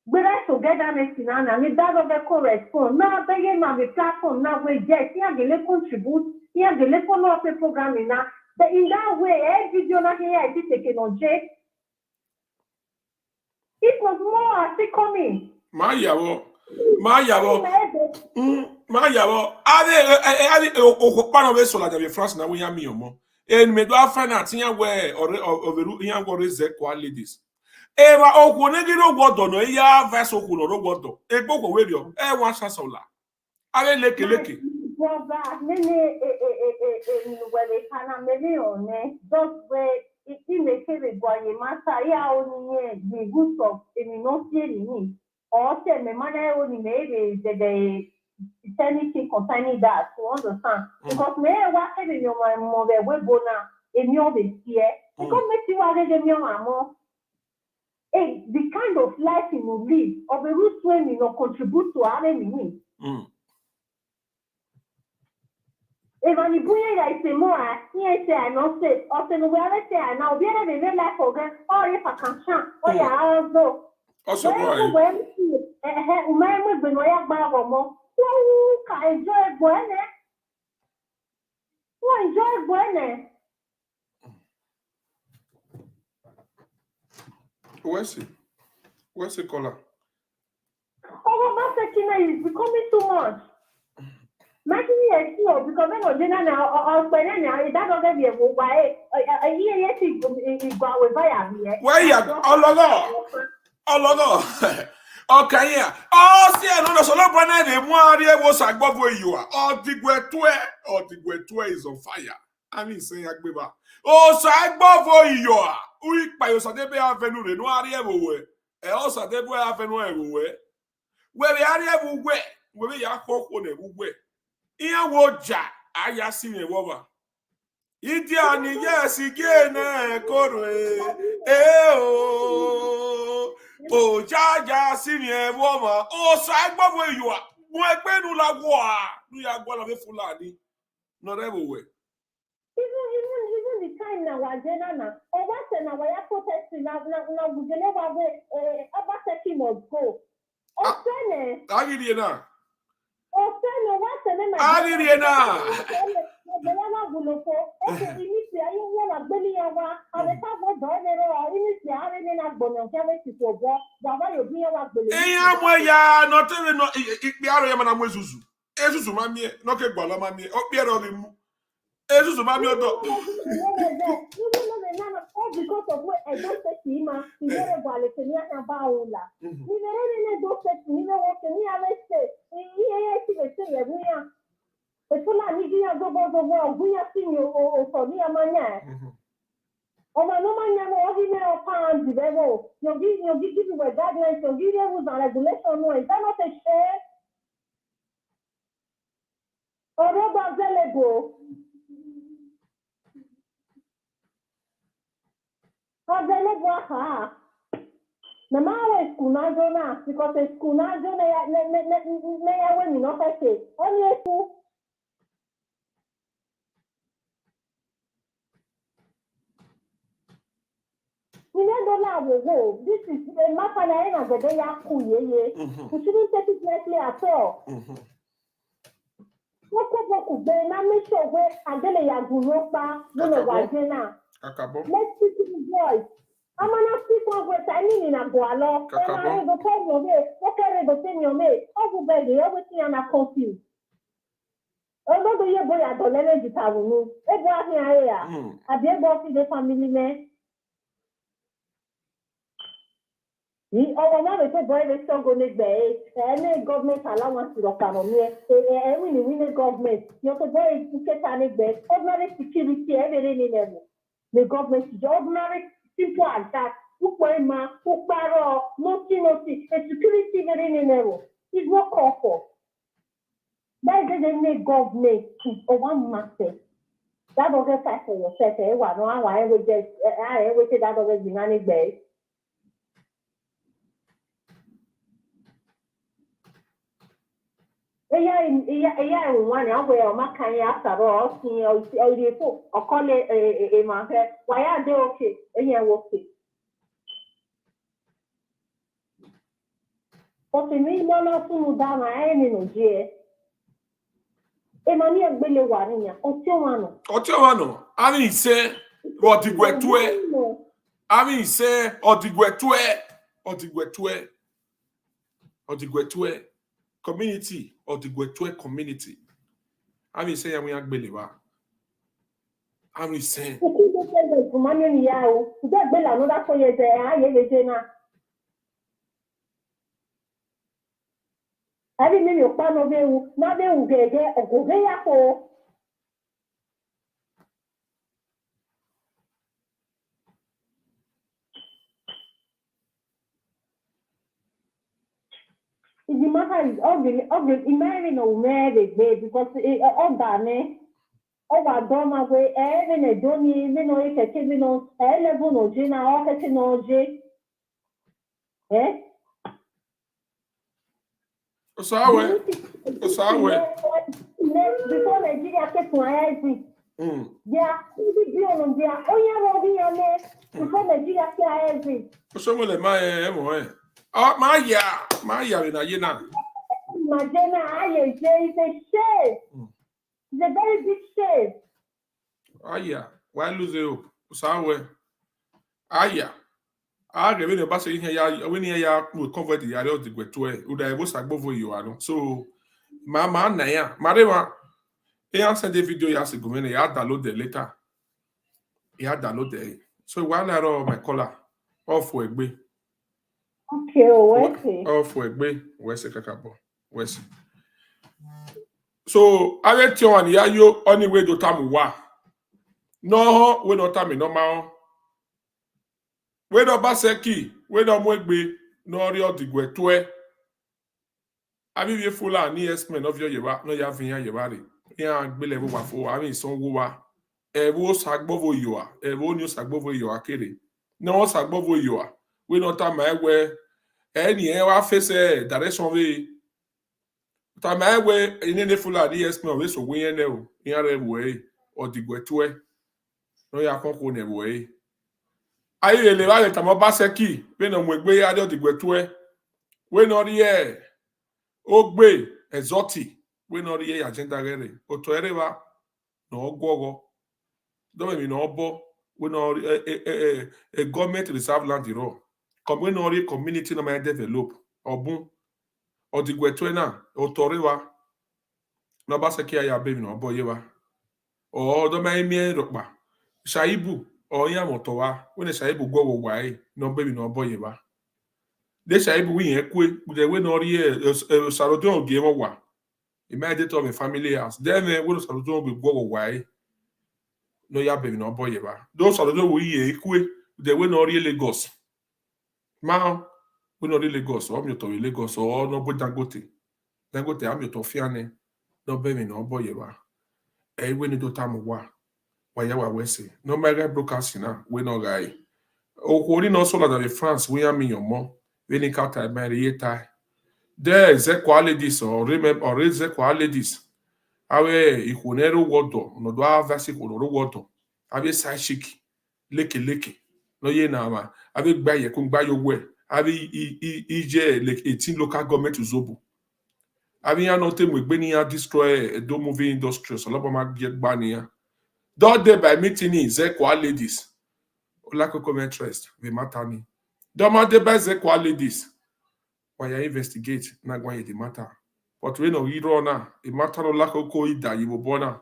better together next in and if that doesn't correspond. Now begging my platform now we get here they contribute, here they follow up the programming now. But in that way, every video not here I did taken on J. It was more I see coming. Mayabo. Ade okopano we sola de France na we yami omo. En me do afana tinya we overu yan go reze kwa ladies. Eba okwo negiro gwodo no ya verse okwo no gwodo. Egbo ko we dio. E wan sasola. Are leke. Brother, many where can many on just where it may say the boy master ya only the good of no feeling or say me man only maybe the anything concerning that to understand because me what in your mother we bona in your here because me see what they me amo the kind of life you live or the root when you know contribute to our enemy. Even if we say more, here say I not say, or say no, we are say I now. We are the real life program. Or if I can chant, or yeah, also. Also, why? When umeme benoya baba mo, who can enjoy buene? Who enjoy buene? Where's the color? Oh, Obaseki is becoming too much. Imagine you because when you're now or when now that doesn't be a why a year is go away by here. Where ya? Ologo. Okay, yeah. Oh, see, I know the solo brand de moi was a go where you are. Oh, the Gwe is on fire. I mean, saying Agbeba. Oh, so I go for you are. We by your Saturday avenue, no area everywhere. And also, they were avenue everywhere. Where we are everywhere. Where we are on everywhere. Iya woja aya si me woba idi ani yes again koro o jaja si me woba o sa gbogbo you are mo egbe nu la wo a nu ya gbo la me fulani not everywhere even the time na wajena na o wa se na wa ya protest na bujele wa we Obaseki must go o se ne agidi na no what and Ariana. Not even no ikpiaro ya mana mwezuzu. Ezuzu mamie, no ke gbala mamie. Okpiaro bi mu. Ezuzu mamie odo. Because of what I don't say to him, he never got it. He never bound. He never don't say to him, what can he ever say? He say, we are. But for now, we are go the world. We are seeing you for me, a man. Oh, my no man, you know, pounds, you give you a guidelines, you give you a regulation. No, is that not a share? Or about Zelego? Na mawe skunajo na because skunajo na ya we no fete oni eku this is a matter na gede ya ku yeye we shouldn't take it lightly at all woko be na make sure we agele ya guro pa no wa je na Akabo. Let's speak to the voice. I'm not speak one voice. I mean in a boalo. I'm not going to me. Okay, the thing you make. Everybody, everything I'm confused. Although the boy I don't let it have me. It was here. I did go to the family man. He overnight the boy the song on the bay. Any government allowance to look on me. Every winning government. You have to boy to get on it bed. Ordinary security every level. The government is ordinary, simple as that. Ukwaima, Ukparo, no security very level. It's not called for. That is the government or one master. That doesn't fight for yourself. I would say that doesn't be any base. Yeah, one where my kind after all, or call it a market. Why are they okay? Yeah, okay. But to me, no, no, soon down my enemy. Emmanuel Gbele wà nìyẹn, Otiomano. Ami say odigwetue. Ami say odigwetue community odigwetue community. Ami say yamu yagbele wa. Ami say. Emmanuel nìyà o, ìjọ Gbele another 4 years ayé lè jẹ náà. Ẹbí mi yóò pa n'ọbẹ̀ ewu gẹ̀gẹ̀ ọ̀gọ̀gẹ̀ yà kó. The matter is ugly. Imagine no marriage, because all that over doma way even a doni no ekeke no level no jina o keke no je Osawe. Before Nigeria take to every yeah be on dia oya no be ame before Nigeria take every Osomole ma ya na yena. Imagine aye is a shame. It's a very big shame. Aya, why lose hope? Osawe. Aya. Aga we no ba say ihe ya we ni ya we convert the area of the gwetwe. Uda ebo sagbovo you ano. So mama na ya. Marewa e answer the video ya sigo me ya download the later. Ya download the. So while I my caller off we gbe. Okay, okay. Off we gbe. We se kakabo. We se. So ale ti on ya yo anyway do tamu wa. No, we no time normal. We no Obaseki, we no Mwegbe, no ri odigwetwe. Abi vie fula ni esmen of your yewa, no ya vinya yewari. Ya gbele wo wa fo, abi son wo wa. E wo sagbovo yoa, e wo ni sagbovo yoa kere. No sagbovo yoa. We no time we any e wa face direction we. Time we inene fula ni esmen we so we ene o. Ya re we odigwetwe. No ya konko ne we. Aye le va le tamo Obaseki we no Mwegbe ya de odigwetwe we no ri ogbe exoti we no ri agenda rere oto ereba no ogwogo do me no obo we no a government reserve land ro come we no ri community no may develop obun odigwetwe na otorewa no Obaseki ya be no obo yewa o do me mi ropa shaibu oya motowa we ne shaibu gwowo wai no be no obo yewa de shaibu wi yen kwe de we no ri sarodon oge mo wa immediate of a family house then we no sarodon be gwowo wai no ya be no obo yewa do sarodon wi yen kwe de we no ri Lagos ma we no ri Lagos o mi to wi Lagos o no bo Dangote am yo to fiane no be no obo yewa we ni do tamu wa ya wa wese no mega broadcasting na we no guy o ko ri no so la de France we am your mo we ni ka ta mary yeta there is ladies or remember or raise ladies awe ikunero wodo no do avasi kunoro wodo abe side chic leke no ye na ma abe gba ye kun gba yo we abe ije like 18 local government uzobo abe ya no temu egbe ni ya destroy do movie industry so lobo ma get gba ni ya that day by meeting in ladies lack of interest we matter ni do ma dey by ladies why you investigate na gwa the matter but we no hero na the matter no lack of ida you bona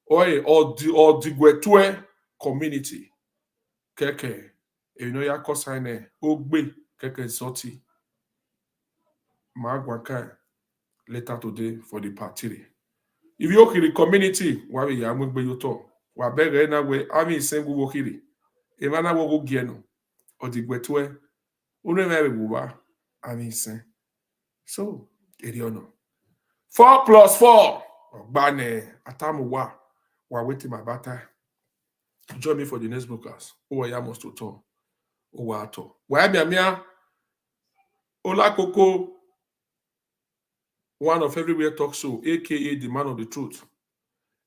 or the gwetwe community keke you know ya cosine ogbe keke soti ma gwa kai later today for the party if you okay the community wa we ya mogbe yo to wa bere na we ami sengu wo kiri e mana wo go gieno or the gwetwe unu me be buba ami sen so eriono 4 + 4 Bane atamu wa waiting my bata. Join me for the next broadcast. Owa ya must to talk. Owa ato. Wa mia Ola Koko, one of everywhere talk show, aka the man of the truth.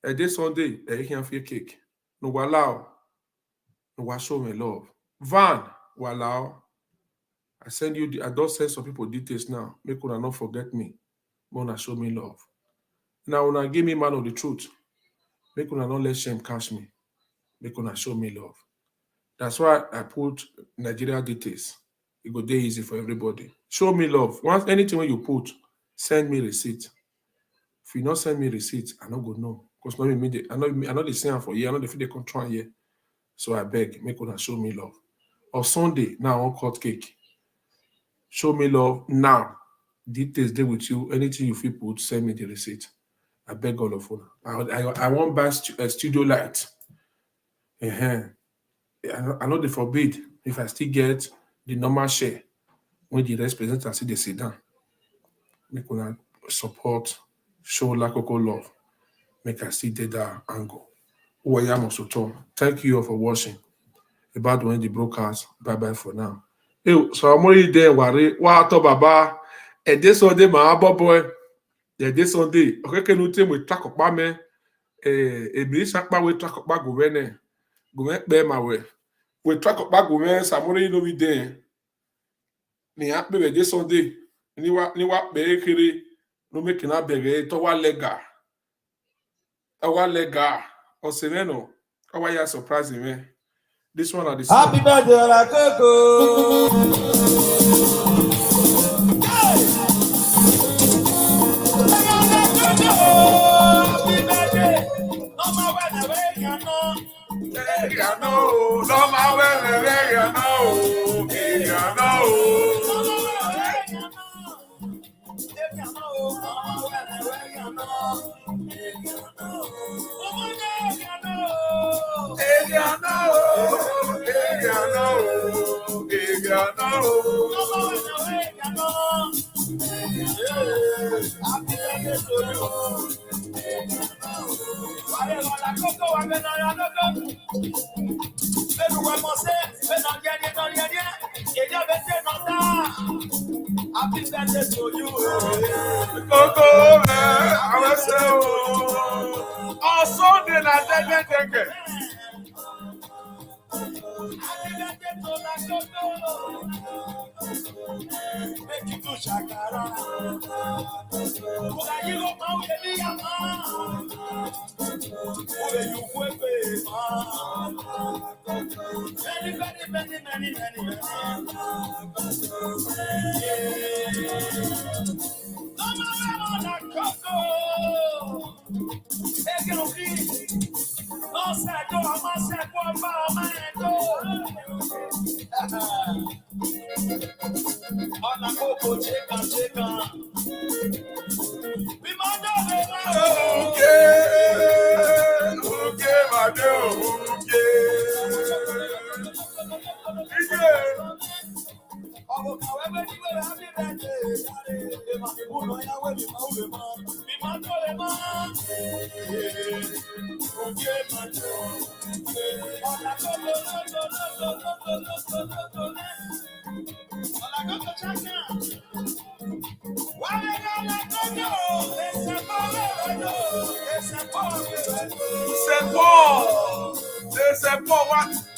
A day Sunday, a here for cake. No walao. No wa show me love. Van walao. I send you I don't send some people details now. Make una not forget me. Mona show me love. Now una give me man of the truth. Make una not let shame catch me. Make una show me love. That's why I put Nigeria details. It go dey easy for everybody. Show me love. Once anything when you put, send me receipt. If you not send me receipt, I not go know. Because not me, I know the same for you. I know the feel the control here. So I beg, make una show me love. Or Sunday, now on cut cake. Show me love now. Details dey with you. Anything you feel put, send me the receipt. I beg all of you. I want buy a studio light. I know they forbid if I still get the normal share when the rest presenters see they sit down. Make una support, show Lakoko love. Make I see that angle. Thank you all for watching. About when the broadcast. Bye for now. So I'm already there. What Baba? And this Sunday, my boy. This Sunday. Okay, can you tell me track of me? A minister we track of back when go back my way. We track up back when somebody know we there. Ni happy this Sunday. Ni wa be kiri no make na bere to wa lega. Our lega or sereno. Our ya surprising me. This one are the same. Happy birthday, Lakoko. Happy birthday to you, Coco. I will say, on Sunday, na take. Happy birthday to Coco. Make you do shakara. Oga you go ma we be ama. Oga you kwepe ma. Many. C'est bon,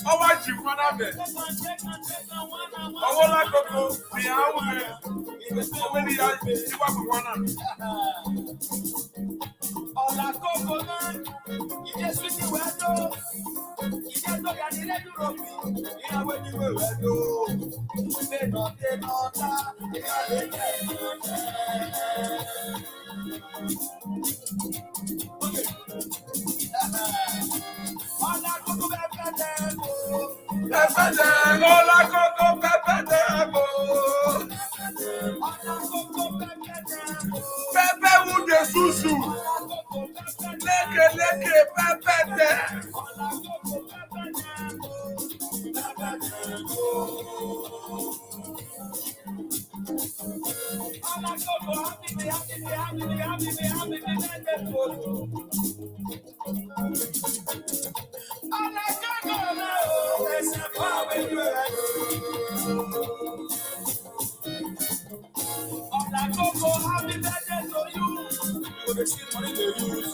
on va dire qu'on a fait. On va la coco, mais on va on la coco, il est celui qui va d'eau. Il est donc à l'île du Ropi. Il a venu me d'eau. Mais non, t'es non, là. Il a les on la coco, Pepe ou de sousou. Leke, pepe. On la coco, Happy birthday to you. For the seed money to use.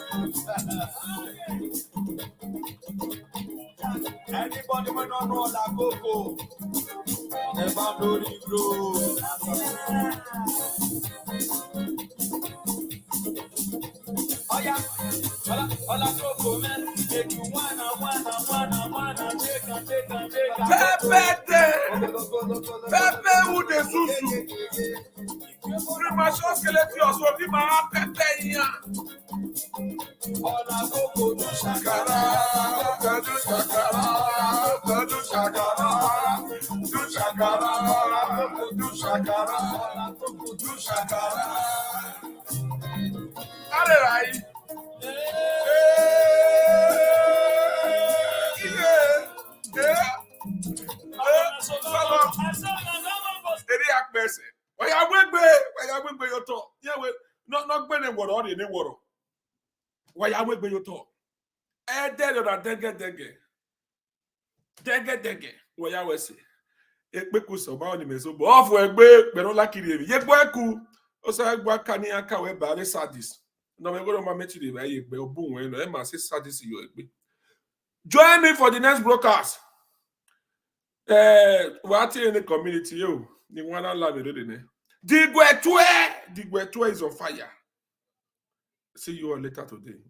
Anybody when don't know La Coco, never know the grow. Oh yeah, hola Coco man, make you wanna take. Pepe who the susu. Premature skeleton also be my pepe here. Hola Coco do shakara, do shakara. Alright. Eri akpese. Oya gbegbe yo to. Yewe no gbe ne woro ori ne woro. Oya gbegbe yo to. E de do na denge. Denge. Oya wese. Ekpe ku so ba oni meso bo ofu egbe pero la kiri ebi. Ye gbo eku. O sa gbo aka ni aka we ba re sadis. No me go ma mechi de ba ye egbe obu wen no e ma say sadis yo egbe. Join me for the next broadcast. What in the community you? The one I love it, isn't it? The Gwetwe is on fire. See you all later today.